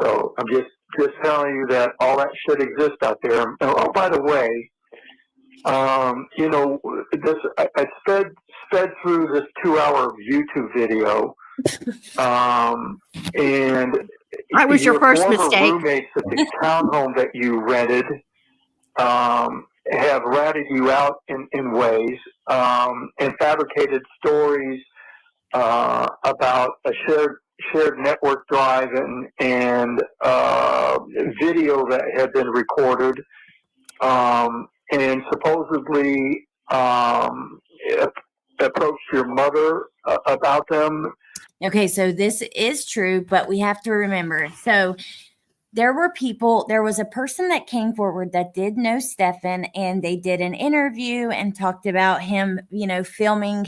So I'm just telling you that all that shit exists out there. And, oh, by the way, I sped through this 2-hour YouTube video, and That was your first former mistake. roommates at the townhome that you rented have ratted you out in ways and fabricated stories about a shared network drive and video that had been recorded and supposedly approached your mother about them. Okay, so this is true, but we have to remember. So there was a person that came forward that did know Stephan, and they did an interview and talked about him, filming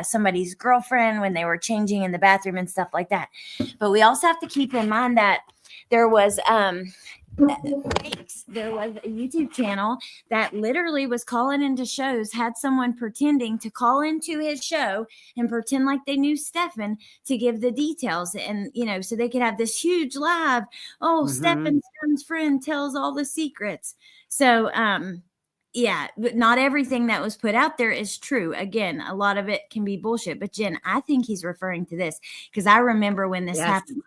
somebody's girlfriend when they were changing in the bathroom and stuff like that. But we also have to keep in mind that there was fakes. There was a YouTube channel that literally was calling into shows, had someone pretending to call into his show and pretend like they knew Stephan to give the details, and so they could have this huge live. Oh, Stephan's friend tells all the secrets. So yeah, but not everything that was put out there is true. Again, a lot of it can be bullshit. But Jen, I think he's referring to this because I remember when this happened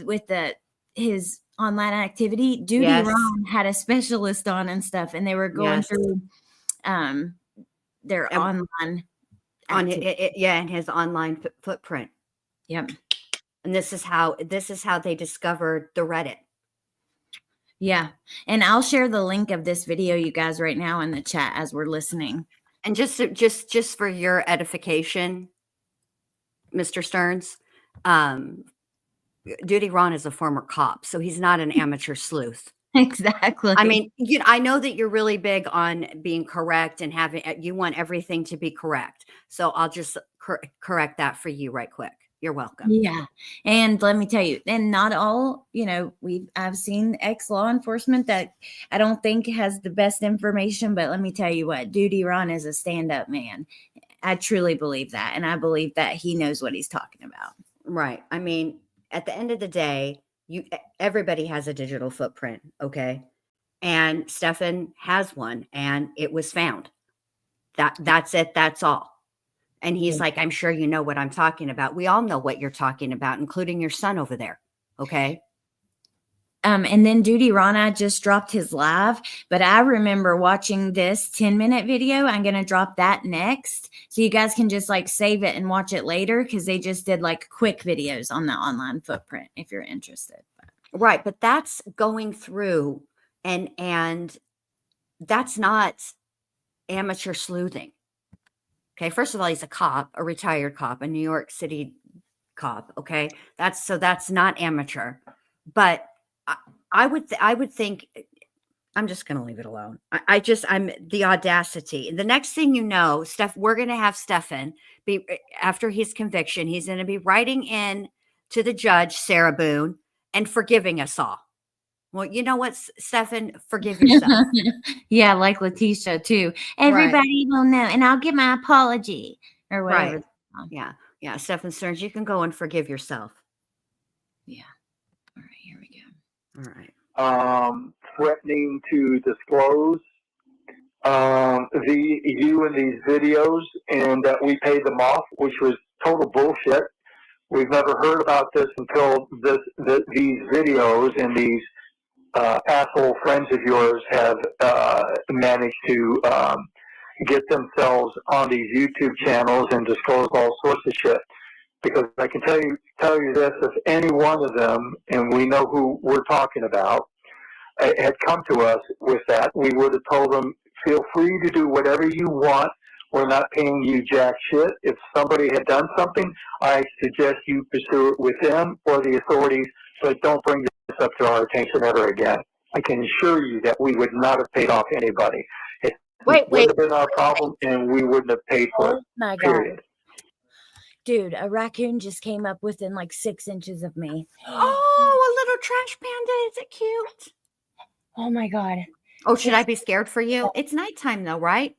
with his online activity. Duty Ron had a specialist on and stuff, and they were going through their online and his online footprint. Yep. And this is how they discovered the Reddit. Yeah. And I'll share the link of this video, you guys, right now in the chat as we're listening. And just for your edification, Mr. Stearns, Duty Ron is a former cop, so he's not an amateur sleuth. Exactly. I mean, I know that you're really big on being correct and you want everything to be correct. So I'll just correct that for you right quick. You're welcome. Yeah. And let me tell you, and not all, I've seen ex-law enforcement that I don't think has the best information, but let me tell you what, Duty Ron is a stand-up man. I truly believe that. And I believe that he knows what he's talking about. Right. I mean, at the end of the day, everybody has a digital footprint, okay? And Stephan has one, and it was found. That's it. That's all. And he's like, I'm sure you know what I'm talking about. We all know what you're talking about, including your son over there, okay? And then Duty Rana just dropped his live, but I remember watching this 10-minute video. I'm going to drop that next. So you guys can just save it and watch it later because they just did quick videos on the online footprint if you're interested. Right. But that's going through and that's not amateur sleuthing. Okay. First of all, he's a cop, a retired cop, a New York City cop. Okay. That's not amateur, but I would think I'm just going to leave it alone. I'm the audacity. The next thing you know, we're going to have Stephan be, after his conviction, he's going to be writing in to the judge, Sarah Boone, and forgiving us all. Well, you know what, Stephan, forgive yourself. Yeah, like Letitia too. Everybody will know, and I'll give my apology or whatever. Right. Yeah. Stephan Stearns, you can go and forgive yourself. Yeah. All right, here we go. All right. Threatening to disclose you in these videos and that we paid them off, which was total bullshit. We've never heard about this until these videos and these asshole friends of yours have managed to get themselves on these YouTube channels and disclose all sorts of shit. Because I can tell you this, if any one of them, and we know who we're talking about, had come to us with that, we would have told them, feel free to do whatever you want. We're not paying you jack shit. If somebody had done something, I suggest you pursue it with them or the authorities, but don't bring this up to our attention ever again. I can assure you that we would not have paid off anybody. It wouldn't have been our problem, and we wouldn't have paid for it, my God. period. Dude, a raccoon just came up within 6 inches of me. Oh, a little trash panda. Is it cute? Oh my God. Oh, should I be scared for you? It's nighttime though, right?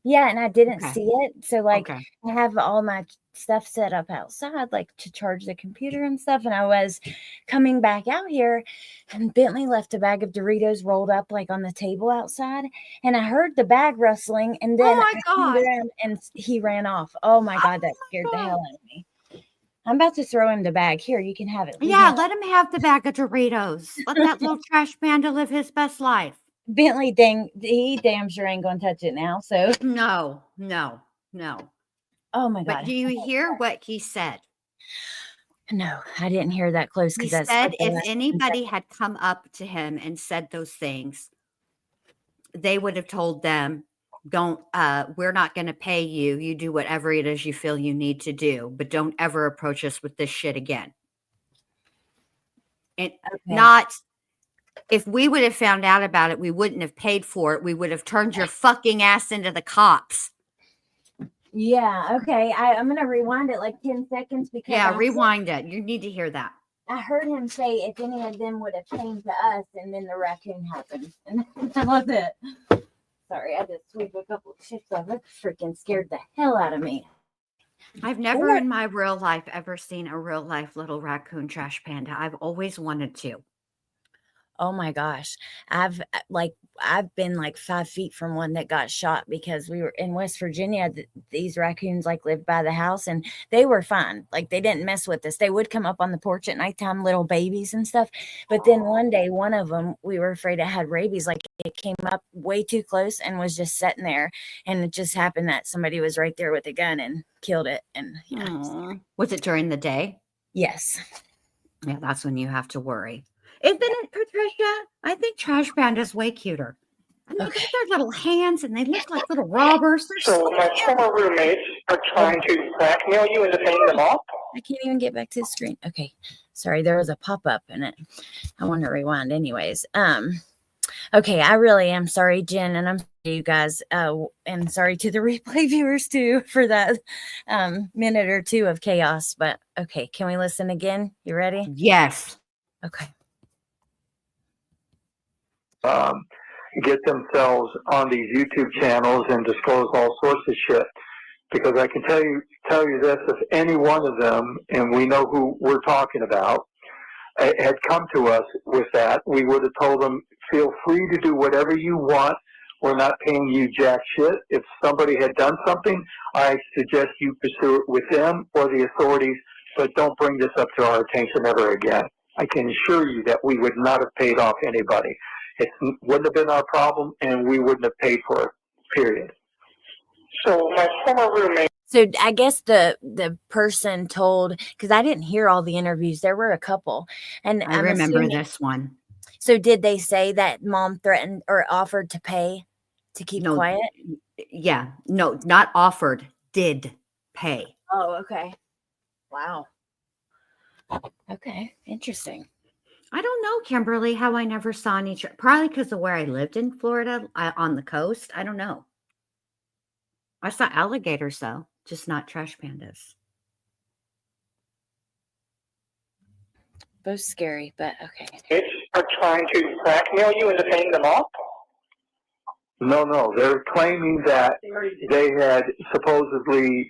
Yeah, and I didn't see it. So I have all my stuff set up outside, to charge the computer and stuff. And I was coming back out here, and Bentley left a bag of Doritos rolled up on the table outside. And I heard the bag rustling, and then I turned around and he ran off. Oh my God, that scared the hell out of me. I'm about to throw him the bag. Here, you can have it. Leave Yeah, me- let him have the bag of Doritos. Let that little trash panda live his best life. Bentley, he damn sure ain't gonna touch it now. So, No. oh my But god, do you hear what he said? no, I didn't hear that close He because that's said like the if last anybody had come up to him and said those things, they would have told them, we're not going to pay you. You do whatever it is you feel you need to do, but don't ever approach us with this shit again. And not, if we would have found out about it, we wouldn't have paid for it. We would have turned your fucking ass into the cops. Yeah, okay. I'm gonna rewind it like 10 seconds because rewind it. You need to hear that. I heard him say if any of them would have came to us, and then the raccoon happened, and that was it. Sorry, I just sweep a couple of shits off. That freaking scared the hell out of me. I've never in my real life ever seen a real life little raccoon trash panda. I've always wanted to. Oh my gosh. I've been like 5 feet from one that got shot because we were in West Virginia. These raccoons like lived by the house and they were fine. Like they didn't mess with us. They would come up on the porch at nighttime, little babies and stuff. But then one day, one of them, we were afraid it had rabies. Like it came up way too close and was just sitting there. And it just happened that somebody was right there with a gun and killed it. And yeah. Was it during the day? Yes. Yeah, that's when you have to worry. Isn't it, Patricia? I think trash pandas way cuter. I mean, look at their little hands, and they look like little robbers. So my former roommates are trying to blackmail you into paying them off? I can't even get back to the screen. Okay. Sorry, there was a pop-up in it. I want to rewind anyways. Okay, I really am sorry, Jen, and I'm sorry, you guys, and sorry to the replay viewers too for that minute or two of chaos. But okay, can we listen again? You ready? Yes. Okay. Get themselves on these YouTube channels and disclose all sorts of shit. Because I can tell you this, if any one of them, and we know who we're talking about, had come to us with that, we would have told them, feel free to do whatever you want. We're not paying you jack shit. If somebody had done something, I suggest you pursue it with them or the authorities, but don't bring this up to our attention ever again. I can assure you that we would not have paid off anybody. It wouldn't have been our problem, and we wouldn't have paid for it, period. So my former roommate. So I guess the person told, because I didn't hear all the interviews. There were a couple. And I remember this one. So did they say that mom threatened or offered to pay to keep quiet? Yeah. No, not offered. Did pay. Oh, okay. Wow. Okay. Interesting. I don't know, Kimberly, how I never saw any. Probably because of where I lived in Florida on the coast. I don't know. I saw alligators, though, just not trash pandas. Both scary, but okay. Kids are trying to blackmail you into paying them off? No. They're claiming that they had supposedly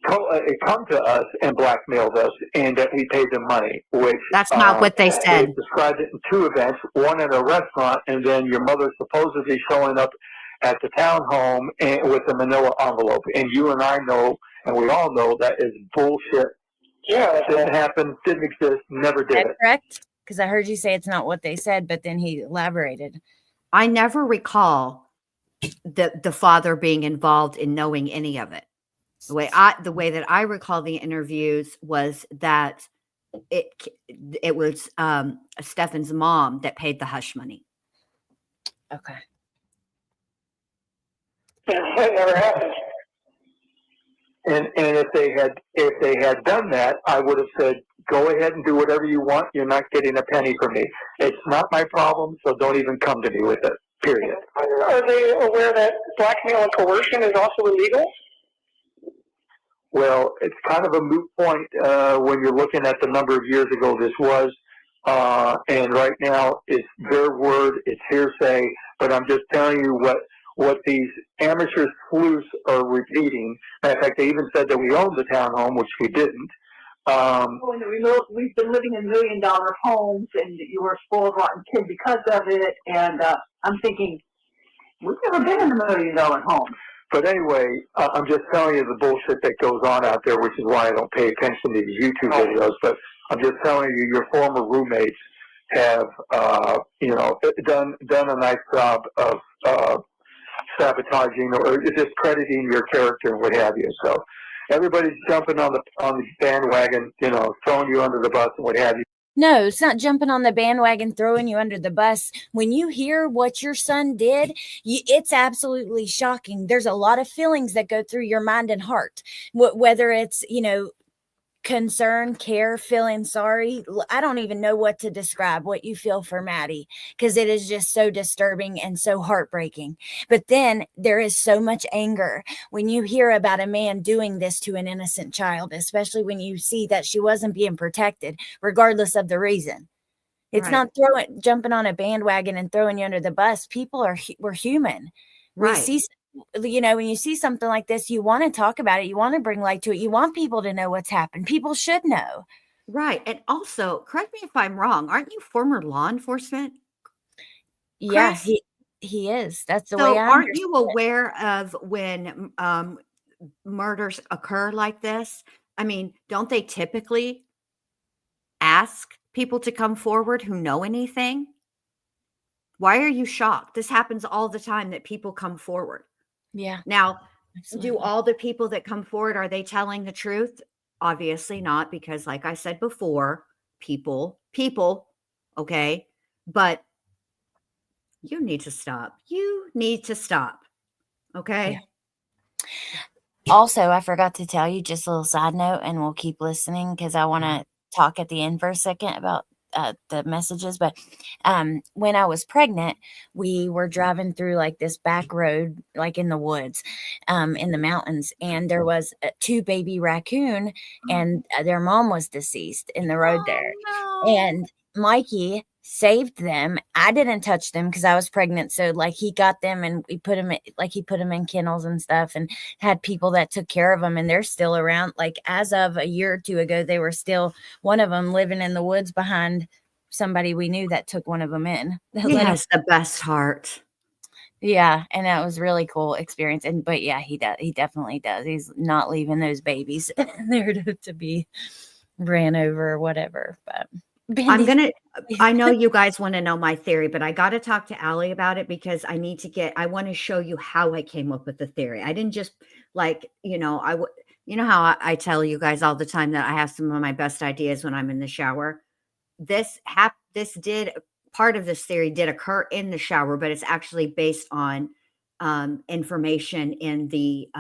come to us and blackmailed us and that we paid them money, which... That's not what they said. They described it in two events, one at a restaurant and then your mother supposedly showing up at the townhome and with a manila envelope. And you and I know, and we all know, that is bullshit. Yeah. It didn't happen, didn't exist, never did it. Correct? Because I heard you say it's not what they said, but then he elaborated. I never recall the father being involved in knowing any of it. The way that I recall the interviews was that it was Stephan's mom that paid the hush money. Okay. That never happened. And if they had done that, I would have said, go ahead and do whatever you want. You're not getting a penny from me. It's not my problem, so don't even come to me with it, period. Are they aware that blackmail and coercion is also illegal? Well, it's kind of a moot point when you're looking at the number of years ago this was. And right now, it's their word, it's hearsay, but I'm just telling you what these amateur sleuths are repeating. In fact, they even said that we owned the townhome, which we didn't. We've been living in $1 million homes, and you were a spoiled, rotten kid because of it. And I'm thinking, we've never been in $1 million home. But anyway, I'm just telling you the bullshit that goes on out there, which is why I don't pay attention to these YouTube videos. But I'm just telling you, your former roommates have, done a nice job of sabotaging or discrediting your character and what have you. So everybody's jumping on the bandwagon, throwing you under the bus and what have you. No, it's not jumping on the bandwagon, throwing you under the bus. When you hear what your son did, it's absolutely shocking. There's a lot of feelings that go through your mind and heart, whether it's, concern, care, feeling sorry. I don't even know what to describe what you feel for Maddie, because it is just so disturbing and so heartbreaking. But then there is so much anger when you hear about a man doing this to an innocent child, especially when you see that she wasn't being protected, regardless of the reason. It's Right. not jumping on a bandwagon and throwing you under the bus. We're human. We Right. see, when you see something like this, you want to talk about it. You want to bring light to it. You want people to know what's happened. People should know. Right. And also, correct me if I'm wrong, aren't you former law enforcement? Yeah, Chris? he is. That's the way So I aren't understand you it. aware of when murders occur like this? I mean, don't they typically ask people to come forward who know anything? Why are you shocked? This happens all the time that people come forward. Yeah, Now, do absolutely. all the people that come forward, are they telling the truth? Obviously not, because like I said before, people, okay? But you need to stop. You need to stop. Okay? Also, I forgot to tell you, just a little side note, and we'll keep listening because I want to talk at the end for a second about the messages. But when I was pregnant, we were driving through like this back road, like in the woods, in the mountains, and there was a 2 baby raccoon, and their mom was deceased in the road there. And Mikey saved them. I didn't touch them because I was pregnant. So like he got them and he put them in kennels and stuff, and had people that took care of them, and they're still around. Like as of a year or two ago, they were still, one of them living in the woods behind somebody we knew that took one of them in. He has the best heart. Yeah, and that was really cool experience. But yeah, he definitely does. He's not leaving those babies there to be ran over or whatever. But I know you guys want to know my theory, but I got to talk to Allie about it because I want to show you how I came up with the theory. I didn't just how I tell you guys all the time that I have some of my best ideas when I'm in the shower. Part of this theory did occur in the shower, but it's actually based on information in the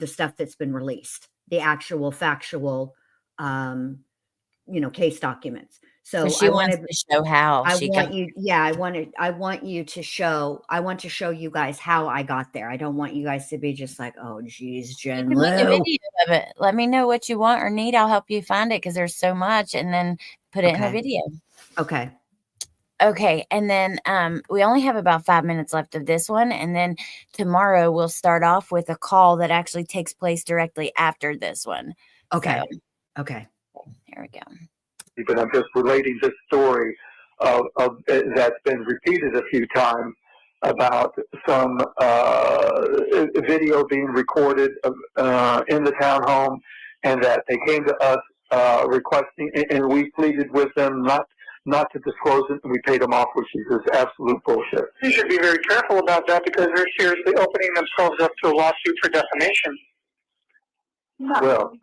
stuff that's been released, the actual factual case documents. So she wants to show how I want to show you guys how I got there. I don't want you guys to be just like, oh geez, Jen You can make a Lou. video of it. Let me know what you want or need. I'll help you find it because there's so much, and then put it in a video. Okay. And then we only have about 5 minutes left of this one. And then tomorrow we'll start off with a call that actually takes place directly after this one. Okay. So, okay. Here we go. But I'm just relating this story of that's been repeated a few times about some video being recorded in the townhome, and that they came to us requesting, and we pleaded with them not to disclose it, and we paid them off, which is just absolute bullshit. You should be very careful about that because they're seriously opening themselves up to a lawsuit for defamation. Well,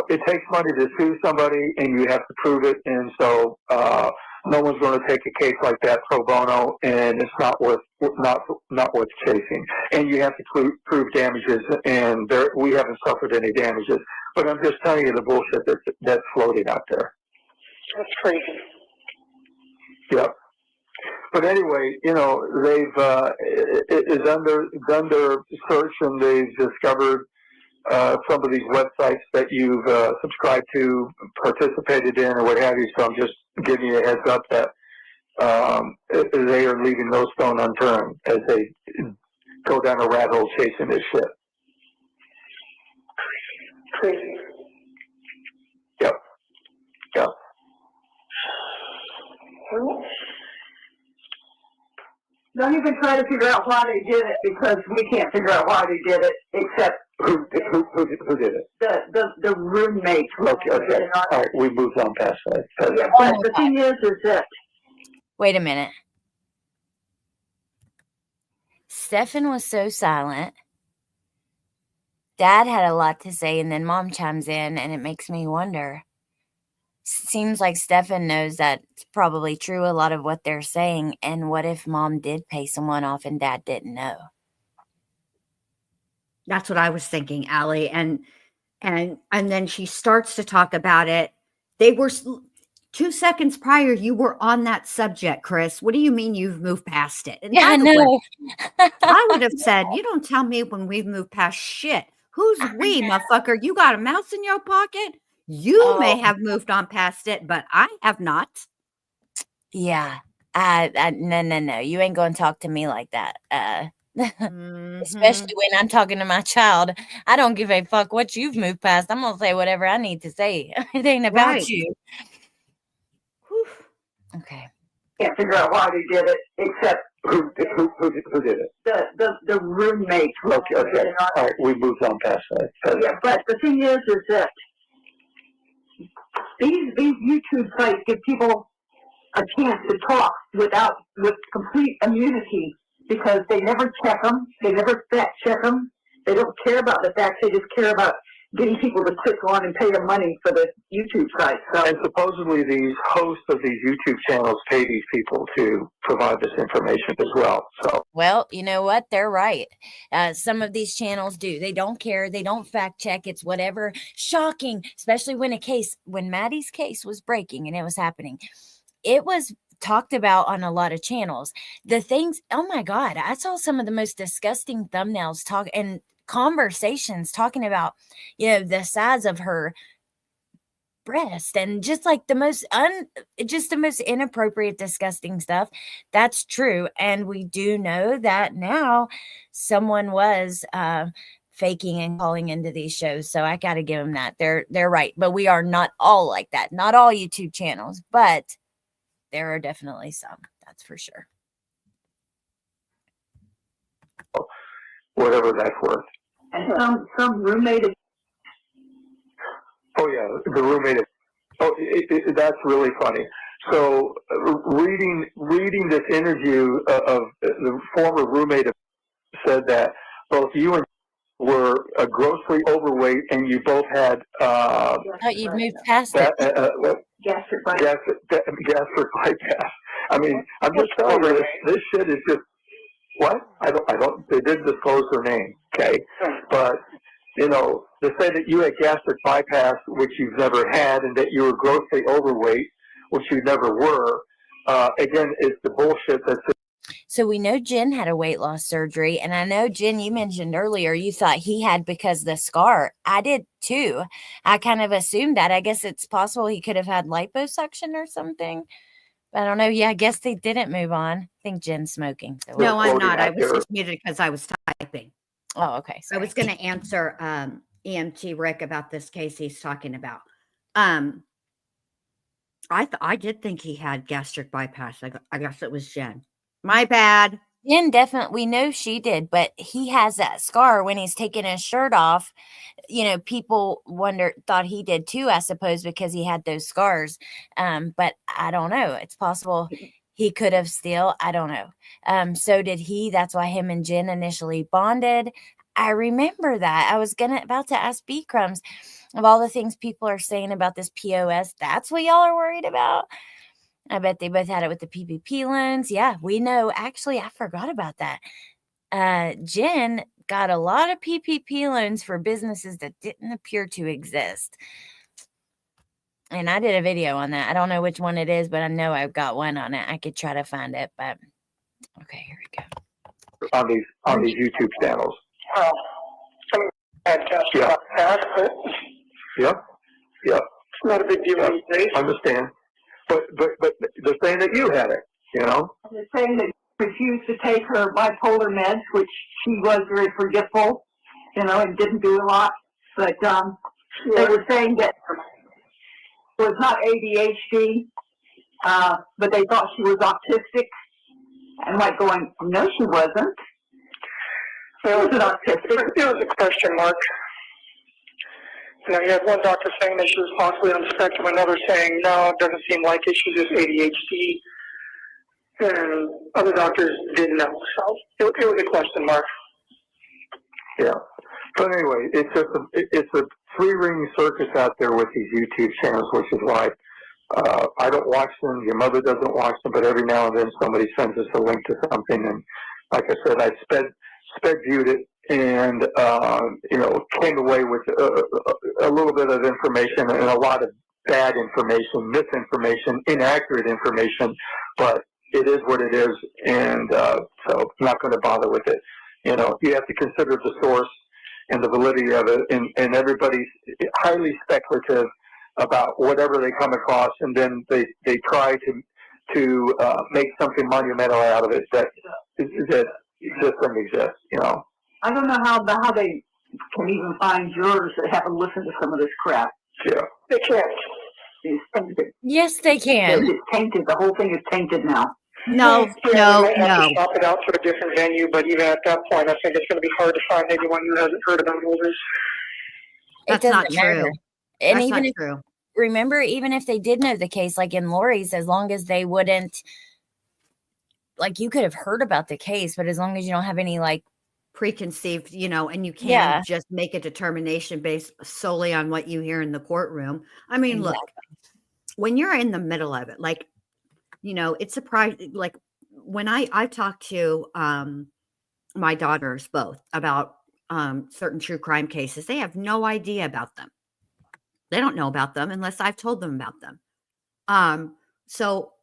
it takes money to sue somebody, and you have to prove it, and so no one's going to take a case like that pro bono, and it's not worth chasing. And you have to prove damages, and we haven't suffered any damages. But I'm just telling you the bullshit that's floating out there. That's crazy. Yeah. But anyway, they've done their search, and they've discovered some of these websites that you've subscribed to, participated in, or what have you. So I'm just giving you a heads up that they are leaving no stone unturned as they go down a rat hole chasing this shit. Crazy. Yep. Yep. Well, Don't even try to figure out why they did it, because we can't figure out why they did it, except Who did it? the roommate. Okay. All right, we moved on past that. Yeah, but the thing is that Wait a minute. Stephan was so silent. Dad had a lot to say, and then Mom chimes in, and it makes me wonder. Seems like Stephan knows that's probably true, a lot of what they're saying. And what if Mom did pay someone off and Dad didn't know? That's what I was thinking, Allie. And then she starts to talk about it. They were 2 seconds prior, you were on that subject, Chris. What do you mean you've moved past it? And Yeah, I by the way, know. I would have said, you don't tell me when we've moved past shit. Who's we, motherfucker? You got a mouse in your pocket? You may have moved on past it, but I have not. Yeah. No. You ain't going to talk to me like that. Especially when I'm talking to my child. I don't give a fuck what you've moved past. I'm going to say whatever I need to say. It ain't about you. Whew. Okay. can't figure out why they did it, except Who did it? the roommate. Okay. All right, we moved on past that. Yeah, but the thing is that these YouTube sites give people a chance to talk with complete immunity, because they never check them, they never fact check them, they don't care about the facts, they just care about getting people to click on and pay them money for the YouTube site. So, and supposedly these hosts of these YouTube channels pay these people to provide this information as well. So, well, you know what? They're right. Some of these channels do. They don't care. They don't fact check. It's whatever. Shocking, especially when Maddie's case was breaking and it was happening. It was talked about on a lot of channels. The things, oh my God, I saw some of the most disgusting thumbnails and conversations talking about, the size of her breast and just like the most inappropriate, disgusting stuff. That's true. And we do know that now someone was faking and calling into these shows. So I got to give them that. They're right. But we are not all like that. Not all YouTube channels, but there are definitely some. That's for sure. whatever that's worth. and some roommate. Oh yeah, the roommate. That's really funny. So reading this interview of the former roommate said that both you and were grossly overweight, and you both had You've moved past it. Gastric bypass. I mean, I'm just telling you, this shit is just what? I don't. They didn't disclose her name, okay? But to say that you had gastric bypass, which you've never had, and that you were grossly overweight, which you never were, again, it's the bullshit that's. So we know Jen had a weight loss surgery, and I know, Jen, you mentioned earlier you thought he had because of the scar. I did too. I kind of assumed that. I guess it's possible he could have had liposuction or something. I don't know. Yeah, I guess they didn't move on. I think Jen's smoking. So no, I'm not. I was just muted because I was typing. Oh, okay. Sorry. I was going to answer EMT Rick about this case he's talking about. I did think he had gastric bypass. I guess it was Jen. My bad. Jen definitely, we know she did, but he has that scar when he's taking his shirt off. People thought he did too, I suppose, because he had those scars. But I don't know. It's possible he could have still. I don't know. So did he. That's why him and Jen initially bonded. I remember that. I was about to ask B Crumbs of all the things people are saying about this POS. That's what y'all are worried about. I bet they both had it with the PPP loans. Yeah, we know. Actually, I forgot about that. Jen got a lot of PPP loans for businesses that didn't appear to exist. And I did a video on that. I don't know which one it is, but I know I've got one on it. I could try to find it, but okay, here we go. On these YouTube channels. Well, some had gastric bypass, but Yep. it's not a big deal these days. Understand. But they're saying that you had it, They're saying that she refused to take her bipolar meds, which she was very forgetful, and didn't do a lot. But they were saying that it was not ADHD, but they thought she was autistic. I'm like going, no, she wasn't. Well, Was it autistic? it was a question mark. You know, you had one doctor saying that she was possibly on the spectrum, another saying, no, it doesn't seem like it, she's just ADHD. And other doctors didn't know. So it was a question mark. Yeah. But anyway, it's a three-ring circus out there with these YouTube channels, which is why I don't watch them. Your mother doesn't watch them, but every now and then somebody sends us a link to something, and like I said, I sped viewed it, and came away with a little bit of information and a lot of bad information, misinformation, inaccurate information, but it is what it is, and so I'm not going to bother with it. You know, you have to consider the source and the validity of it, and everybody's highly speculative about whatever they come across, and then they try to make something monumental out of it that just doesn't exist. You know. I don't know how they can even find jurors that haven't listened to some of this crap. Yeah. They can't. It's tainted. Yes, they can. It's tainted. The whole thing is tainted now. No, Yeah, no, we might have no. to shop it out to a different venue, but even at that point, I think it's going to be hard to find anyone who hasn't heard about all this. That's doesn't not matter. true. And That's even not if, true. remember, even if they did know the case, like in Lori's, as long as they wouldn't, like, you could have heard about the case, but as long as you don't have any, like, Preconceived, and you can Yeah. just make a determination based solely on what you hear in the courtroom. I mean, look, when you're in the middle of it, like, it's surprising. Like when I talked to my daughters both about certain true crime cases, they have no idea about them. They don't know about them unless I've told them about them. So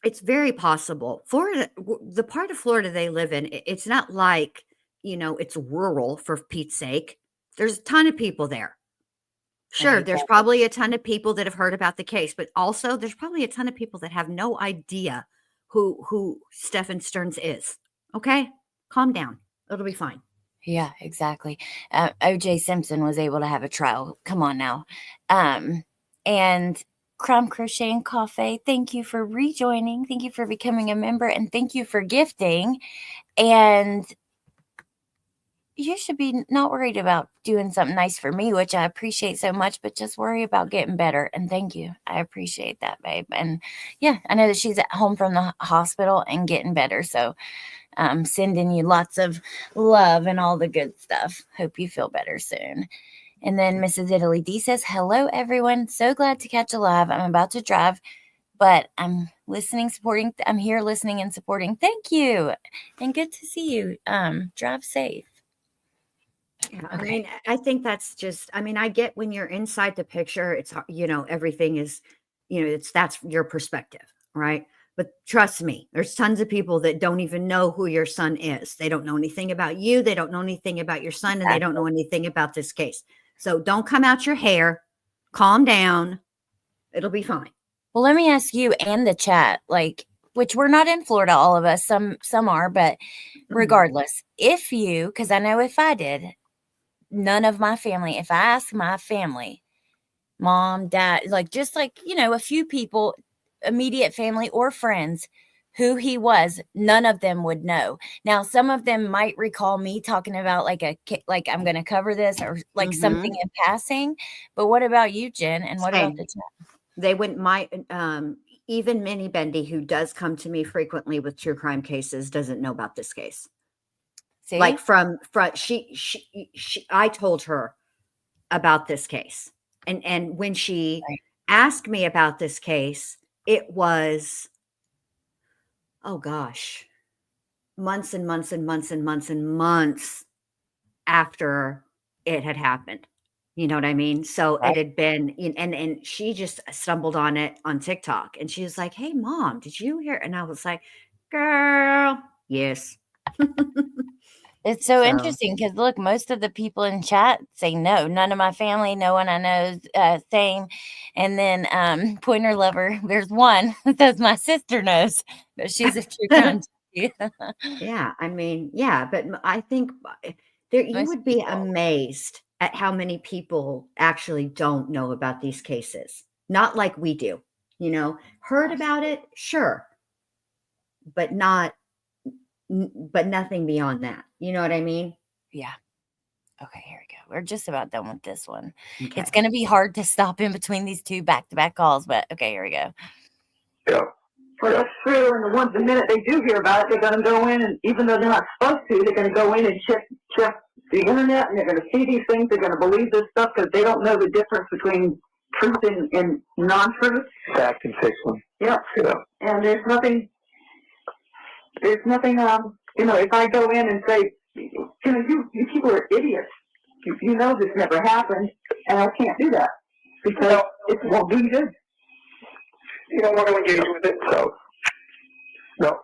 it's very possible. Florida, the part of Florida they live in, it's not like, it's rural, for Pete's sake. There's a ton of people there. Sure, there's probably a ton of people that have heard about the case, but also there's probably a ton of people that have no idea who Stephan Stearns is. Okay? Calm down. It'll be fine. Yeah, exactly. O.J. Simpson was able to have a trial. Come on now. And Crumb Crochet and Coffee, thank you for rejoining. Thank you for becoming a member, and thank you for gifting. And you should be not worried about doing something nice for me, which I appreciate so much, but just worry about getting better. And thank you. I appreciate that, babe. And yeah, I know that she's at home from the hospital and getting better. So sending you lots of love and all the good stuff. Hope you feel better soon. And then Mrs. Italy D says, hello, everyone. So glad to catch a live. I'm about to drive, but I'm listening, supporting. I'm here listening and supporting. Thank you. And good to see you. Drive safe. Yeah, I mean, I think that's just, I get when you're inside the picture, it's, everything is, that's your perspective, right? But trust me, there's tons of people that don't even know who your son is. They don't know anything about you. They don't know anything about your son, and they don't know anything about this case. So don't come out your hair. Calm down. It'll be fine. Well, let me ask you and the chat, which we're not in Florida, all of us. Some are, but regardless, if you, because I know if I did, none of my family, if I ask my family, mom, dad, a few people, immediate family or friends, who he was, none of them would know. Now, some of them might recall me talking about I'm going to cover this or something in passing. But what about you, Jen? And what about the chat? They wouldn't. Even Minnie Bendy, who does come to me frequently with true crime cases, doesn't know about this case. See? Like from she I told her about this case. And when she asked me about this case, it was, oh gosh, months and months and months and months and months after it had happened. You know what I mean? So it had been, and she just stumbled on it on TikTok, and she was like, hey, Mom, did you hear? And I was like, girl, yes. It's so interesting because look, most of the people in chat say no. None of my family, no one I know, same. And then Pointer Lover, there's one that says my sister knows, but she's a true crime. Yeah, but I think you would be amazed at how many people actually don't know about these cases. Not like we do, heard about it, sure, but not but nothing beyond that. You know what I mean? Yeah. Okay, here we go. We're just about done with this one. Okay. It's going to be hard to stop in between these two back-to-back calls, but okay, here we go. Yeah. Well, that's true. And the minute they do hear about it, they're going to go in, and even though they're not supposed to, they're going to go in and check the internet, and they're going to see these things. They're going to believe this stuff because they don't know the difference between truth and non-truth. Fact and fiction. Yeah. Yeah. And there's nothing, if I go in and say, you people are idiots. You know this never happened, and I can't do that because it won't do you good. You don't want to engage with it. So, no,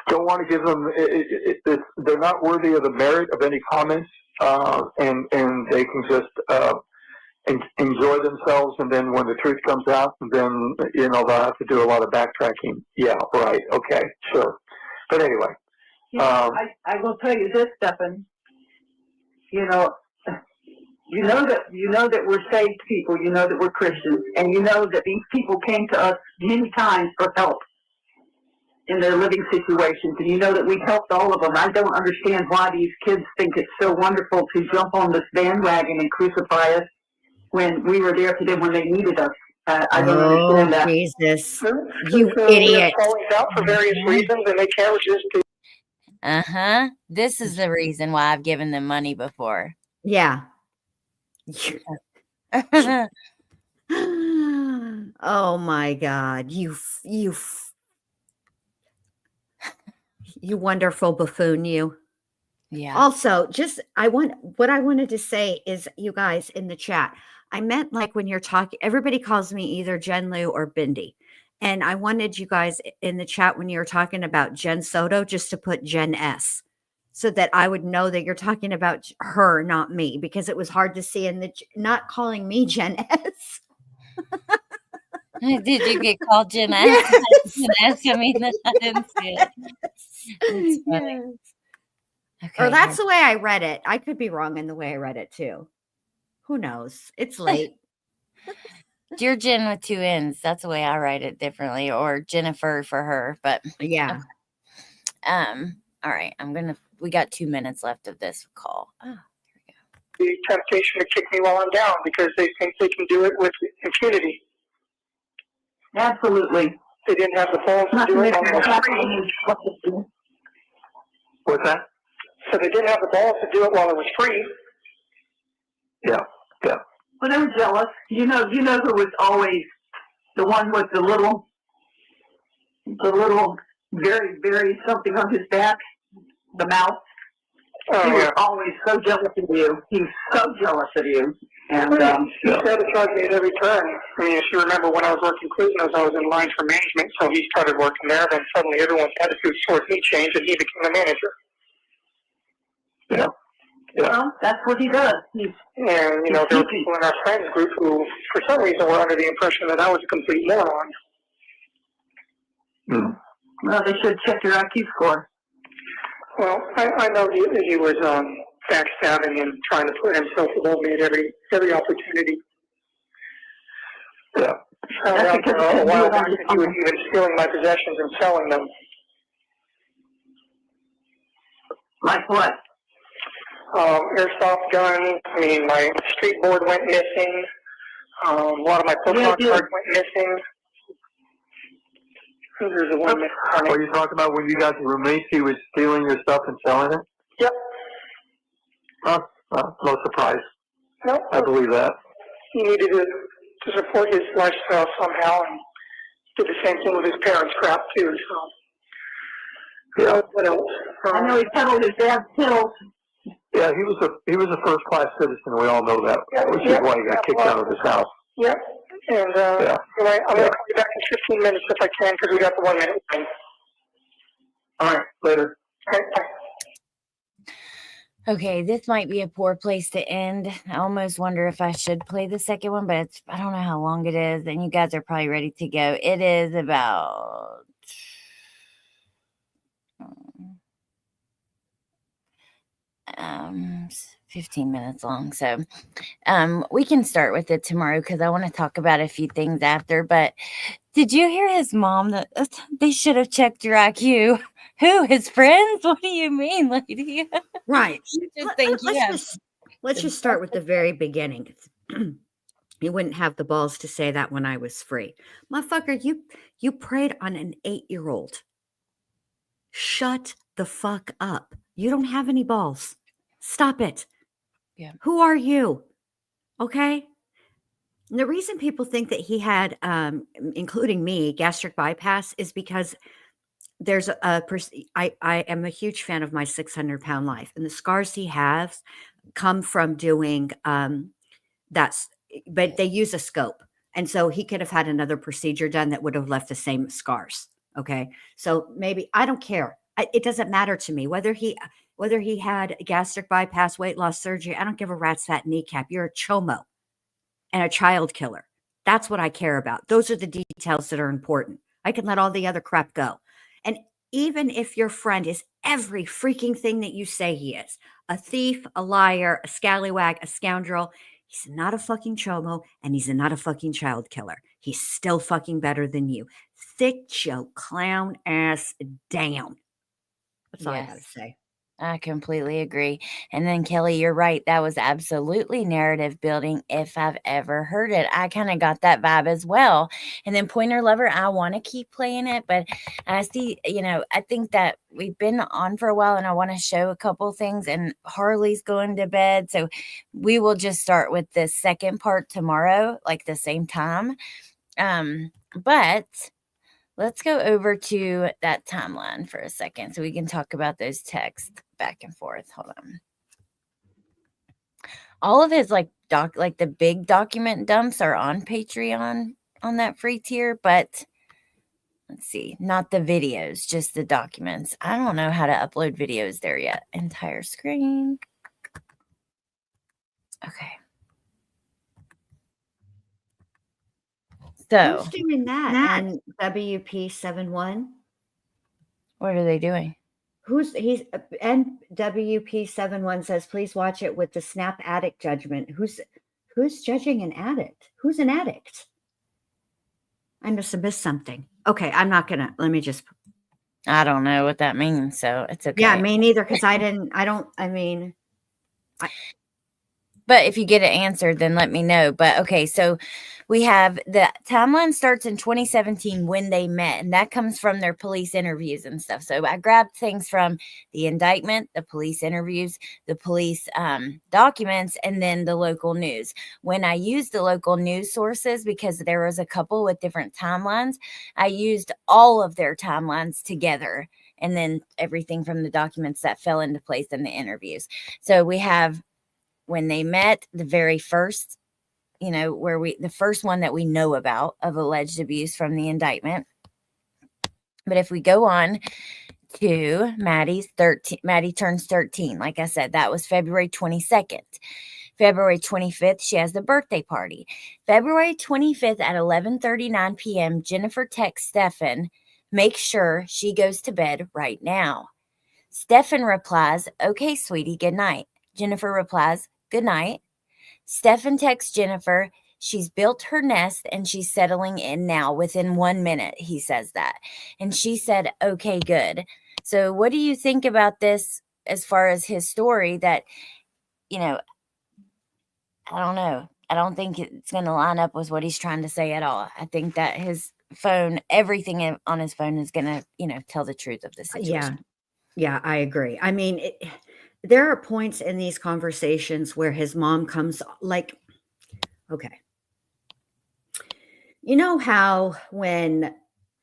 don't want to give them. They're not worthy of the merit of any comments, and they can just enjoy themselves. And then when the truth comes out, then they'll have to do a lot of backtracking. Yeah, right. Okay, sure. But anyway, I will tell you this, Stephan. You know that we're saved people. You know that we're Christians, and you know that these people came to us many times for help in their living situations, and you know that we helped all of them. I don't understand why these kids think it's so wonderful to jump on this bandwagon and crucify us when we were there for them when they needed us. I don't understand that. Jesus, You idiot. Falling out for various reasons, and they can't resist it. This is the reason why I've given them money before. Yeah. Oh my God. You wonderful buffoon, you. Yeah. Also, what I wanted to say is, you guys in the chat, I meant like when you're talking, everybody calls me either Jen Lou or Bindi. And I wanted you guys in the chat when you were talking about Jen Soto, just to put Jen S, so that I would know that you're talking about her, not me, because it was hard to see in not calling me Jen S. Did you get called Jen S? Yes. Jen S? I mean, I didn't see it. That's funny. Yes. Okay, Or that's the way I read it. I could be wrong in the way I read it too. Who knows? It's late. Dear Jen with 2 N's. That's the way I write it differently, or Jennifer for her. But yeah. Okay. All right. We got 2 minutes left of this call. Oh, here we go. The temptation to kick me while I'm down because they think they can do it with impunity. Absolutely. They didn't have the balls to do it while it was free. what's that? So they didn't have the balls to do it while it was free. Yeah. But they're jealous. You know who was always the one with the little, very, very something on his back, the mouth. Oh, He was always so jealous of you. He's so jealous of you. And he sabotaged me at every turn. I mean, if you remember when I was working Quiznos, I was in line for management, so he started working there. Then suddenly everyone's attitude towards me changed, and he became the manager. Yeah. Well, that's what he does. And, there were people in our friends group who, for some reason, were under the impression that I was a complete moron. Mm. Well, they should check your IQ score. Well, I know he was backstabbing and trying to put himself above me at every opportunity. Yeah. Found out a while back that he was even stealing my possessions and selling them. Like what? Airsoft guns. I mean, my street board went missing. A lot of my Pokemon cards went missing. There's the one missing. What are you talking about when you guys were roommates? He was stealing your stuff and selling it? Yep. No surprise. Nope. I believe that. He needed to support his lifestyle somehow, and did the same thing with his parents' crap too. So, yeah. What else? I know he peddled his dad's pills. Yeah, he was a first class citizen. We all know that, which is why he got kicked out of his house. Yep. And anyway, I'm going to call you back in 15 minutes if I can, because we got the 1 minute thing. All right, later. All right, bye. Okay, this might be a poor place to end. I almost wonder if I should play the second one, but I don't know how long it is, and you guys are probably ready to go. It is about 15 minutes long, so we can start with it tomorrow because I want to talk about a few things after. But did you hear his mom that they should have checked your IQ? Who? His friends? What do you mean, lady? Right. You just think you have. Let's just start with the very beginning. You wouldn't have the balls to say that when I was free. Motherfucker, you preyed on an 8-year-old. Shut the fuck up. You don't have any balls. Stop it. Yeah. Who are you? Okay? And the reason people think that he had, including me, gastric bypass is because there's I am a huge fan of my 600-pound life, and the scars he has come from doing that's, but they use a scope, and so he could have had another procedure done that would have left the same scars. Okay, so maybe I don't care. It doesn't matter to me whether he had gastric bypass, weight loss surgery. I don't give a rat's fat kneecap. You're a chomo and a child killer. That's what I care about. Those are the details that are important. I can let all the other crap go. And even if your friend is every freaking thing that you say he is, a thief, a liar, a scallywag, a scoundrel, he's not a fucking chomo and he's not a fucking child killer. He's still fucking better than you. Sit your clown ass down. That's all I got to say. I completely agree. And then Kelly, you're right. That was absolutely narrative building if I've ever heard it. I kind of got that vibe as well. And then Pointer Lover, I want to keep playing it, but I see, I think that we've been on for a while and I want to show a couple things, and Harley's going to bed. So we will just start with the second part tomorrow, like the same time. But let's go over to that timeline for a second so we can talk about those texts back and forth. Hold on. All of his like the big document dumps are on Patreon on that free tier, but let's see, not the videos, just the documents. I don't know how to upload videos there yet. Entire screen. Okay. So who's doing that? And WP71? What are they doing? He's NWP71 says, please watch it with the Snap Addict judgment. Who's judging an addict? Who's an addict? I must have missed something. Okay, I'm not gonna. Let me just. I don't know what that means, so it's okay. Yeah, me neither. Because But if you get it answered, then let me know. But okay, so we have the timeline starts in 2017 when they met, and that comes from their police interviews and stuff. So I grabbed things from the indictment, the police interviews, the police documents, and then the local news. When I used the local news sources, because there was a couple with different timelines, I used all of their timelines together, and then everything from the documents that fell into place in the interviews. So we have when they met, the very first, the first one that we know about of alleged abuse from the indictment. But if we go on to Maddie turns 13. Like I said, that was February 22nd. February 25th, she has the birthday party. February 25th at 11:39 p.m., Jennifer texts Stephan, make sure she goes to bed right now. Stephan replies, okay, sweetie, good night. Jennifer replies, good night. Stephan texts Jennifer, she's built her nest and she's settling in now within 1 minute. He says that. And she said, okay, good. So what do you think about this as far as his story that, I don't know. I don't think it's going to line up with what he's trying to say at all. I think that his phone, everything on his phone is going to, tell the truth of the situation. Yeah, I agree. I mean, there are points in these conversations where his mom comes like, okay. You know how when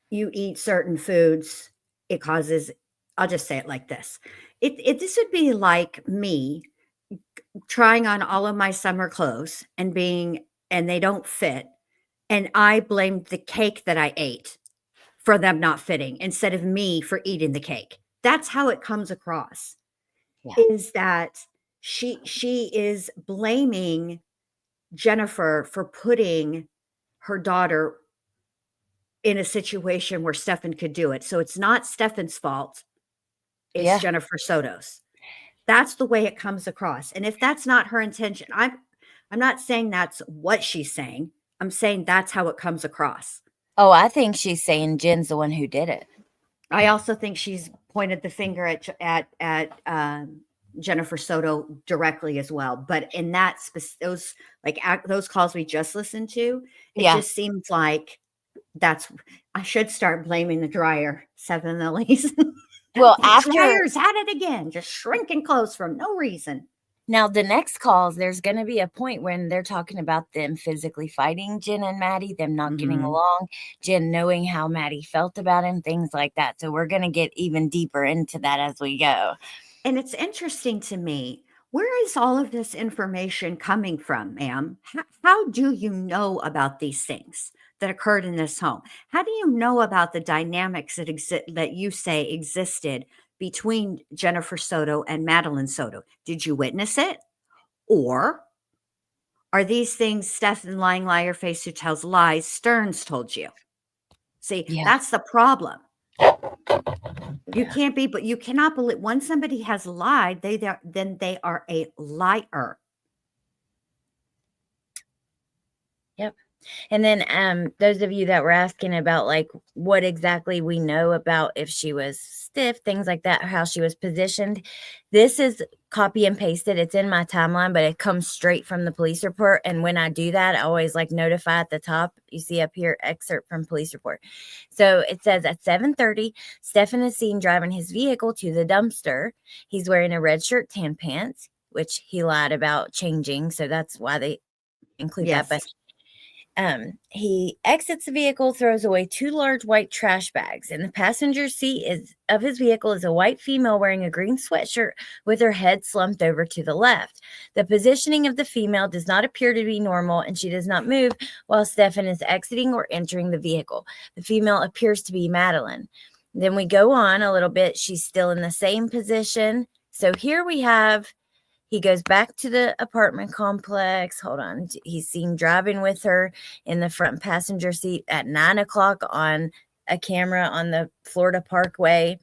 you eat certain foods, it causes, I'll just say it like this. This would be like me trying on all of my summer clothes and they don't fit. And I blamed the cake that I ate for them not fitting instead of me for eating the cake. That's how it comes across. Yeah. Is that she is blaming Jennifer for putting her daughter in a situation where Stephan could do it. So it's not Stephan's fault. It's Jennifer Soto's. That's the way it comes across. And if that's not her intention, I'm not saying that's what she's saying. I'm saying that's how it comes across. Oh, I think she's saying Jen's the one who did it. I also think she's pointed the finger at Jennifer Soto directly as well. But in those calls we just listened to, it Yeah. just seems like I should start blaming the dryer, Seven Elise. Well, The after dryer's at it again, just shrinking clothes for no reason. now the next calls, there's going to be a point when they're talking about them physically fighting Jen and Maddie, them not getting along, Jen knowing how Maddie felt about him, things like that. So we're going to get even deeper into that as we go. And it's interesting to me, where is all of this information coming from, ma'am? How do you know about these things that occurred in this home? How do you know about the dynamics that you say existed between Jennifer Soto and Madeline Soto? Did you witness it? Or are these things Stephan lying liar face who tells lies Stearns told you? See, that's the problem. You can't be, but you cannot believe once somebody has lied, then they are a liar. Yep. And then those of you that were asking about like what exactly we know about if she was stiff, things like that, how she was positioned. This is copy and pasted. It's in my timeline, but it comes straight from the police report. And when I do that, I always like notify at the top. You see up here, excerpt from police report. So it says at 7:30, Stephan is seen driving his vehicle to the dumpster. He's wearing a red shirt, tan pants, which he lied about changing. So that's why they include that. But he exits the vehicle, throws away 2 large white trash bags. In the passenger seat of his vehicle is a white female wearing a green sweatshirt with her head slumped over to the left. The positioning of the female does not appear to be normal, and she does not move while Stephan is exiting or entering the vehicle. The female appears to be Madeline. Then we go on a little bit. She's still in the same position. So here we have he goes back to the apartment complex. Hold on. He's seen driving with her in the front passenger seat at 9 o'clock on a camera on the Florida Parkway.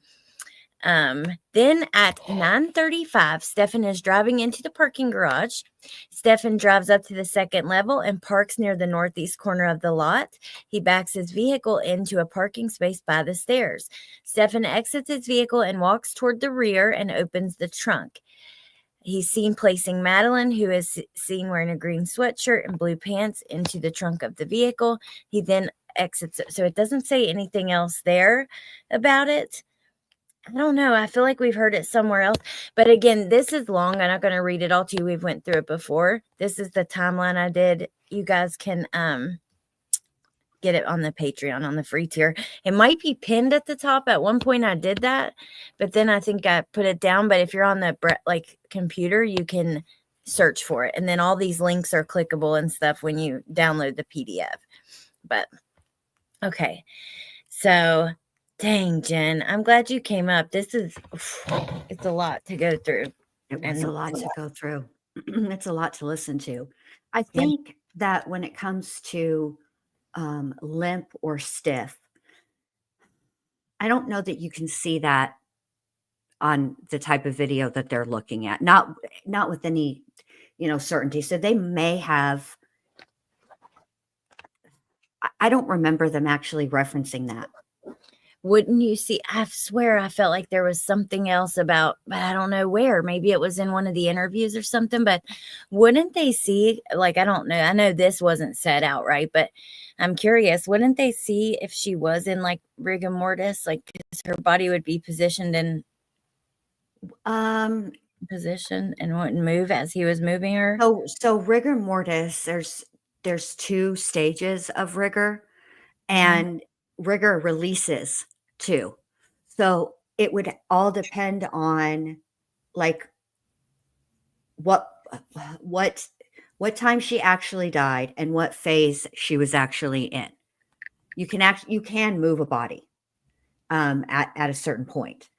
Then at 9:35, Stephan is driving into the parking garage. Stephan drives up to the second level and parks near the northeast corner of the lot. He backs his vehicle into a parking space by the stairs. Stephan exits his vehicle and walks toward the rear and opens the trunk. He's seen placing Madeline, who is seen wearing a green sweatshirt and blue pants, into the trunk of the vehicle. He then exits it. So it doesn't say anything else there about it. I don't know. I feel like we've heard it somewhere else. But again, this is long. I'm not going to read it all to you. We've went through it before. This is the timeline I did. You guys can get it on the Patreon, on the free tier. It might be pinned at the top. At one point I did that, but then I think I put it down. But if you're on the computer, you can search for it. And then all these links are clickable and stuff when you download the PDF. But okay. So dang, Jen, I'm glad you came up. It's a lot to go through. It was a lot to go through. It's a lot to listen to. I think that when it comes to limp or stiff, I don't know that you can see that on the type of video that they're looking at, not with any certainty. So they may have, I don't remember them actually referencing that. Wouldn't you see? I swear I felt like there was something else about, but I don't know where. Maybe it was in one of the interviews or something, but wouldn't they see, I don't know. I know this wasn't said outright, but I'm curious, wouldn't they see if she was in rigor mortis, her body would be positioned in position and wouldn't move as he was moving her? So rigor mortis, there's 2 stages of rigor, and rigor releases too. So it would all depend on what time she actually died and what phase she was actually in. You can move a body at a certain point.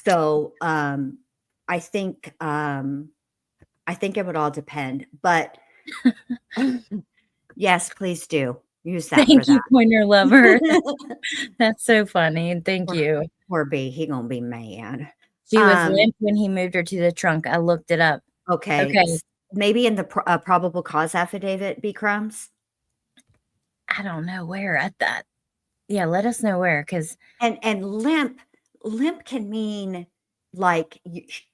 So I think it would all depend, but yes, please do use that. Thank for you, that. Pointer Lover. That's so funny. Thank you. Poor B, he gonna be mad. She was limp when he moved her to the trunk. I looked it up. Okay. Maybe in the probable cause affidavit, B Crumbs. I don't know where at that. Yeah, let us know where, because and limp limp can mean like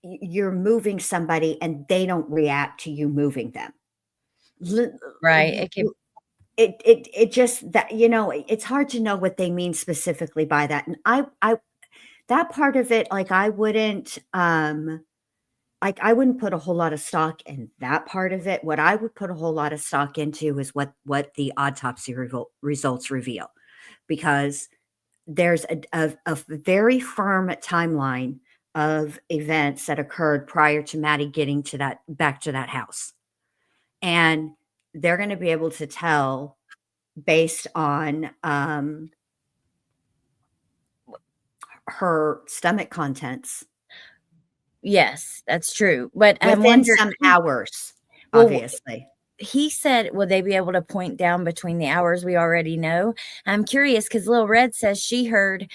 you're moving somebody and they don't react to you moving them. Right. It could. It just that, it's hard to know what they mean specifically by that. And I that part of it, like I wouldn't put a whole lot of stock in that part of it. What I would put a whole lot of stock into is what the autopsy results reveal, because there's a very firm timeline of events that occurred prior to Maddie getting back to that house. And they're going to be able to tell based on her stomach contents. Yes, that's true. But I'm Within wondering, some hours, Well, obviously. he said, will they be able to point down between the hours we already know? I'm curious because Lil Red says she heard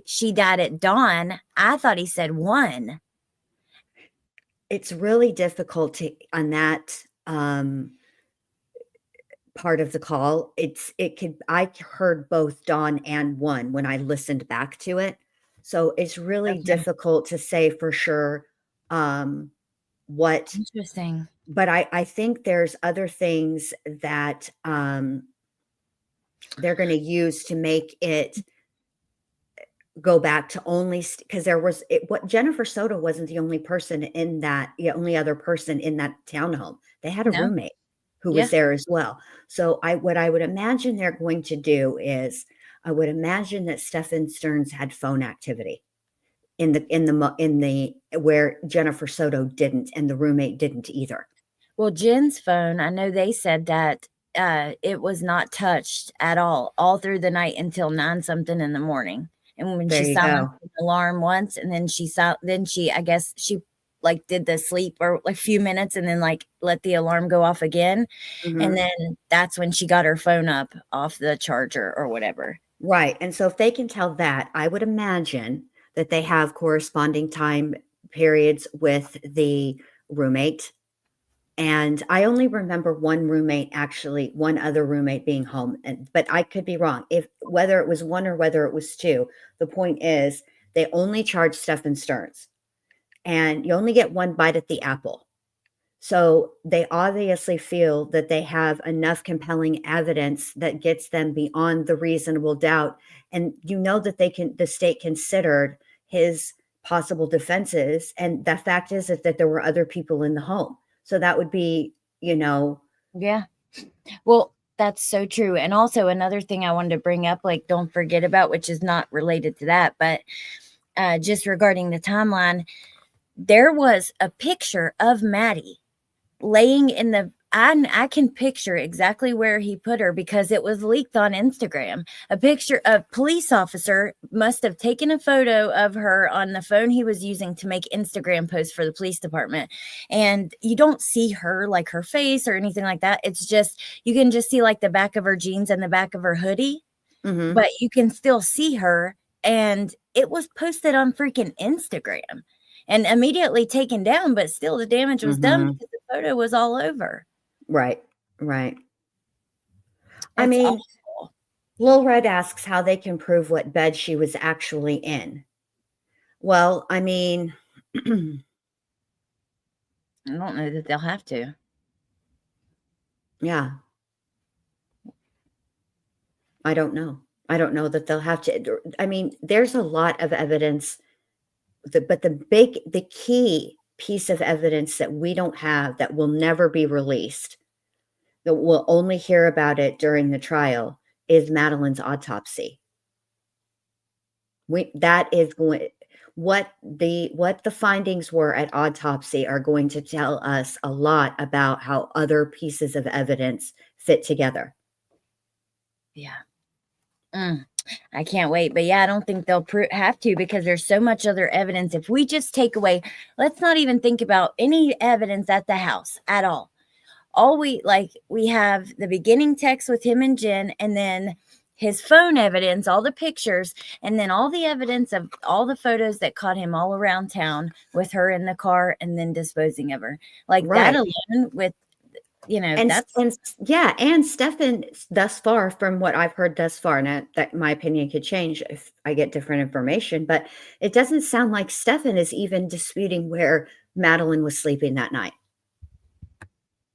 she died at dawn. I thought he said 1. It's really difficult on that part of the call. I heard both dawn and 1 when I listened back to it. So it's really Okay. difficult to say for sure what. Interesting. But I think there's other things that they're going to use to make it go back to only because Jennifer Soto wasn't the only person in that, only other person in that townhome. They had a No. roommate who Yeah. was there as well. So what I would imagine they're going to do is I would imagine that Stephan Stearns had phone activity in the where Jennifer Soto didn't, and the roommate didn't either. Well, Jen's phone, I know they said that it was not touched at all through the night until 9-something in the morning. And when There she you silenced go. the alarm once, and then I guess she like did the sleep or like a few minutes and then like let the alarm go off again. Mhm. And then that's when she got her phone up off the charger or whatever. Right. And so if they can tell that, I would imagine that they have corresponding time periods with the roommate. And I only remember one other roommate being home, but I could be wrong. Whether it was 1 or whether it was 2, the point is they only charge Stephan Stearns, and you only get 1 bite at the apple. So they obviously feel that they have enough compelling evidence that gets them beyond the reasonable doubt. And that the state considered his possible defenses. And the fact is that there were other people in the home. So that would be, Yeah. Well, that's so true. And also another thing I wanted to bring up, like, don't forget about, which is not related to that, but just regarding the timeline, there was a picture of Maddie laying in the, I can picture exactly where he put her because it was leaked on Instagram. A picture of police officer must have taken a photo of her on the phone he was using to make Instagram posts for the police department. And you don't see her, like her face or anything like that. It's just, you can just see like the back of her jeans and the back of her hoodie, but you can still see her. And it was posted on freaking Instagram and immediately taken down, but still the damage was done because the photo was all over. Right. Right. I It's mean, awful. Lil Red asks how they can prove what bed she was actually in. Well, I mean, I don't know that they'll have to. yeah. I don't know. I don't know that they'll have to. I mean, there's a lot of evidence, but the key piece of evidence that we don't have, that will never be released, that we'll only hear about it during the trial, is Madeline's autopsy. That is going, what the findings were at autopsy are going to tell us a lot about how other pieces of evidence fit together. Yeah. I can't wait. But yeah, I don't think they'll have to, because there's so much other evidence. If we just take away, let's not even think about any evidence at the house at all. We have the beginning text with him and Jen, and then his phone evidence, all the pictures, and then all the evidence of all the photos that caught him all around town with her in the car and then disposing of her. Like that alone, with And that's yeah, and Stephan, thus far, from what I've heard thus far, and that my opinion could change if I get different information, but it doesn't sound like Stephan is even disputing where Madeline was sleeping that night.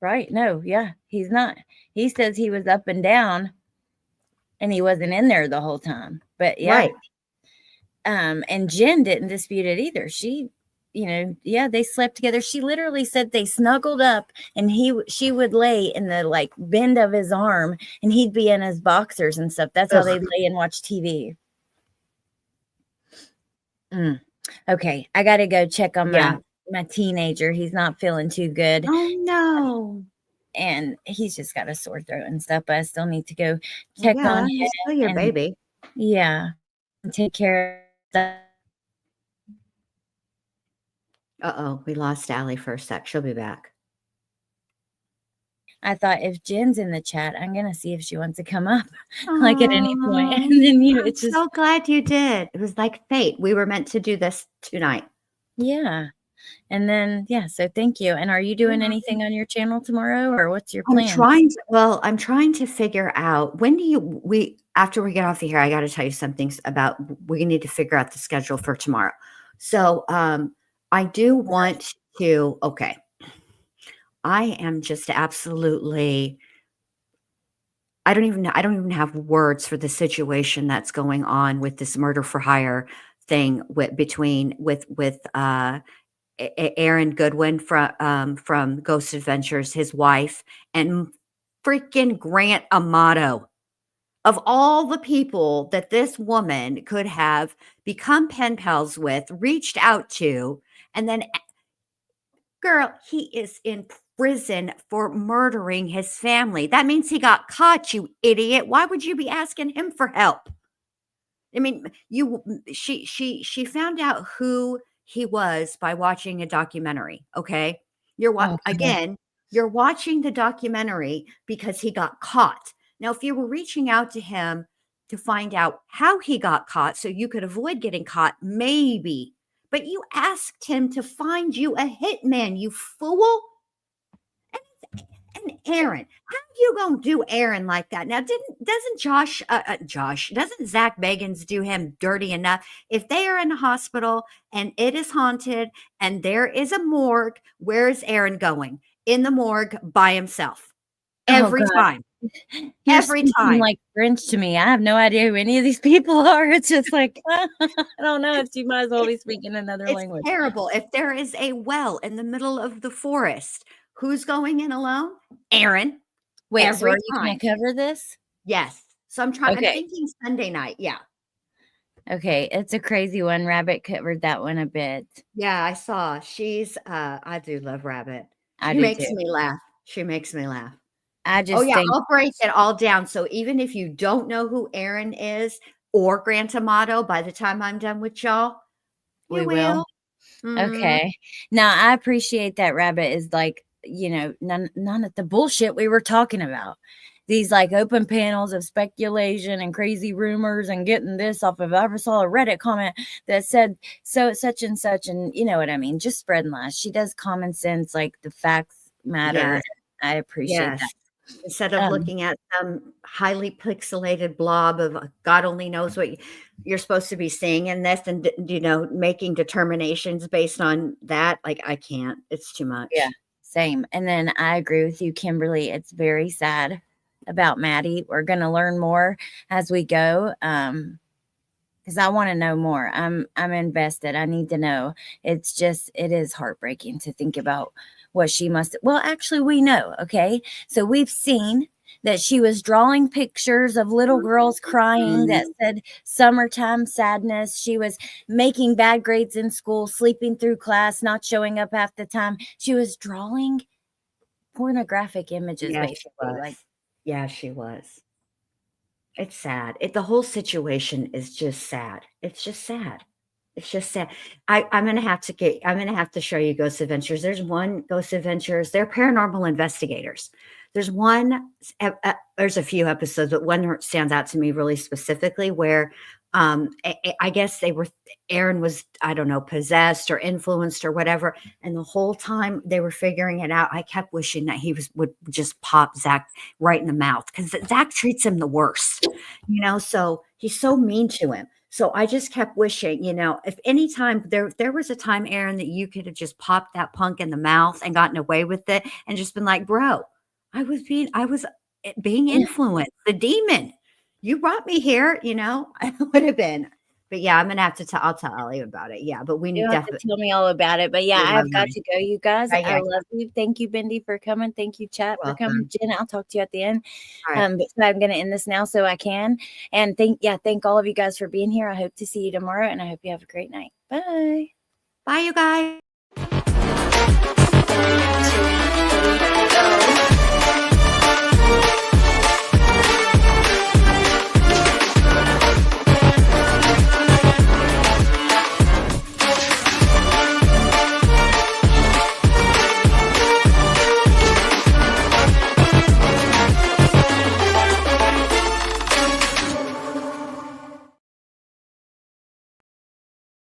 right. No, yeah, he's not. He says he was up and down and he wasn't in there the whole time. But yeah. Right. And Jen didn't dispute it either. She, yeah, they slept together. She literally said they snuggled up and she would lay in the like bend of his arm and he'd be in his boxers and stuff. That's how they lay and watch TV. Okay, I got to go check on my teenager. He's not feeling too good. Oh no. And he's just got a sore throat and stuff, but I still need to go check on him. Still your baby. Yeah. And take care of that. Uh-oh, we lost Allie for a sec. She'll be back. I thought if Jen's in the chat, I'm going to see if she wants to come up like at any point. And then I'm so glad you did. It was like fate. We were meant to do this tonight. Yeah. And then, so thank you. And are you doing anything on your channel tomorrow or what's your plan? I'm trying to figure out after we get off of here, I got to tell you some things about, we need to figure out the schedule for tomorrow. So, I do want to, I am just absolutely, I don't even have words for the situation that's going on with this murder for hire thing with Aaron Goodwin from Ghost Adventures, his wife, and freaking Grant Amato. Of all the people that this woman could have become pen pals with, reached out to, and then, girl, he is in prison for murdering his family. That means he got caught, you idiot. Why would you be asking him for help? I mean, she found out who he was by watching a documentary. Okay. You're watching the documentary because he got caught. Now, if you were reaching out to him to find out how he got caught so you could avoid getting caught, maybe, but you asked him to find you a hitman, you fool. And Aaron, how you gonna do Aaron like that? Now, doesn't Zach Bagans do him dirty enough? If they are in a hospital and it is haunted and there is a morgue, where is Aaron going? In the morgue by himself. Every time. Every time. Like Grinch to me. I have no idea who any of these people are. It's just like, I don't know. You might as well be speaking another language. It's terrible. If there is a well in the middle of the forest, who's going in alone? Aaron. Wait, so are you going to cover this? Yes. So I'm thinking Sunday night. Yeah. Okay. It's a crazy one. Rabbit covered that one a bit. Yeah, I saw. She's, I do love Rabbit. She makes me laugh. She makes me laugh. I'll break it all down. So even if you don't know who Aaron is or Grant Amato, by the time I'm done with y'all, we will. Okay. Now I appreciate that Rabbit is like, none of the bullshit we were talking about. These like open panels of speculation and crazy rumors and getting this off of, I ever saw a Reddit comment that said, so such and such, and you know what I mean? Just spreading lies. She does common sense, like the facts matter. Yes. I appreciate that. Instead of looking at some highly pixelated blob of God only knows what you're supposed to be seeing in this and, making determinations based on that. Like, I can't. It's too much. Yeah, same. And then I agree with you, Kimberly. It's very sad about Maddie. We're going to learn more as we go because I want to know more. I'm invested. I need to know. It is heartbreaking to think about what she must. Well, actually, we know. Okay. So we've seen that she was drawing pictures of little girls crying that said summertime sadness. She was making bad grades in school, sleeping through class, not showing up half the time. She was drawing pornographic images. Yeah, basically. She was. It's sad. The whole situation is just sad. It's just sad. It's just sad. I'm gonna have to show you Ghost Adventures. There's one Ghost Adventures. They're paranormal investigators. There's one. There's a few episodes, but one stands out to me really specifically where I guess Aaron was, I don't know, possessed or influenced or whatever. And the whole time they were figuring it out, I kept wishing that would just pop Zach right in the mouth, because Zach treats him the worst, so he's so mean to him. So I just kept wishing, if any time there was a time, Aaron, that you could have just popped that punk in the mouth and gotten away with it and just been like, bro, I was being influenced, the demon. You brought me here, I would have been. But yeah, I'm gonna have to I'll tell Ellie about it. Yeah, but we You have to definitely tell me all about it. But yeah, We I have love got you. to go, you guys. Yeah, yeah. I love you. Thank you, Bendy, for coming. Thank you, chat, for coming. Welcome. Jen, I'll talk to you at the end. All right. But so I'm gonna end this now so I can. And thank all of you guys for being here. I hope to see you tomorrow, and I hope you have a great night. Bye. Bye, you guys.